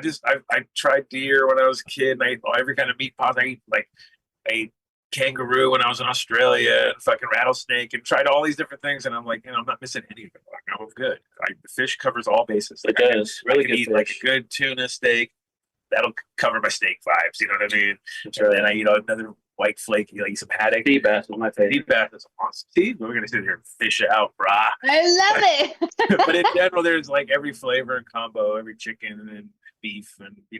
tried deer when I was a kid. And I ate every kind of meat pot. I ate kangaroo when I was in Australia, and fucking rattlesnake, and tried all these different things, and I'm like, I'm not missing any of it. I'm good. The fish covers all bases. It does. I can eat like a good tuna steak. That'll cover my steak vibes. You know what I mean? And then I eat another white flaky, like some haddock. Sea bass is my favorite. Sea bass is awesome. See, we're gonna sit here and fish it out, brah. I love it. But in general, there's like every flavor and combo, every chicken and beef, and you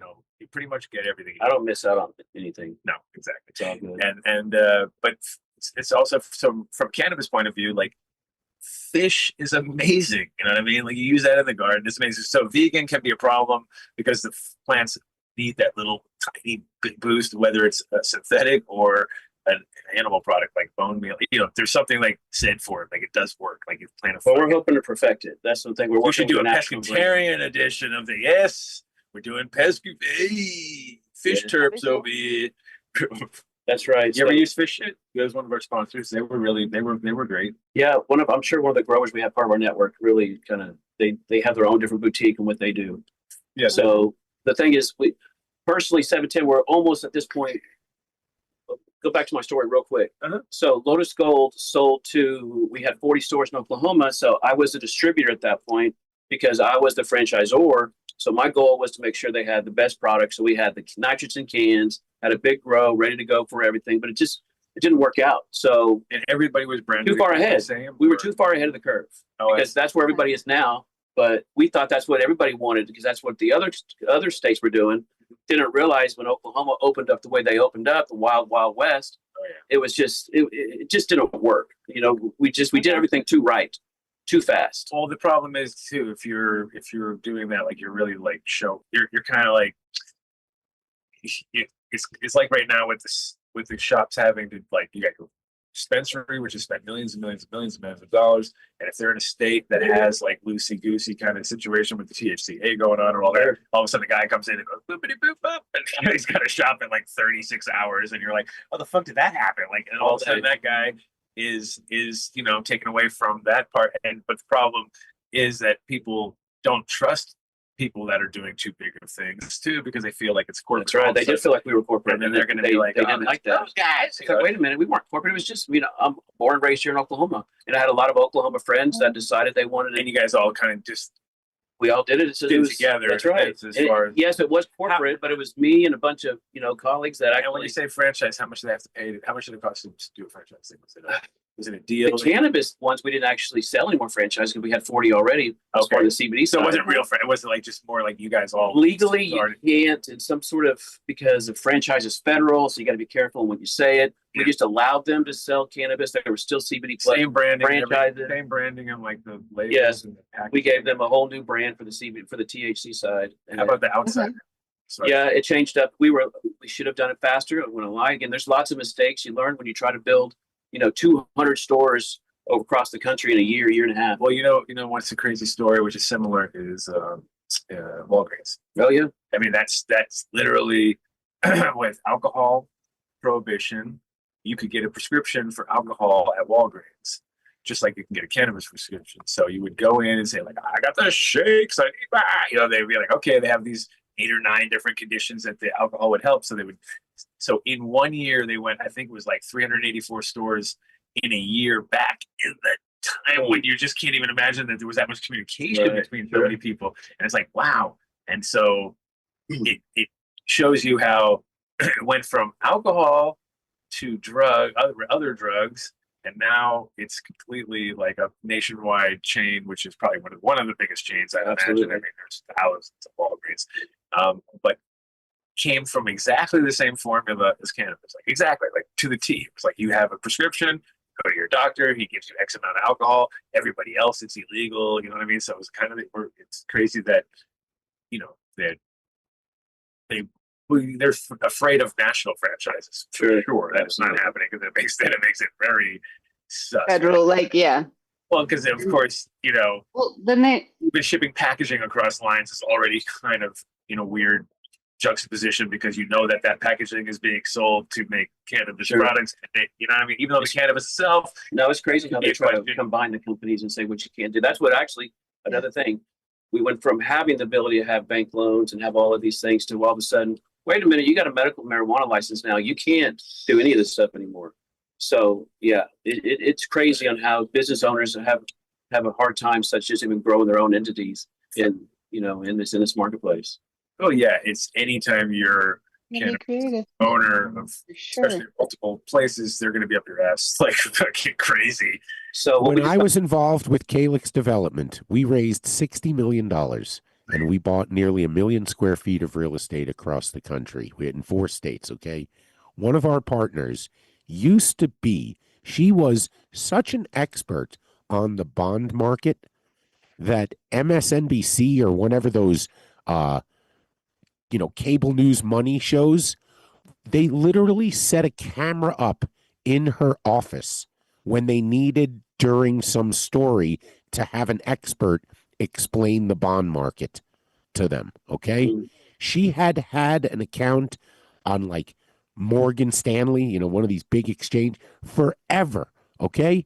pretty much get everything. I don't miss out on anything. No, exactly. It's all good. But it's also from cannabis point of view, like fish is amazing. You know what I mean? Like you use that in the garden, it's amazing. So vegan can be a problem because the plants need that little tiny boost, whether it's a synthetic or an animal product like bone meal. There's something like said for it, like it does work. Like you plant a. But we're hoping to perfect it. That's the thing. We should do a pescatarian edition of the we're doing pesky fish terps over here. That's right. You ever use Fish Shit? That was one of our sponsors. They were great. Yeah, I'm sure one of the growers we have part of our network really kind of they have their own different boutique and what they do. Yeah. So the thing is, we personally 710, we're almost at this point. Go back to my story real quick. So Lotus Gold sold we had 40 stores in Oklahoma. So I was a distributor at that point because I was the franchisor. So my goal was to make sure they had the best product. So we had the nitrogen cans, had a big grow, ready to go for everything, but it didn't work out. So and everybody was branded too far ahead. We were too far ahead of the curve because that's where everybody is now. But we thought that's what everybody wanted because that's what the other states were doing. Didn't realize when Oklahoma opened up the way they opened up, the wild west, it was just it just didn't work. We did everything too right, too fast. Well, the problem is too if you're doing that, like you're really like you're kind of like it's like right now with the shops having to like you got your dispensary, which has spent millions and millions and millions and millions of dollars, and if they're in a state that has like loosey goosey kind of situation with the THCA going on or all that, all of a sudden the guy comes in and goes boopity boop up, and he's got a shop in like 36 hours, and you're like, oh, the fuck did that happen? Like, and all of a sudden that guy is taken away from that part, but the problem is that people don't trust people that are doing too big of things too because they feel like it's corporate. That's right. They did feel like we were corporate, and then they're going to be like, they didn't like that. Those guys. It's like, wait a minute, we weren't corporate. It was just I'm born and raised here in Oklahoma, and I had a lot of Oklahoma friends that decided they wanted it. And you guys all kind of just we all did it. Together. That's right. Yes, it was corporate, but it was me and a bunch of colleagues that actually. And when you say franchise, how much do they have to pay? How much did it cost to do a franchise thing? Was it a deal? The cannabis ones we didn't actually sell any more franchise because we had 40 already as part of the CBD. So it wasn't real. It wasn't like just more like you guys all legally you can't. It's some sort of because the franchise is federal, so you got to be careful when you say it. We just allowed them to sell cannabis. There were still CBD same branding, franchises, same branding, and like the labels. Yes, and the packaging. We gave them a whole new brand for the CBD for the THC side. How about the outside? Yeah, it changed up. We should have done it faster. I'm going to lie again. There's lots of mistakes you learn when you try to build 200 stores across the country in a year and a half. Well, what's a crazy story, which is similar, is Walgreens. Oh yeah, I mean that's literally with alcohol prohibition. You could get a prescription for alcohol at Walgreens, just like you can get a cannabis prescription. So you would go in and say like, I got the shakes. I need, they'd be like, okay, they have these 8 or 9 different conditions that the alcohol would help. So in 1 year, they went, I think it was like 384 stores in a year back in the time when you just can't even imagine that there was that much communication between so many people. And it's like, wow. And so it shows you how it went from alcohol to other drugs. And now it's completely like a nationwide chain, which is probably one of the biggest chains I imagine. I mean, there's thousands of Walgreens, but came from exactly the same formula as cannabis, like exactly like to the T. It's like you have a prescription, go to your doctor, he gives you X amount of alcohol. Everybody else, it's illegal. You know what I mean? So it was kind of it's crazy that that they're afraid of national franchises. For sure, that's not happening because it makes it very federal. Well, because of course, even shipping packaging across lines is already kind of weird juxtaposition because that packaging is being sold to make cannabis products. And what I mean? Even though the cannabis itself. No, it's crazy how they try to combine the companies and say what you can't do. That's what actually another thing. We went from having the ability to have bank loans and have all of these things to all of a sudden, wait a minute, you got a medical marijuana license now. You can't do any of this stuff anymore. So yeah, it's crazy on how business owners have a hard time, such as even growing their own entities in this marketplace. Oh yeah, it's anytime you're cannabis creative. owner of For sure. especially multiple places, they're going to be up your ass like fucking crazy. So what When we I was involved with Calyx Development, we raised $60 million and we bought nearly 1 million square feet of real estate across the country. We had in 4 states, okay? One of our partners used to be, she was such an expert on the bond market that MSNBC or whatever those, cable news money shows, they literally set a camera up in her office when they needed during some story to have an expert explain the bond market to them, okay? She had an account on like Morgan Stanley, one of these big exchange forever, okay?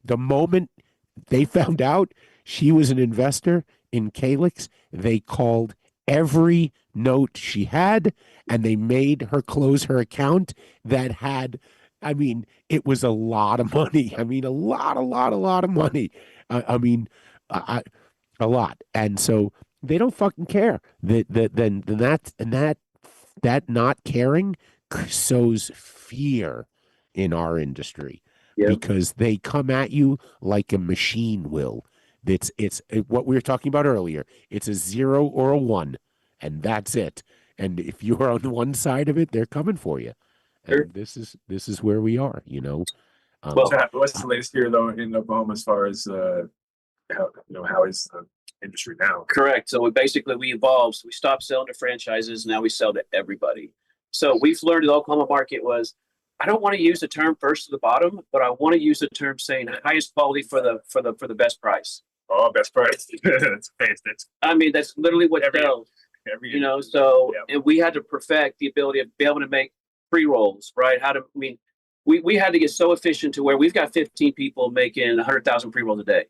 The moment they found out she was an investor in Calyx, they called every note she had and they made her close her account that had, it was a lot of money. A lot of money. A lot. And so they don't fucking care. That not caring sows fear in our industry because they come at you like a machine will. It's what we were talking about earlier. It's a 0 or a 1, and that's it. And if you're on one side of it, they're coming for you. And Sure. this is where we are. What's the latest here though in Oklahoma as far as how is the industry now? Correct. So we evolved. So we stopped selling to franchises. Now we sell to everybody. So we've learned the Oklahoma market was, I don't want to use the term first to the bottom, but I want to use the term saying highest quality for the best price. Oh, best price. That's that's literally what sells. And we had to perfect the ability of be able to make pre-rolls, right? We had to get so efficient to where we've got 15 people making 100,000 pre-rolls a day.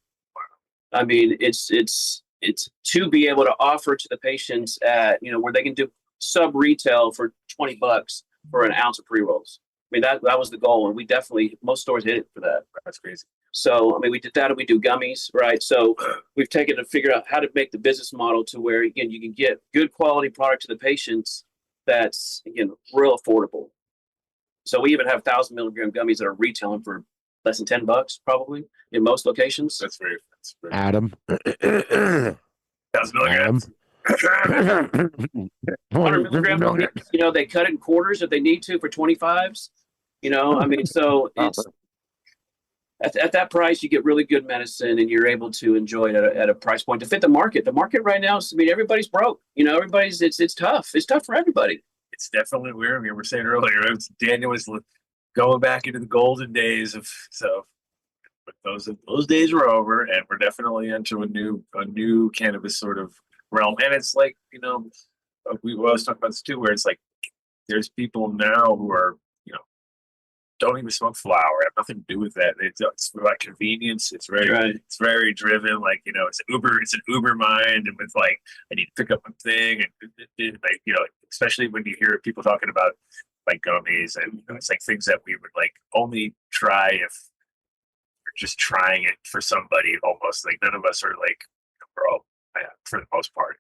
It's to be able to offer to the patients at, where they can do sub retail for $20 for an ounce of pre-rolls. That was the goal. And we definitely, most stores hit it for that. That's crazy. So, we did that and we do gummies, right? So we've taken to figure out how to make the business model to where, again, you can get good quality product to the patients that's, real affordable. So we even have 1,000 milligram gummies that are retailing for less than $10 probably in most locations. That's very Adam. 1,000 milligrams. 100 milligrams, they cut it in quarters if they need to for 25s. So it's at that price, you get really good medicine and you're able to enjoy it at a price point to fit the market. The market right now, everybody's broke. Everybody's it's tough. It's tough for everybody. It's definitely weird. We were saying earlier, Daniel was going back into the golden days but those days were over, and we're definitely into a new cannabis sort of realm. And it's like, we always talk about this too, where it's like there's people now who are, don't even smoke flower, have nothing to do with that. It's about convenience. It's very driven. Like, it's an Uber mind, and with like, I need to pick up one thing, and like, especially when you hear people talking about like gummies, and it's like things that we would like only try if we're just trying it for somebody. Almost like none of us are like, we're all for the most part.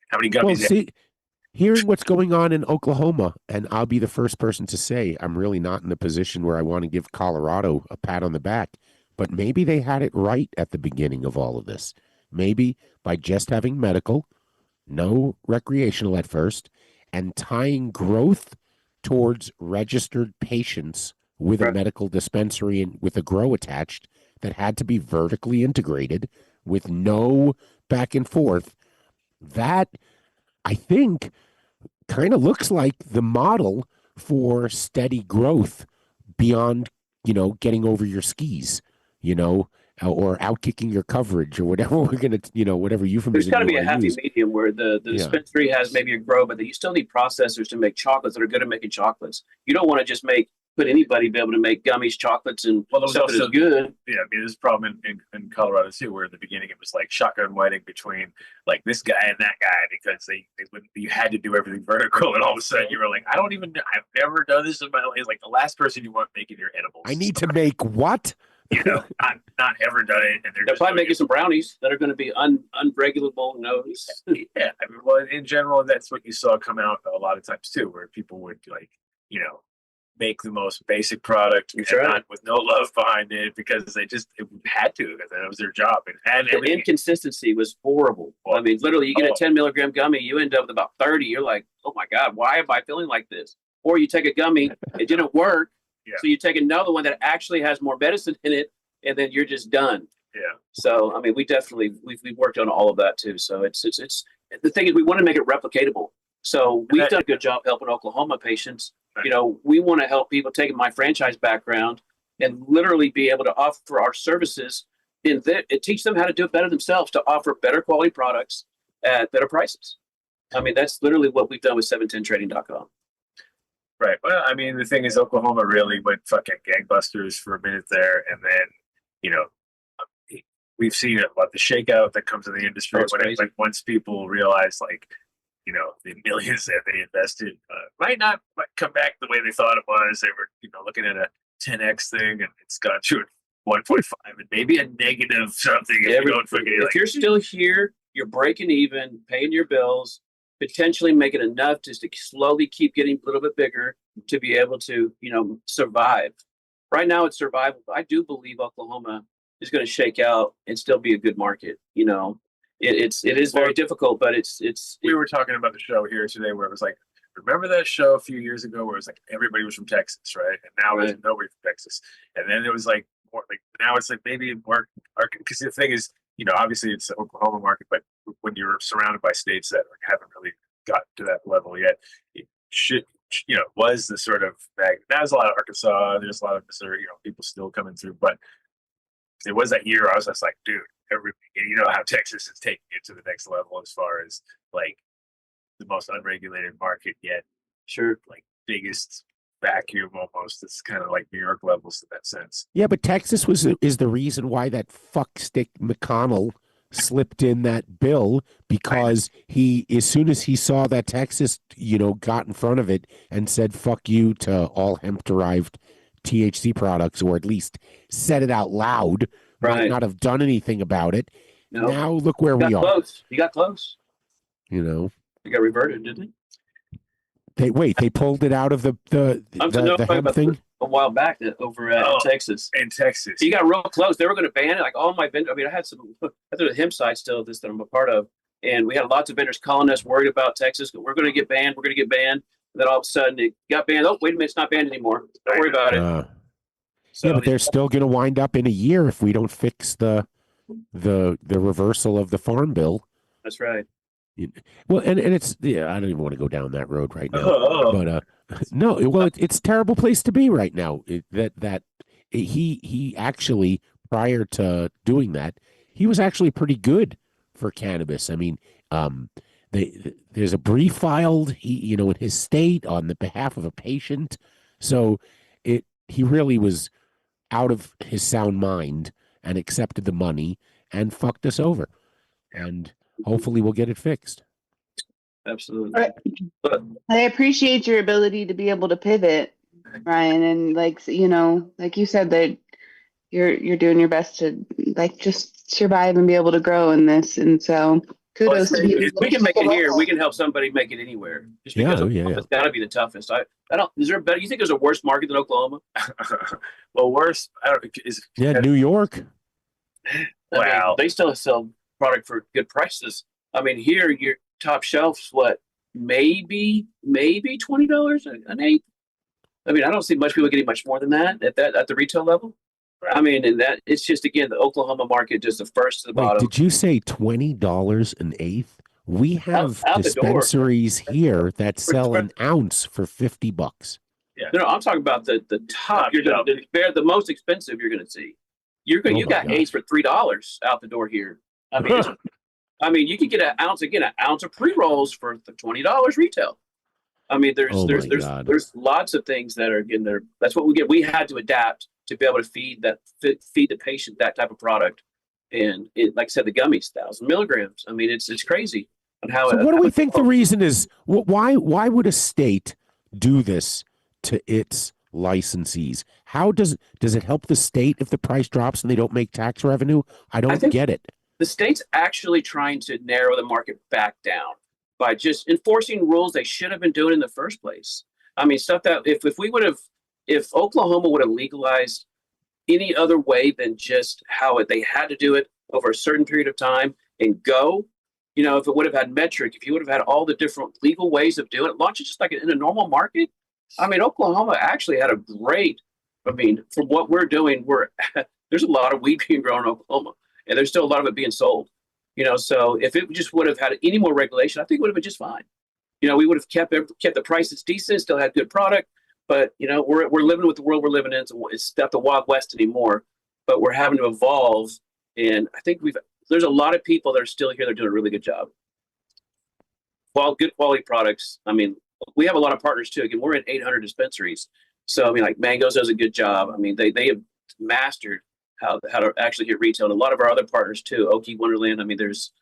How many gummies? Hearing what's going on in Oklahoma, and I'll be the first person to say I'm really not in the position where I want to give Colorado a pat on the back, but maybe they had it right at the beginning of all of this. Maybe by just having medical, no recreational at first, and tying growth towards registered patients with a medical dispensary and with a grow attached that had to be vertically integrated with no back and forth. That, I think, kind of looks like the model for steady growth beyond, getting over your skis, or out-kicking your coverage or whatever we're going to, whatever euphemism. There's got to be a happy use. medium where the dispensary has maybe a grow, but you still need processors to make chocolates that are good at making chocolates. You don't want to just put anybody be able to make gummies, chocolates, and stuff that is good. Yeah, there's a problem in Colorado too, where in the beginning it was like shotgun wedding between like this guy and that guy because you had to do everything vertical, and all of a sudden you were like, I've never done this in my life. It's like the last person you want making your edibles. I need to make what? not ever done it, and They're probably making some brownies that are going to be unregulable nose. Yeah, I mean, well, in general, that's what you saw come out a lot of times too, where people would make the most basic product with no love behind it because they just had to, because that was their job. And the inconsistency was horrible. I mean, literally, you get a 10 milligram gummy, you end up with about 30. You're like, oh my God, why am I feeling like this? Or you take a gummy, it didn't work. So you take another one that actually has more medicine in it, and then you're just done. Yeah. So, I mean, we've worked on all of that too. So it's the thing is, we want to make it replicatable. So we've done a good job helping Oklahoma patients. We want to help people taking my franchise background and literally be able to offer our services teach them how to do it better themselves, to offer better quality products at better prices. I mean, that's literally what we've done with 710trading.com. Right. Well, I mean, the thing is, Oklahoma really went fucking gangbusters for a minute there, and then, we've seen about the shakeout that comes in the industry when once people realize, the millions that they invested might not come back the way they thought it was. They were, looking at a 10x thing, and it's gone to 1.5 and maybe a negative something. If you're still here, you're breaking even, paying your bills, potentially making enough just to slowly keep getting a little bit bigger to be able to, survive. Right now, it's survival. I do believe Oklahoma is going to shake out and still be a good market. It is very difficult, but it's. We were talking about the show here today where it was like, remember that show a few years ago where it was like everybody was from Texas, right? And now there's nobody from Texas. And then it was like more like now it's like maybe more, because the thing is, obviously it's the Oklahoma market, but when you're surrounded by states that haven't really gotten to that level yet, it should, was the sort of bag. Now there's a lot of Arkansas, there's a lot of Missouri, people still coming through, but it was that year I was just like, dude, how Texas is taking it to the next level as far as like the most unregulated market yet. Sure. Like biggest vacuum almost. It's kind of like New York levels in that sense. Yeah, but Texas is the reason why that fuckstick McConnell slipped in that bill, because as soon as he saw that Texas, got in front of it and said fuck you to all hemp derived THC products, or at least said it out loud, might not have done anything about it. No. Now look where we are. Close. You got close. You got reverted, didn't they? They pulled it out of the hemp thing a while back over at Texas. In Texas, you got real close. They were going to ban it. Like all my vendors. I mean, I had the hemp side still that I'm a part of, and we had lots of vendors calling us worried about Texas. We're going to get banned. We're going to get banned. And then all of a sudden it got banned. Oh, wait a minute, it's not banned anymore. Don't worry about it. Yeah, but they're still going to wind up in a year if we don't fix the reversal of the farm bill. That's right. Well, and it's I don't even want to go down that road right now. But no, well, it's a terrible place to be right now. He actually, prior to doing that, he was actually pretty good for cannabis. I mean, there's a brief filed, in his state on the behalf of a patient, so he really was out of his sound mind and accepted the money and fucked us over. And hopefully we'll get it fixed. Absolutely. I appreciate your ability to be able to pivot, Ryan, and like you said, that you're doing your best to just survive and be able to grow in this. And so kudos to you. If we can make it here, we can help somebody make it anywhere. Just because it's got to be the toughest. Is there a better? You think there's a worse market than Oklahoma? Well, worse. New York. Wow. I mean, they still sell product for good prices. I mean, here your top shelf's what? Maybe $20 an eighth. I mean, I don't see much people getting much more than that at the retail level. I mean, and that it's just, again, the Oklahoma market, just the first to the bottom. Did you say $20 an eighth? We have dispensaries here that sell an ounce for $50. Yeah. No, I'm talking about the top. The most expensive you're going to see. You got eighths for $3 out the door here. I mean, you can get an ounce of pre-rolls for $20 retail. I mean, there's lots of things that are in there. That's what we get. We had to adapt to be able to feed the patient that type of product. And like I said, the gummies, 1,000 milligrams. I mean, it's crazy. And how? So what do we think the reason is? Why would a state do this to its licensees. How does it help the state if the price drops and they don't make tax revenue? I don't think get it. The state's actually trying to narrow the market back down by just enforcing rules they should have been doing in the first place. I mean, stuff that if Oklahoma would have legalized any other way than just how they had to do it over a certain period of time and go, you know, if it would have had metric, if you would have had all the different legal ways of doing it, launch it just like in a normal market. I mean, Oklahoma actually had a great, I mean, from what we're doing, there's a lot of weed being grown in Oklahoma, and there's still a lot of it being sold. You know, so if it just would have had any more regulation, I think it would have been just fine. You know, we would have kept the prices decent, still had good product, but you know, we're living with the world we're living in. It's not the Wild West anymore, but we're having to evolve. And I think there's a lot of people that are still here. They're doing a really good job. Good quality products. I mean, we have a lot of partners too. Again, we're in 800 dispensaries. So I mean, like Mangoes does a good job. I mean, they have mastered how to actually hit retail. And a lot of our other partners too, Okie Wonderland. I mean, there's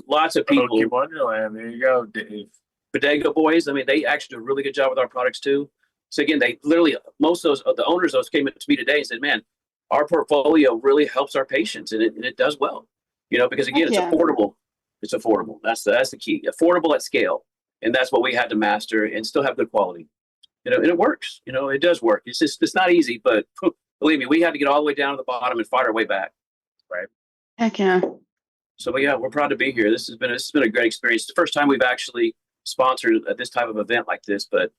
lots of people. Okie Wonderland, there you go, Dave. Bodega Boys. I mean, they actually do a really good job with our products too. So again, they literally, most of the owners of those came to me today and said, "Man, our portfolio really helps our patients, and it does well." You know, because again, it's affordable. It's affordable. That's the key. Affordable at scale, and that's what we had to master and still have good quality. You know, and it works. You know, it does work. It's not easy, but believe me, we had to get all the way down to the bottom and fight our way back. Right. Heck yeah. So yeah, we're proud to be here. This has been a great experience. The first time we've actually sponsored this type of event like this, but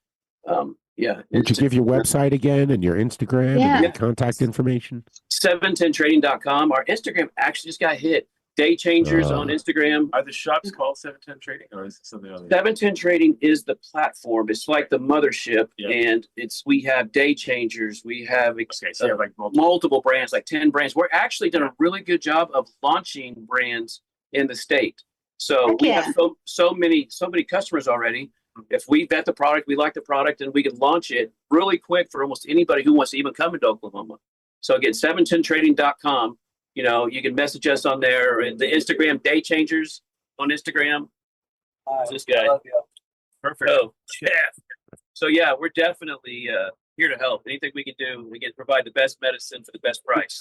yeah. Would you give your website again and your Instagram and your contact information? 710trading.com. Our Instagram actually just got hit. Day Changers on Instagram. Are the shops called 710 Trading, or is it something else? 710 Trading is the platform. It's like the mothership, and we have Day Changers. We have so you have like multiple brands, like 10 brands. We're actually done a really good job of launching brands in the state. So we have so many customers already. If we vet the product, we like the product, and we can launch it really quick for almost anybody who wants to even come into Oklahoma. So again, 710trading.com. You know, you can message us on there, and the Instagram Day Changers on Instagram. This guy. Perfect. Oh, yeah. So yeah, we're definitely here to help. Anything we can do, we can provide the best medicine for the best price.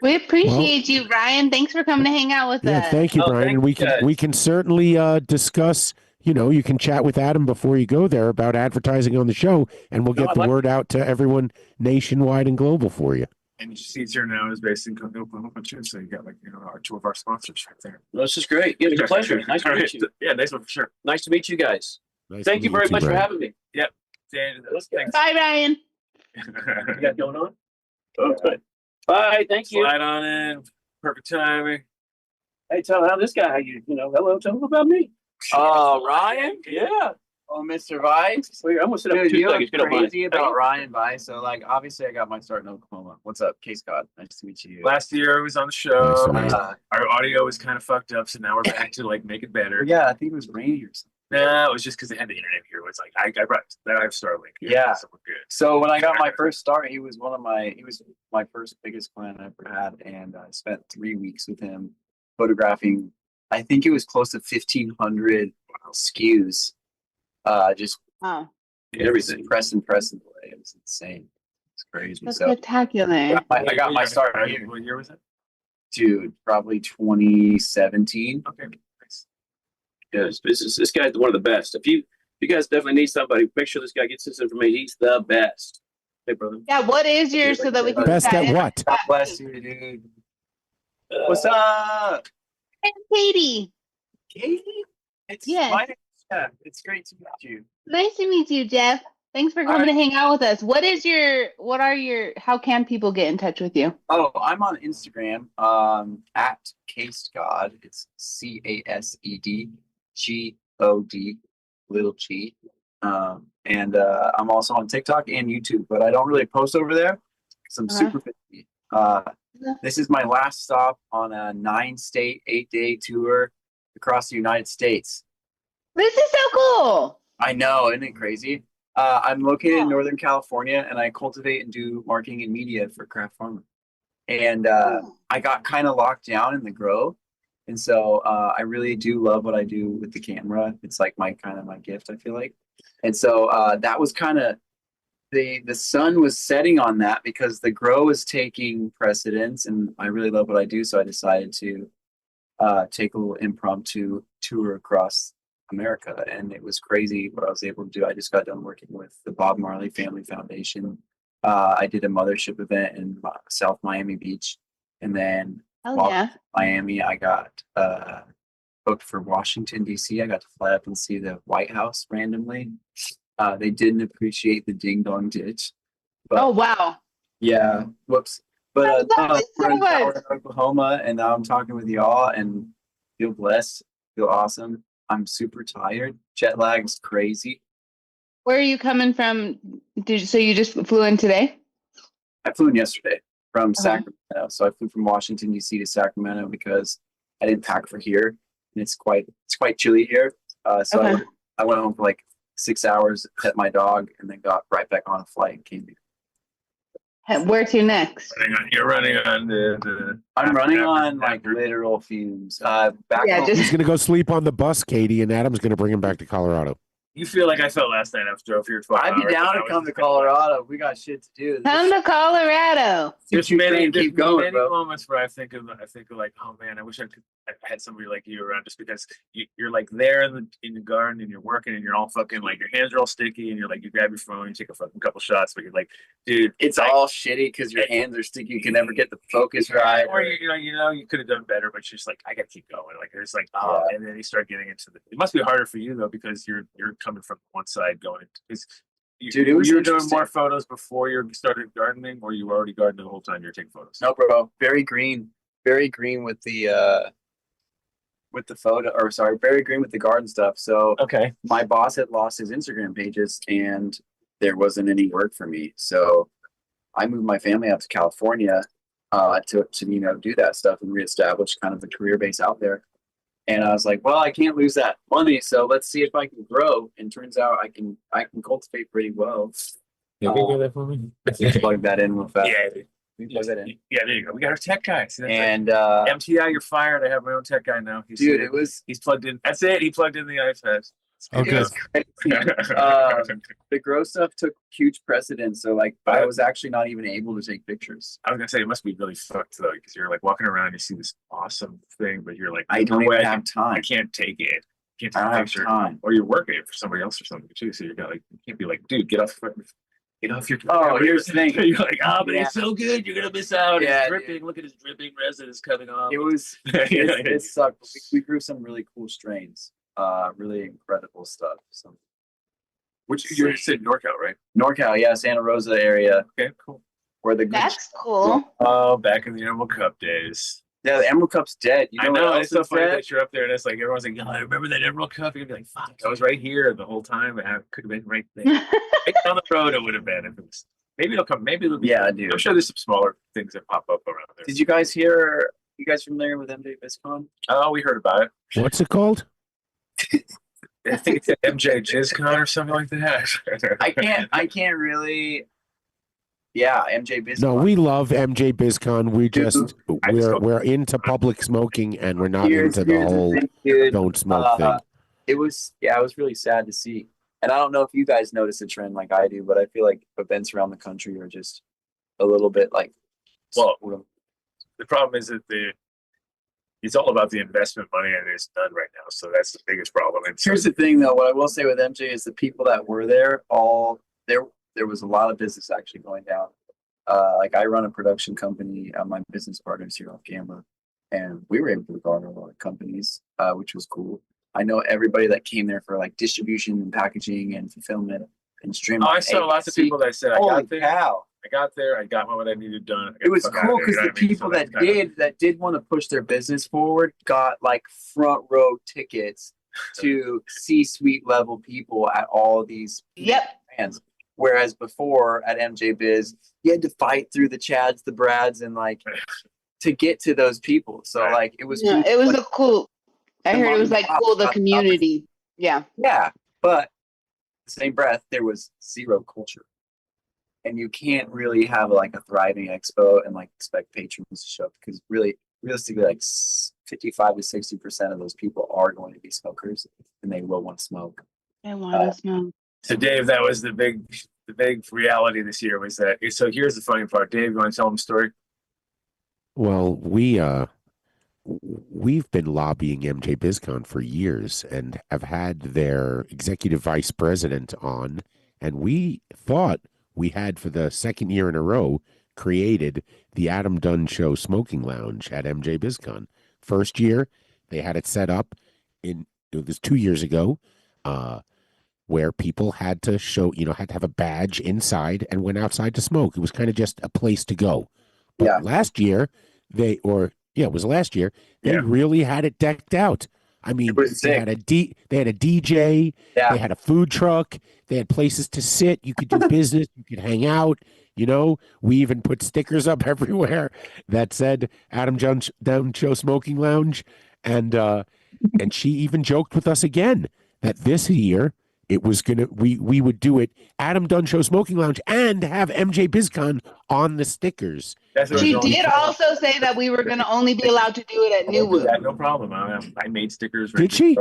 We appreciate you, Brian. Thanks for coming to hang out with us. Thank you, Brian. And we can certainly discuss. You know, you can chat with Adam before you go there about advertising on the show, and we'll get the word out to everyone nationwide and global for you. And Seeds Here Now is based in Oklahoma too, so you got two of our sponsors right there. Well, this is great. It's a pleasure. Nice to meet you. Yeah, nice one for sure. Nice to meet you guys. Thank you very much for having me. Yep. Bye, Brian. You got going on? Okay. Bye. Thank you. Slide on in. Perfect timing. Hey, tell this guy hello. Tell him about me. Ryan? Yeah. Oh, Mr. Vice. I'm gonna sit up Dude, 2 you look seconds. crazy about Ryan Vice. So, like, obviously, I got my start in Oklahoma. What's up, Case God? Nice to meet you. Last year I was on the show. Nice. Our audio was kind of fucked up, so now we're back to like make it better. Yeah, I think it was rainy or something. No, it was just because they had the internet here. It was like I have Starlink here, yeah, so we're good. So when I got my first start, he was my first biggest client I ever had, and I spent 3 weeks with him photographing. I think it was close to 1,500 SKUs. Just everything. Press and play. It was insane. It's crazy. That's so spectacular. I got my start here. What year was it? Dude, probably 2017. Okay. Nice. Yes, this guy's one of the best. If you guys definitely need somebody, make sure this guy gets this information. He's the best. Hey, brother. Yeah, what is yours so that we can Best at what? God bless you, dude. What's up? And Katie. Katie? Yes. It's great to meet you. Nice to meet you, Jeff. Thanks for coming to hang out with us. How can people get in touch with you? Oh, I'm on Instagram, at CasedGod. It's CASEDGOD, little g. And I'm also on TikTok and YouTube, but I don't really post over there because I'm super busy. This is my last stop on a 9-state, 8-day tour across the United States. This is so cool. I know, isn't it crazy? I'm located in Northern California, and I cultivate and do marketing and media for Craft Farmer. And I got kind of locked down in the grow, and so I really do love what I do with the camera. It's like my gift, I feel like. And so that was kind of the sun was setting on that because the grow is taking precedence, and I really love what I do, so I decided to take a little impromptu tour across America, and it was crazy what I was able to do. I just got done working with the Bob Marley Family Foundation. I did a mothership event in South Miami Beach, and then Miami, I got booked for Washington, D.C. I got to fly up and see the White House randomly. They didn't appreciate the ding dong ditch. But, oh wow! Yeah, whoops. But That we're in was so Tulsa, Oklahoma, and now I'm talking with y'all, and feel blessed, feel awesome. I'm super tired. Jet lag's crazy. Where are you coming from? So you just flew in today? I flew in yesterday from Sacramento. So I flew from Washington D.C. to Sacramento because I didn't pack for here, and it's quite chilly here. So I went home for like 6 hours, pet my dog, and then got right back on a flight and came here. Where to next? You're running on the I'm running on like literal fumes. Back home. He's going to go sleep on the bus, Katie, and Adam's going to bring him back to Colorado. You feel like I felt last night after I drove here 12 I'd be hours, down to come to Colorado. We got shit to do. Come to Colorado. There's many moments where I think of like, oh man, I wish I had somebody like you around, just because you're like there in the garden and you're working and you're all fucking like, your hands are all sticky and you're like, you grab your phone, you take a fucking couple shots, but you're like, dude, it's all shitty because your hands are sticky. You can never get the focus right. Or you could have done better, but you're just like, I gotta keep going. Like there's like, and then you start getting into it must be harder for you though, because you're coming from one side going into, dude, it was you were doing more photos before you started gardening, or you were already gardening the whole time you're taking photos? No, bro. Very green with the photo, or sorry, very green with the garden stuff. So my boss had lost his Instagram pages and there wasn't any work for me. So I moved my family out to California to do that stuff and reestablish kind of the career base out there. And I was like, well, I can't lose that money, so let's see if I can grow. And turns out I can cultivate pretty well. Yeah, can you do that for me? Let's plug that in real fast. Yeah, plug that in. Yeah, there you go. We got our tech guy. See, and MTI, you're fired. I have my own tech guy now. He's plugged in. That's it. He plugged in the iPad. Okay. The grow stuff took huge precedence. So like, I was actually not even able to take pictures. I was gonna say it must be really fucked though, because you're like walking around, you see this awesome thing, but you're like, I don't even have time. I can't take it. Can't take I don't a have picture. time. Or you're working it for somebody else or something too. So you're like, you can't be like, dude, get off your. Oh, here's the thing. You're like, but it's so good. You're gonna miss out. It's dripping. Dude. Look at his dripping resin is coming off. It was. It sucked. We grew some really cool strains. Really incredible stuff. Which you're in NorCal, right? NorCal, yeah, Santa Rosa area. Okay, cool. Where the That's cool. Oh, back in the Emerald Cup days. Yeah, the Emerald Cup's dead. You know, I know. It's so funny that you're up there, and it's like everyone's like, I remember that Emerald Cup." You'd be like, "Fuck, I was right here the whole time. I could have been right there, right down the road. It would have been if it was. Maybe it'll come. Maybe it'll be. Yeah, dude. I'm sure there's some smaller things that pop up around there. Did you guys hear? You guys familiar with MJ BizCon? Oh, we heard about it. What's it called? I think it's MJ JizzCon or something like that. I can't really. Yeah, MJ BizCon. No, we love MJ BizCon. We're into public smoking, and we're not into the whole don't smoke thing. It was really sad to see. And I don't know if you guys notice a trend like I do, but I feel like events around the country are just a little bit like. Well, the problem is that it's all about the investment money, and it's none right now. So that's the biggest problem. And here's the thing, though. What I will say with MJ is the people that were there, there was a lot of business actually going down. Like I run a production company. My business partners here off camera, and we were able to garner a lot of companies, which was cool. I know everybody that came there for like distribution and packaging and fulfillment and streaming. I saw lots of people that said, "Holy cow! I got there. I got what I needed done." It was cool because the people that did want to push their business forward got like front row tickets to C-suite level people at all these brands. Whereas before at MJ Biz, you had to fight through the Chads, the Brads, and like to get to those people. So like it was. Yeah, it was a cool. I heard it was like cool the community. Yeah. Yeah, but the same breath, there was zero culture. And you can't really have like a thriving expo and like expect patrons to show up because realistically, like 55 to 60% of those people are going to be smokers and they will want to smoke. They want to smoke. So Dave, that was the big reality this year was that. So here's the funny part. Dave, you want to tell them a story? Well, we've been lobbying MJ BizCon for years and have had their executive vice president on, and we thought we had, for the second year in a row, created the Adam Dunn Show Smoking Lounge at MJ BizCon. First year, they had it set up it was 2 years ago, where people had to had to have a badge inside and went outside to smoke. It was kind of just a place to go. But last year, it was last year, they really had it decked out. I mean, they had a DJ, they had a food truck, they had places to sit, you could do business, you could hang out, we even put stickers up everywhere that said Adam Dunn Show Smoking Lounge, and she even joked with us again that this year it was we would do it Adam Dunn Show Smoking Lounge and have MJ BizCon on the stickers. She did also say that we were going to only be allowed to do it at New Woo. Yeah, no problem. I made stickers. Did she?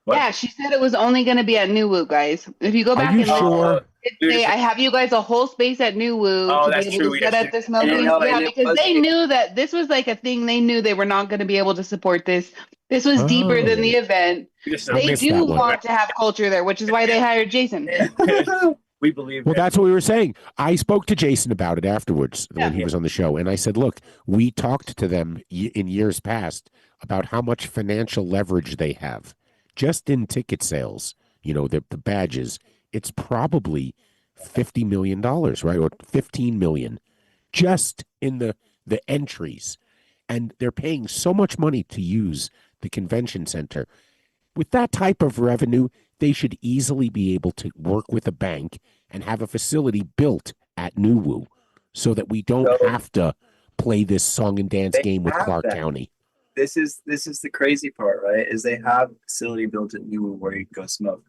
What? Yeah, she said it was only going to be at New Woo, guys. If you go back and look, I have you guys a whole space at New Woo to that's be able true. to set up the smoking. Yeah, because they knew that this was like a thing. They knew they were not going to be able to support this. This was deeper than the event. They do want to have culture there, which is why they hired Jason. We believe. Well, that's what we were saying. I spoke to Jason about it afterwards when he was on the show, and I said, "Look, we talked to them in years past about how much financial leverage they have, just in ticket sales. The badges. It's probably $50 million, right, or $15 million, just in the entries, and they're paying so much money to use the convention center. With that type of revenue, they should easily be able to work with a bank and have a facility built at New Woo so that we don't have to play this song and dance game with Clark County. This is the crazy part, right? Is they have a facility built at New Woo where you can go smoke.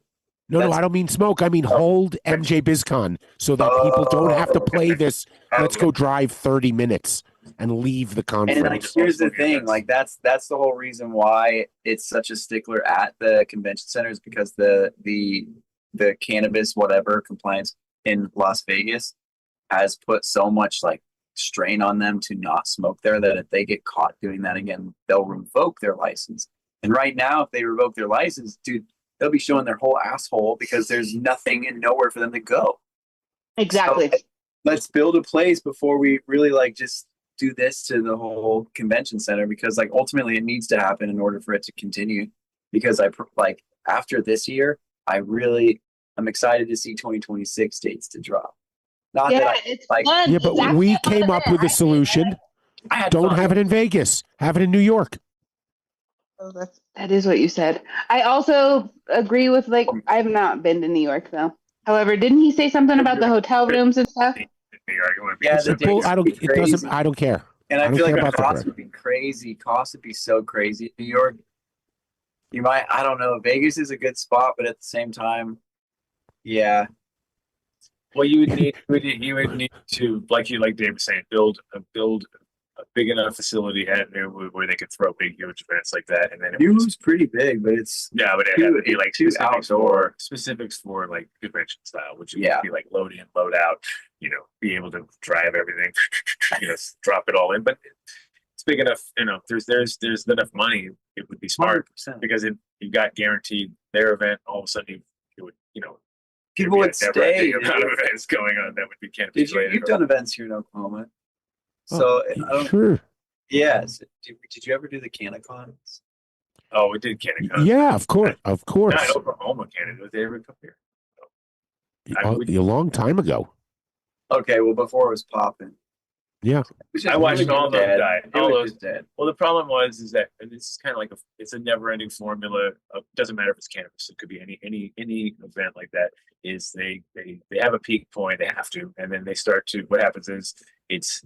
No, I don't mean smoke. I mean hold MJ BizCon so that people don't have to play this. Let's go drive 30 minutes and leave the conference. And here's the thing, that's the whole reason why it's such a stickler at the convention center, is because the cannabis whatever compliance in Las Vegas has put so much strain on them to not smoke there that if they get caught doing that again, they'll revoke their license. And right now, if they revoke their license, dude, they'll be showing their whole asshole because there's nothing and nowhere for them to go. Exactly. So let's build a place before we really just do this to the whole convention center, because ultimately it needs to happen in order for it to continue. Because after this year, I'm excited to see 2026 dates to drop. Not that it's fun. But we came up with a solution. Don't have it in Vegas. Have it in New York. Oh, that is what you said. I also agree with I've not been to New York though. However, didn't he say something about the hotel rooms and stuff? Yeah, I don't care. And I feel like the cost would be crazy. Cost would be so crazy. New York, I don't know. Vegas is a good spot, but at the same time, yeah. Well, you would need to, like Dave was saying, build a big enough facility at New Woo where they could throw big, huge events like that. And then New Woo's pretty big, but it's but it had to be specifics for convention style, which would be load in, load out. Be able to drive everything, drop it all in. But it's big enough. There's enough money. It would be smart 100%. because you got guaranteed their event. All of a sudden, people would stay. Amount of events going on that would be cannabis. You've done events here in Oklahoma, so sure. Yes. Did you ever do the CannaCons? Oh, we did CannaCon. Yeah, of course. Not Oklahoma, Canada. Did they ever come here? A long time ago. Okay, well, before it was popping. Yeah. I watched all those die. All those dead. Well, the problem is that, and this is kind of it's a never-ending formula. Doesn't matter if it's cannabis. It could be any event like that. Is they have a peak point. They have to, and then they start to. What happens is it's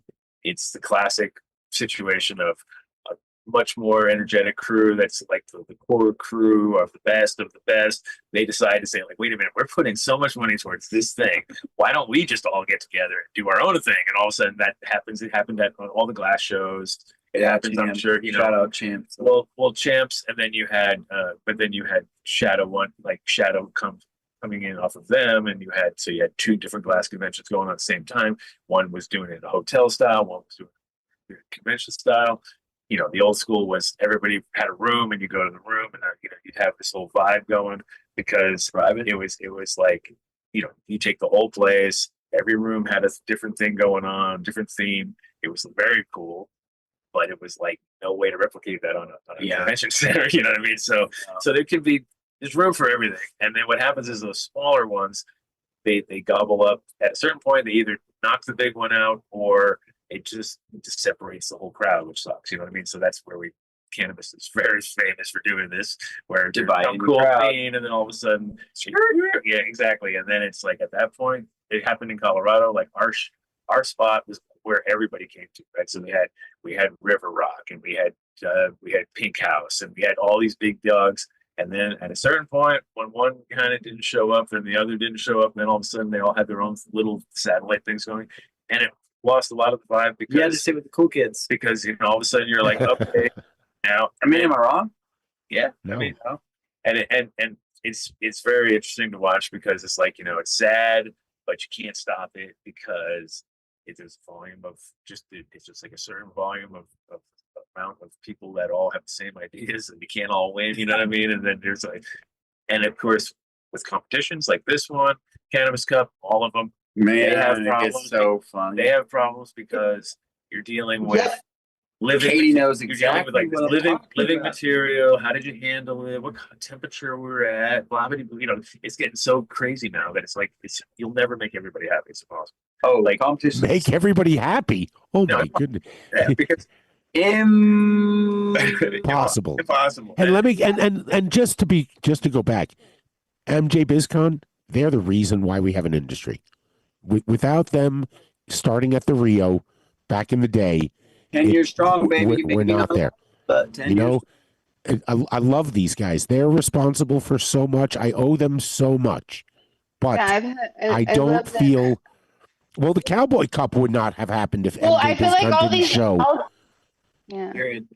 the classic situation of a much more energetic crew that's the core crew of the best. They decide to say wait a minute, we're putting so much money towards this thing. Why don't we just all get together and do our own thing? And all of a sudden that happens. It happened at all the glass shows. It happens, I'm sure. Shout out Champs. Well, Champs, and then you had, Shadow One, Shadow come coming in off of them, and you had 2 different glass conventions going on at the same time. One was doing it in a hotel style, one was doing it in a convention style. You know, the old school was everybody had a room, and you go to the room, and you'd have this whole vibe going, because it was like, you know, you take the whole place, every room had a different thing going on, different theme. It was very cool, but it was like no way to replicate that on a convention center. You know what I mean? So there's room for everything. And then what happens is those smaller ones, they gobble up at a certain point. They either knock the big one out, or it just separates the whole crowd, which sucks. You know what I mean? So that's where cannabis is very famous for doing this, where Dividing cool the crowd. bean, and then all of a sudden, yeah, exactly. And then it's like, at that point, it happened in Colorado. Like our spot was where everybody came to, right? So we had River Rock, and we had Pink House, and we had all these big dogs. And then at a certain point, when one kind of didn't show up, then the other didn't show up, and then all of a sudden they all had their own little satellite things going, and it lost a lot of the vibe, because You had to sit with the cool kids. because you know, all of a sudden you're like, okay, now. I mean, am I wrong? Yeah, No. I mean, and it's very interesting to watch, because it's like, you know, it's sad, but you can't stop it, because there's a volume of it's just like a certain volume of amount of people that all have the same ideas, and you can't all win. You know what I mean? And then there's like, and of course with competitions like this one, Cannabis Cup, all of them, Man, They have it problems. gets so fun. they have problems, because you're dealing with living. Katie knows You're dealing with exactly like this what I'm living talking about. material. How did you handle it? What kind of temperature we're at? Blah blah blah. You know, it's getting so crazy now that it's like you'll never make everybody happy. It's impossible. Oh, Like, competition. Make everybody happy. Oh No. my goodness. Yeah, because Possible. impossible. And let me and just to go back, MJ BizCon, they're the reason why we have an industry. Without them starting at the Rio back in the day, 10 years strong, baby. we're not there. 10 You years. know, I love these guys. They're responsible for so much. I owe them so much, but Yeah, I don't love that. feel. Well, the Cowboy Cup would not have happened if Well, MJ I feel like BizCon all didn't these. show. Yeah. Period.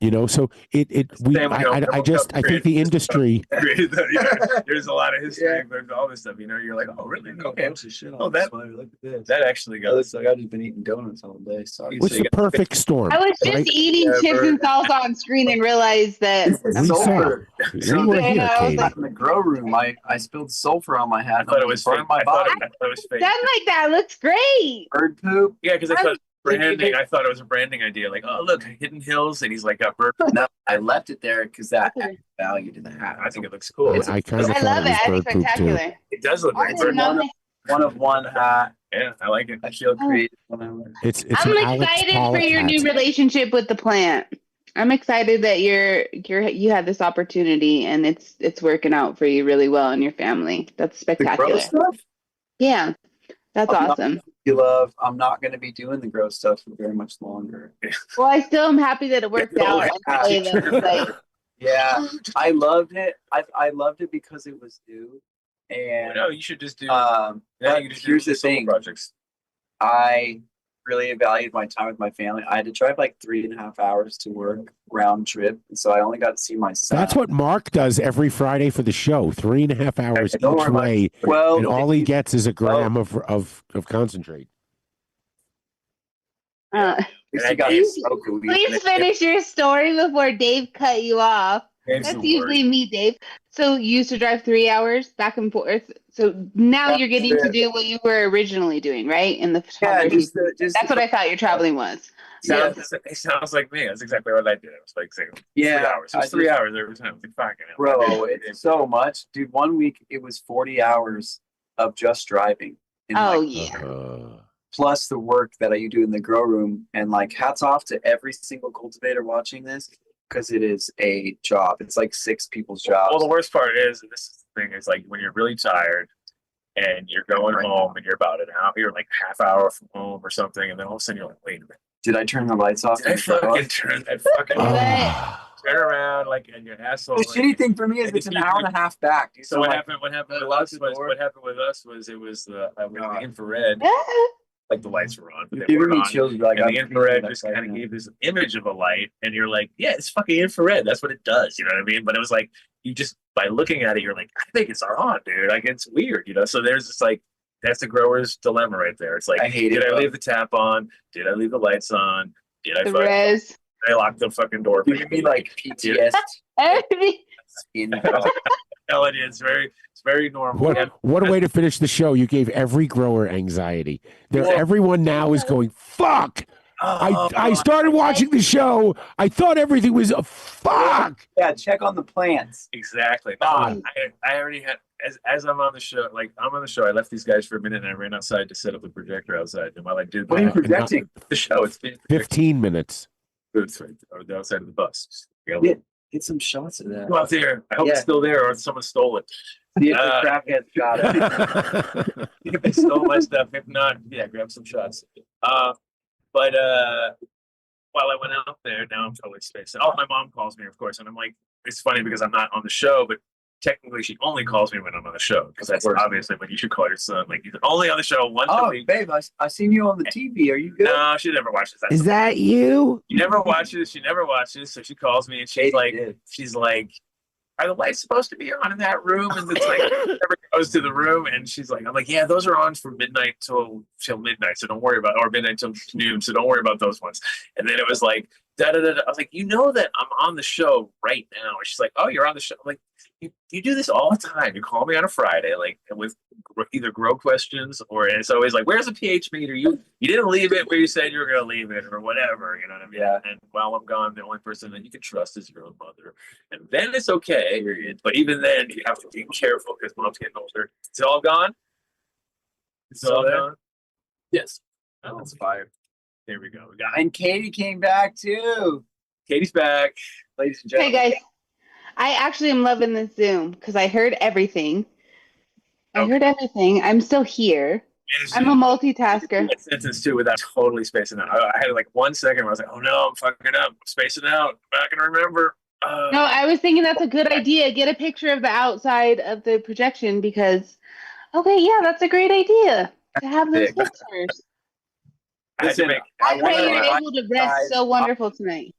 You know, so I think the industry. There's a lot of history, but all this stuff. You know, you're like, oh, really? Okay. Oh, that actually It got. looks like I've just been eating donuts all day. Sorry. What's the perfect storm? I was just right? eating chips and salsa on screen and realized that. We saw. Sulfur. You were here, I was Katie. like, In the grow room, I spilled sulfur on my hat. I thought it was burned fake. my I thought body. it was fake. done like that looks great. Bird poop. Yeah, because I thought branding. I thought it was a branding idea. Like, oh, look, Hidden Hills, and he's like got bird. No, I left it there because that added value to the hat. I think it looks cool. I kind of I thought love it it. I was think bird poop too. spectacular. It does look I great. didn't know One of one hat. Yeah, I like it. I feel creative when I wear it. It's I'm an Alex excited for Pollock your hat. new relationship with the plant. I'm excited that you had this opportunity and it's working out for you really well and your family. That's The grow spectacular. stuff. Yeah, that's I'm not- awesome. You love. I'm not going to be doing the grow stuff for very much longer. Well, I still am happy that it worked out. Yeah. In a way that's like, Yeah, I loved it. I loved it because it was new. And No, you should just do. yeah, you just here's do the solo thing. projects. I really valued my time with my family. I had to drive like 3.5 hours to work round trip, and so I only got to see my son. That's what Mark does every Friday for the show. 3.5 hours Don't each worry about way, Well, and all he gets is a gram of concentrate. you got please, Roku. please finish your story before Dave cut you off. Dave's That's the usually me, Dave. So you used to drive 3 hours back and forth. So now That's you're getting to it. do what you were originally doing, right? In the Yeah, photography. just That's what I thought your traveling was. It sounds like me. That's exactly what I did. It was like saying 3 Yeah, hours. It was I 3 just- hours every time. It's like, fucking hell. bro. It's so much, dude. 1 week it was 40 hours of just driving. And Oh, like, yeah. plus the work that I do in the grow room. And like, hats off to every single cultivator watching this, because it is a job. It's like 6 people's jobs. Well, the worst part is, and this is the thing, is like when you're really tired and you're going Right. home and you're about an hour, you're like half hour from home or something, and then all of a sudden you're like, wait a minute, Did I turn the lights off? did I in the garage? fucking turn that fucking Ah. turn around like and your asshole? The shitty thing for me is it's an hour and a half back. Dude. So what like, happened? What happened with lock us the was door. what happened with us was it was the infrared. like the lights were on. But they Giving weren't me on. chills. Like And I'm the infrared feeling just that kind of right gave this image of a light, and you're like, yeah, it's fucking infrared. That's what it does. You know what I mean? But it was like, you just, by looking at it, you're like, I think it's on, dude. Like, it's weird, you know? So there's this like, that's the grower's dilemma right there. It's like, I hate did it, I though. leave the tap on? Did I leave the lights on? Did I The fucking, res. did I lock the fucking door? now. Giving me like PTSD. Everything. No, it is it's very normal. And What a way to finish the show. You gave every grower anxiety. Well- Everyone now is going, fuck. Oh, I started watching the show. I thought everything was a fuck. Yeah, check on the plants. exactly. No, I already had, as I'm on the show, like I'm on the show, I left these guys for a minute and I ran outside to set up the projector outside. And while I did What are you that, projecting? the show, it's been 15 minutes. booths right there, or the outside of the bus. You gotta Get some shots of that. go out there. I hope Yeah. it's still there or someone stole it. See if the crackheads got it. If they stole my stuff, if not, yeah, grab some shots. But while I went out there, now I'm totally spaced. Oh, my mom calls me, of course, and I'm like, it's funny because I'm not on the show, but technically she only calls me when I'm on the show because that's obviously when you should call your son. Like, he's only on the show once a Oh, week. babe, I seen you on the TV. Are you good? No, she never watches that. Is that you? She never watches. She never watches. So she calls me and she's like, are the lights supposed to be on in that room? And it's like, never goes to the room. And she's like, I'm like, yeah, those are on from midnight till midnight. So don't worry about, or midnight till noon. So don't worry about those ones. And then it was like, da da da. I was like, you know that I'm on the show right now. And she's like, oh, you're on the show. I'm like, you do this all the time. You call me on a Friday, like with either grow questions or it's always like, where's the pH meter? You didn't leave it where you said you were going to leave it or whatever. You know what I mean? Yeah. And while I'm gone, the only person that you can trust is your own mother. And then it's okay. But even then, you have to be careful because mom's getting older. It's all gone. It's all gone. Yes. Oh, it's fire. There we go. We got it. And Katie came back too. Katie's back. Ladies and Hey gentlemen. guys, I actually am loving this Zoom because I heard everything. I heard everything. I'm still here. I'm a multitasker. Sentence too without totally spacing out. I had like 1 second where I was like, oh no, I'm fucking up. I'm spacing out. I'm not going to remember. No, I was thinking that's a good idea. Get a picture of the outside of the projection because, okay, yeah, that's a great idea to have those pictures. I had to Listen, make, I pray wanna- you're able to rest so wonderful tonight.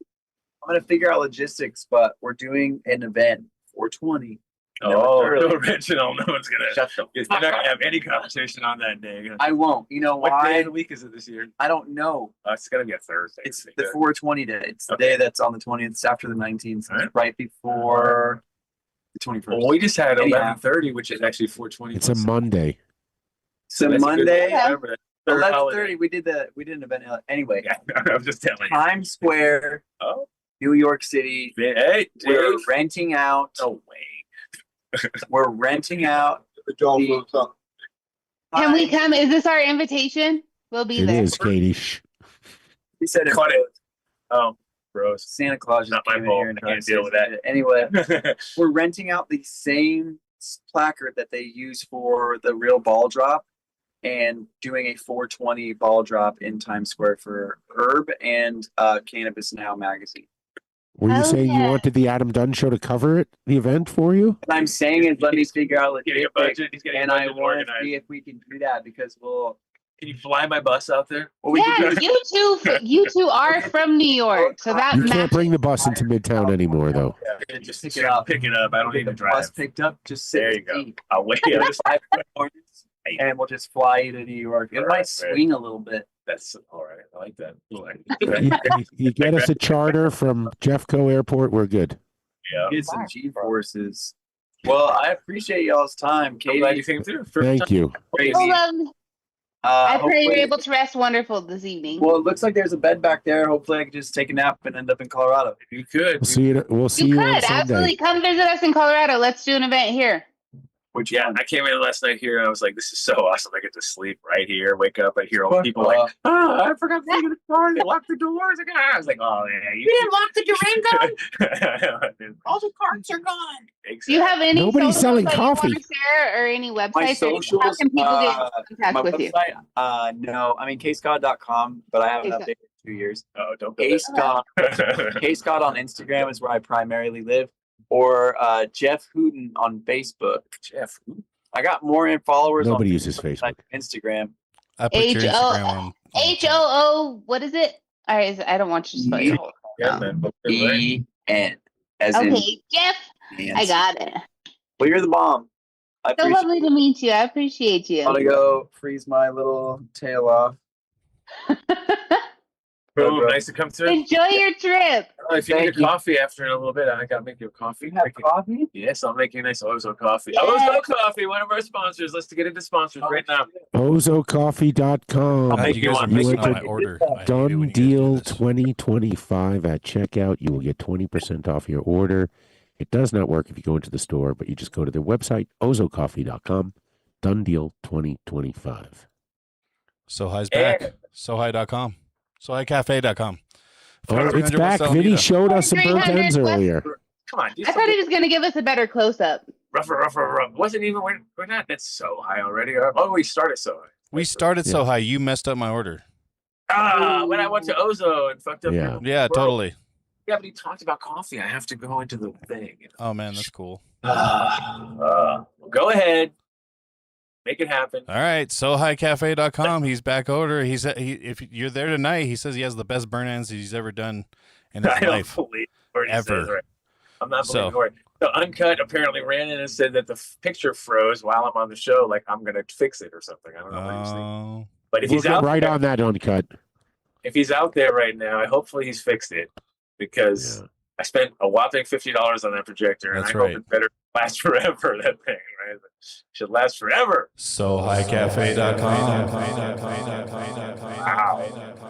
I'm gonna figure out logistics, but we're doing an event 420. oh, early. no original. No one's going to. Shut the They're not going to have any conversation on that day. I won't. You know What day why? of the week is it this year? I don't know. It's going to be a Thursday. It's the 420 day. It's the day that's on the 20th. It's after the 19th. All right. It's right before the 21st. Well, we just had Anyhow. 11:30, which is actually 420. It's a Monday. So That's a good Monday, thing to remember that. Third 11:30. holiday. We did an event. Anyway, Yeah, I'm just telling you. Times Square, Oh, New York City. hey, We're Dave. renting out. No way. We're renting out. Can we come? Is this our invitation? We'll be It there. is, Katie. Shh. We said Cut it. Oh, gross. Santa Claus Not just my came in fault. here and I tried can't to deal say with that. shit. Anyway, we're renting out the same placard that they use for the real ball drop and doing a 420 ball drop in Times Square for Herb and Cannabis Now magazine. Were you Oh, saying you yeah. wanted the Adam Dunn show to cover it, the event for you? What I'm saying is let me figure out Getting a logistics, budget. He's getting and a I budget want to organized. see if we can do that because we'll. Can you fly my bus out there? Well, we Yeah, can you two are from New York, so that You can't matches. bring the bus into Midtown anymore, though. Yeah, just pick it up. Pick it up. I don't need to the drive. bus picked up. Just sit There in you the go. seat. I'll wait. We'll just fly to Florence, Hey. and we'll just fly you to New York. It Right, might right. swing a little bit. That's all right. I like that. You get us a charter from Jeffco Airport, we're good. Yeah. Get some G forces. Well, I appreciate y'all's time, I'm Katie. glad you came through. Thank you. Crazy. Well, I pray you're hopefully- able to rest wonderful this evening. Well, it looks like there's a bed back there. Hopefully, I can just take a nap and end up in Colorado. You could. We'll see You you on could Sunday. absolutely come visit us in Colorado. Let's do an event here. Which, yeah, I came in last night here and I was like, this is so awesome. I get to sleep right here, wake up, I hear all the people like, oh, I forgot to take the car. They locked the doors again. I was like, oh, yeah. You didn't lock the Durango? All the carts are gone. Exactly. Do you have any Nobody's socials selling that you coffee. want to share or any websites? My How socials, can people get my in contact with you? website, no. I mean, kscott.com, but I haven't Kscott. updated in 2 years. Oh, don't Kscott, Kscott on Instagram is where I primarily live, or Jeff Hooten on Facebook. Jeff. I got more followers Nobody on uses Facebook than Facebook. Instagram. I put your Instagram on. HOO. What is it? All right, I don't want you to spell your whole. Yeah, man. Both are right. EN. As in Okay, Jeff. Nancy. I got it. Well, you're the bomb. I So appreciate lovely to meet you. I appreciate you. I want to go freeze my little tail off. Boom, nice to come through. Enjoy your trip. If you Thank need a you. coffee after in a little bit, I gotta make you a coffee. You have coffee? Yes, I'll make you a nice Ozo coffee. Yeah. Ozo Coffee, one of our sponsors. Let's get into sponsors right now. Ozocoffee.com. I'll make you you guys are one. making You my order. I hate it Dunn when you guys Deal do this. 2025 at checkout. You will get 20% off your order. It does not work if you go into the store, but you just go to their website, ozocoffee.com. Dunn Deal 2025. So high's back. SoHigh.com. SoHighCafe.com. Oh, it's 300 back. West Vinny Alameda. showed us some burnt 300 ends West- earlier. Come on, do I thought he was going to give us a better close up. rough. Wasn't even, we're not, that's so high already. Oh, we started so high. We started so high. You messed up my order. When I went to Ozo and fucked up. Yeah. Yeah, totally. Yeah, but he talked about coffee. I have to go into the thing. Oh, man, that's cool. Go ahead. Make it happen. All right, SoHighCafe.com. He's back order. If you're there tonight, he says he has the best burn ends he's ever done in his I life. don't believe what he Ever. says, right? I'm not So- believing it. So Uncut apparently ran in and said that the picture froze while I'm on the show. Like I'm gonna fix it or something. I don't know what he's thinking. Oh, But if We'll he's get out right there, on that, Uncut. if he's out there right now, hopefully he's fixed it because Yeah. I spent a whopping $50 on that projector, and That's I right. hope it better last forever. That thing, right? It should last forever. SoHighCafe.com.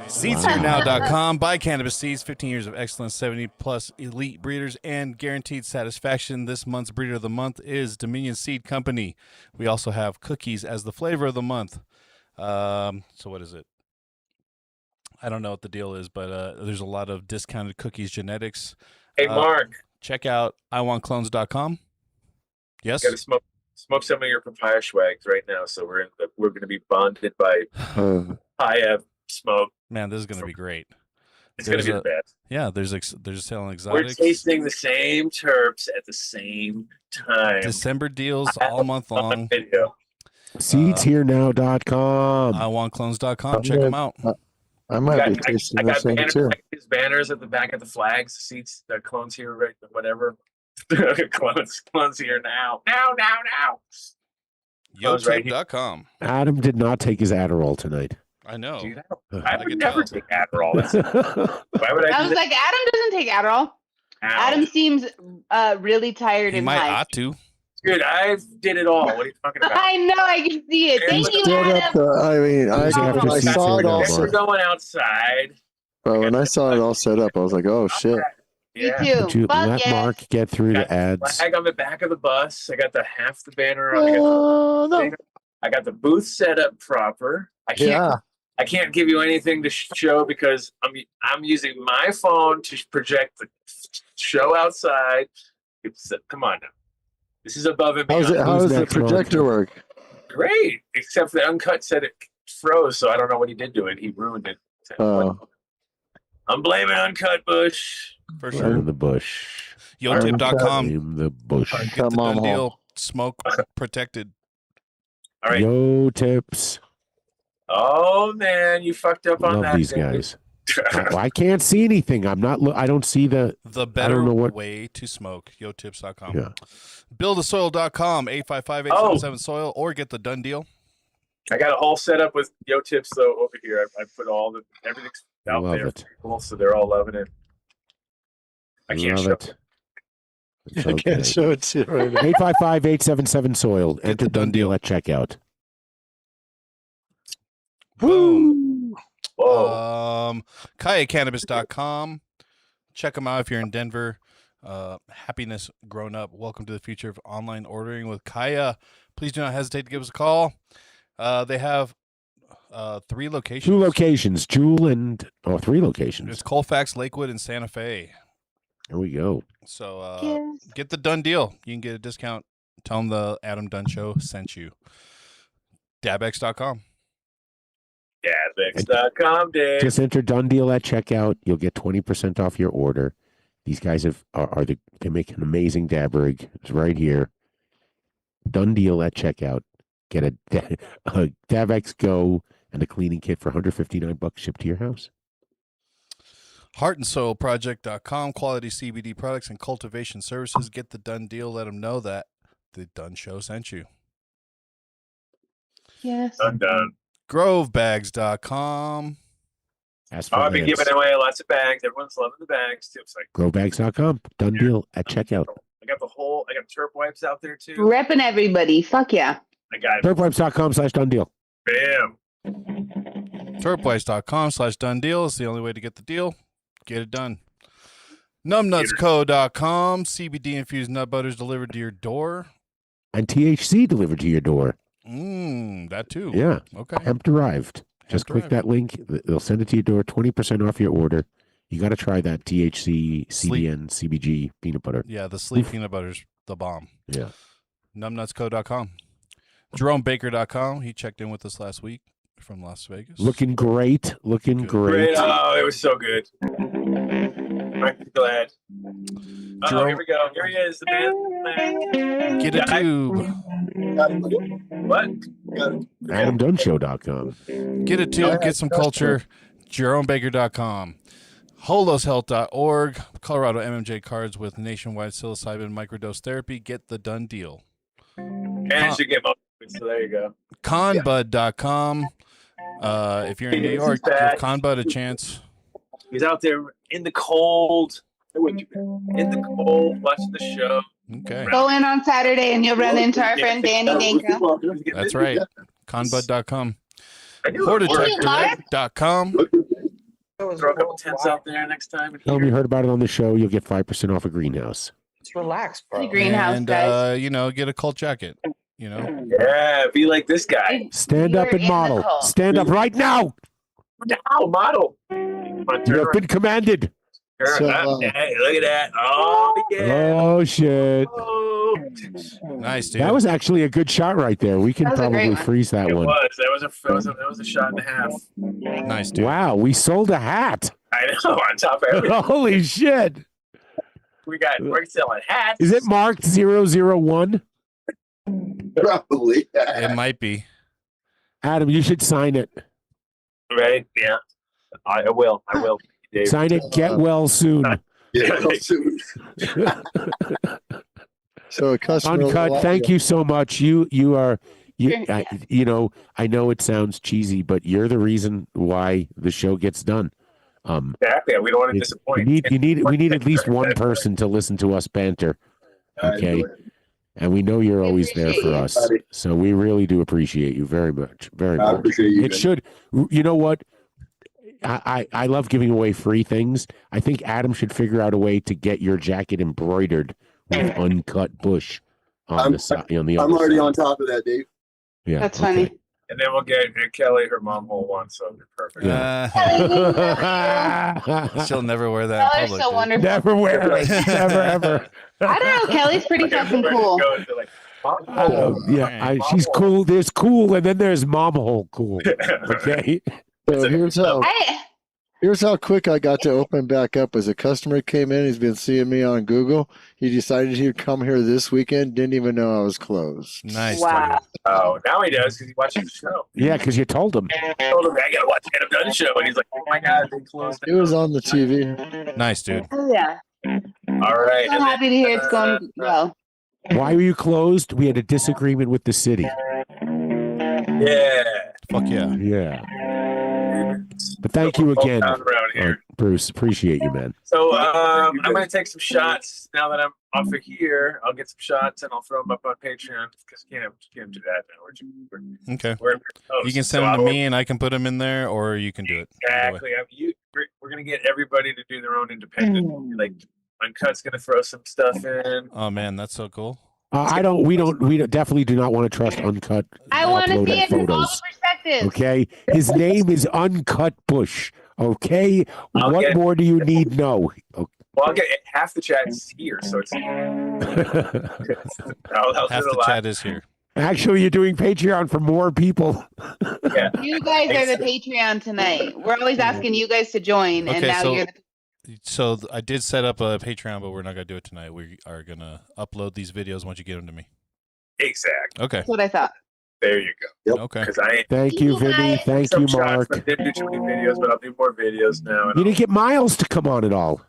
SeedsHereNow.com. Buy cannabis seeds. 15 years of excellence, 70 plus elite breeders, and guaranteed satisfaction. This month's breeder of the month is Dominion Seed Company. We also have cookies as the flavor of the month. So what is it? I don't know what the deal is, but there's a lot of discounted cookies genetics. Hey, Mark, Check out iwantclones.com. Yes. got to smoke some of your papaya swags right now. So we're going to be bonded by high smoke. Man, this is going to be great. It's going to be the best. Yeah, they're selling We're exotics. tasting the same terps at the same time. December deals all month long. Video. SeedsHereNow.com. iwantclones.com. Check them out. I might I be got tasting the banners, same too. like his banners at the back of the flags, seats, the clones here, right? Whatever. clones here now. Now. Clones right here. YoTube.com. Adam did not take his Adderall tonight. I know. Dude, I I would could never tell. take Adderall. Why would I I do was that? like, Adam doesn't take Adderall. Adam seems really tired He and might high. ought to. Dude, I did it all. What are you talking about? I know, I can see it. Thank you, Stood up Adam. I mean, I saw it all Next we're set. going outside. Bro, when I saw it all set up, I was like, "Oh shit!" Me Yeah. too. Would you Fuck let yes. Mark get through Got the ads? Flag on the back of the bus. I got the half the banner on. Oh no! I got the booth set up proper. I can't give you anything to show because I'm using my phone to project the show outside. Come on now. This is above and beyond. How Who's does the next, Mark? projector work? Great, except the Uncut said it froze, so I don't know what he did to it. He ruined it. Oh. I'm blaming Uncut Bush. For Burn sure. the bush. YoTip.com. Blame the bush. Get Come the on, done Hall. deal. Smoke protected. All right. Yo tips. Oh man, you fucked up on Love that. these dude. guys. I can't see anything. I don't see the. The better know what- way to smoke. YoTips.com. Yeah. Buildasoil.com. 855-877-SOIL. Or get the done deal. I got a whole setup with Yo Tips though over here. I put everything's out Love there, it. for people, so they're all loving it. I can't Love show it. It's I okay. can't show it to you right now. 855-877-SOIL. Get Enter the done done deal at checkout. Boom. Whoa. KayaCannabis.com. Check them out if you're in Denver. Happiness grown up. Welcome to the future of online ordering with Kaya. Please do not hesitate to give us a call. They have 3 locations. 2 locations. Jewel and 3 locations. There's Colfax, Lakewood, and Santa Fe. There we go. So Yes. get the done deal. You can get a discount. Tell them the Adam Dunn Show sent you. Dabex.com. Dabex.com, Dave. Just enter done deal at checkout. You'll get 20% off your order. These guys they make an amazing dab rig. It's right here. Done deal at checkout. Get a Dabex Go and a cleaning kit for $159 shipped to your house. HeartandSoilProject.com, quality CBD products and cultivation services. Get the Dunn deal. Let them know that the Dunn Show sent you. Yes. I'm done. GroveBags.com. I've been giving away lots of bags. Everyone's loving the bags too. It's like GroveBags.com. Done deal at checkout. I got turp wipes out there too. Repping everybody. Fuck yeah. I got it. Turpwipes.com/done deal. Bam. Turpwipes.com/done deal is the only way to get the deal. Get it done. Numbnutsco.com. CBD infused nut butters delivered to your door. And THC delivered to your door. That too. Yeah. Okay. Hemp derived. Just click that link. They'll send it to your door. 20% off your order. You got to try that THC, CBN, CBG peanut butter. Yeah, the sleep peanut butter's the bomb. Yeah. Numbnutsco.com. JeromeBaker.com. He checked in with us last week from Las Vegas. Looking great. Looking great. Oh, it was so good. I'm glad. Oh, here we go. Here he is, the man. Get a tube. What? AdamDunnShow.com. Get a tube. Get some culture. JeromeBaker.com. HolosHealth.org. Colorado MMJ cards with nationwide psilocybin microdose therapy. Get the Dunn deal. And you get my so there you go. Conbud.com. If you're in New York, give Conbud a chance. He's out there in the cold. In the cold, watching the show. Okay. Go in on Saturday and you'll run into our friend Danny Danko. That's right. Conbud.com. Mark? Horticulture.com. Throw a couple tents out there next time. Tell them you heard about it on the show. You'll get 5% off a greenhouse. Just relax, bro. The greenhouse, And, guys. get a cult jacket. Yeah, be like this guy. Stand up and model. Stand up right now. Now, model. You have been commanded. Hey, look at that. Oh, yeah. Oh, shit. Oh. Nice, dude. That was actually a good shot right there. We can That was a great probably one. freeze that one. That was a shot and a half. Nice, dude. Wow, we sold a hat. I know, on top of everything. Holy shit. We're selling hats. Is it marked 001? Probably. It might be. Adam, you should sign it. Right? Yeah. I will. Dave. Sign it. Get well soon. Yeah, soon. So a customer. Uncut. Thank you so much. You are. I know it sounds cheesy, but you're the reason why the show gets done. Exactly. We don't want to disappoint. We need at least one person to listen to us banter. Okay. And we know you're always there for us. So we really do appreciate you very much. Very much. I appreciate you. It should. You know what? I love giving away free things. I think Adam should figure out a way to get your jacket embroidered with Uncut Bush on the side. On the I'm other already side. on top of that, Dave. Yeah, That's funny. And then we'll get Kelly her mom hole one, so it'll be perfect. She'll never wear that in Y'all are public. so dude. wonderful. Never wear it. Never ever. I don't know. Kelly's pretty fucking cool. She's cool. There's cool, and then there's mom hole cool. Okay. So here's how quick I got to open back up. As a customer came in, he's been seeing me on Google. He decided he'd come here this weekend. Didn't even know I was closed. Nice. Wow. Oh, now he does because he watches the show. Yeah, because you told him. I told him I gotta watch the Adam Dunn show, and he's like, "Oh my god, they closed It was on the TV. Nice, dude. Oh, yeah. All right. I'm happy to hear it's going well. Why were you closed? We had a disagreement with the city. Yeah. Fuck yeah. Yeah. But thank you again, Around here. Bruce. Appreciate you, man. So I'm gonna take some shots now that I'm off of here. I'll get some shots and I'll throw them up on Patreon because you can't do that now. Okay. We're You can send them to me and I can put them in there, or you can do it. Exactly. We're gonna get everybody to do their own independent. Like Uncut's gonna throw some stuff in. Oh man, that's so cool. We definitely do not want to trust Uncut. I want to see it from all photos. perspectives. Okay, his name is Uncut Bush. Okay, what more do you need? No. Okay. Well, I'll get half the chat's here, so it's Half the chat is here. Actually, you're doing Patreon for more people. Yeah. You guys are the Patreon tonight. We're always asking you guys to join, and Okay, now so- you're the So I did set up a Patreon, but we're not gonna do it tonight. We are gonna upload these videos once you get them to me. Exactly. Okay. That's what I thought. There you go. Okay. Because I Thank you, Vinny. Thank some you, shots. Mark. I didn't do too many videos, but I'll do more videos now. You didn't get Miles to come on at all.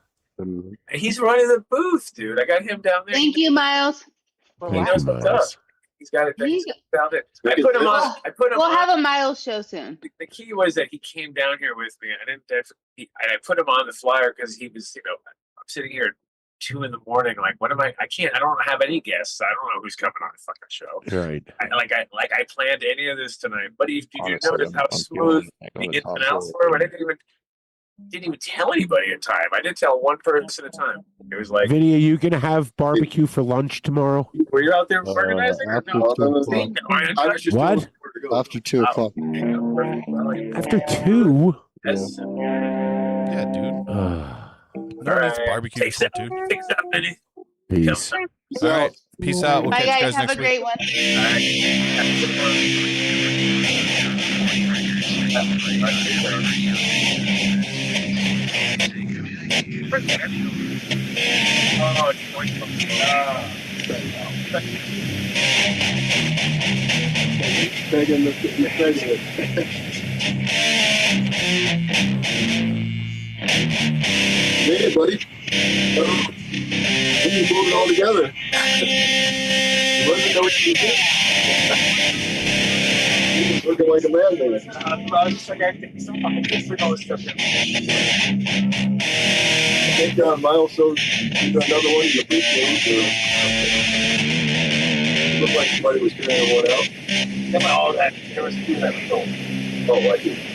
He's running the booth, dude. I got him down there. Thank you, Miles. He Thank knows you, what's up. Miles. He's got it. There you Down there. I put him on. I put him We'll on. have a Miles show soon. The key was that he came down here with me. I didn't. And I put him on the flyer because he was. I'm sitting here at 2 a.m. Like, what am I? I can't. I don't have any guests. I don't know who's coming on the fucking show. Right. I planned any of this tonight. But did you notice how smooth the ins and outs were? I didn't even tell anybody in time. I did tell one person at a time. It was like, Vinny, are you going to have barbecue for lunch tomorrow? were you out there organizing? After No? 2 o'clock. What? After 2 o'clock. After 2? Yes. Yeah, dude. No, it's barbecue Take shit, that, dude. take that, Vinny. Peace. All right. Peace out. We'll Bye, catch you guys. guys Have next a week. great one. Oh, it's going Begging the president. Hey, buddy. We can move it all together. Wasn't know what you did. He's looking like a madman. I was just like, I think so fucking good for all this stuff. I think Miles showed another one of your pictures. It looked like somebody was carrying one out. All that there was two that was sold. Oh, I see.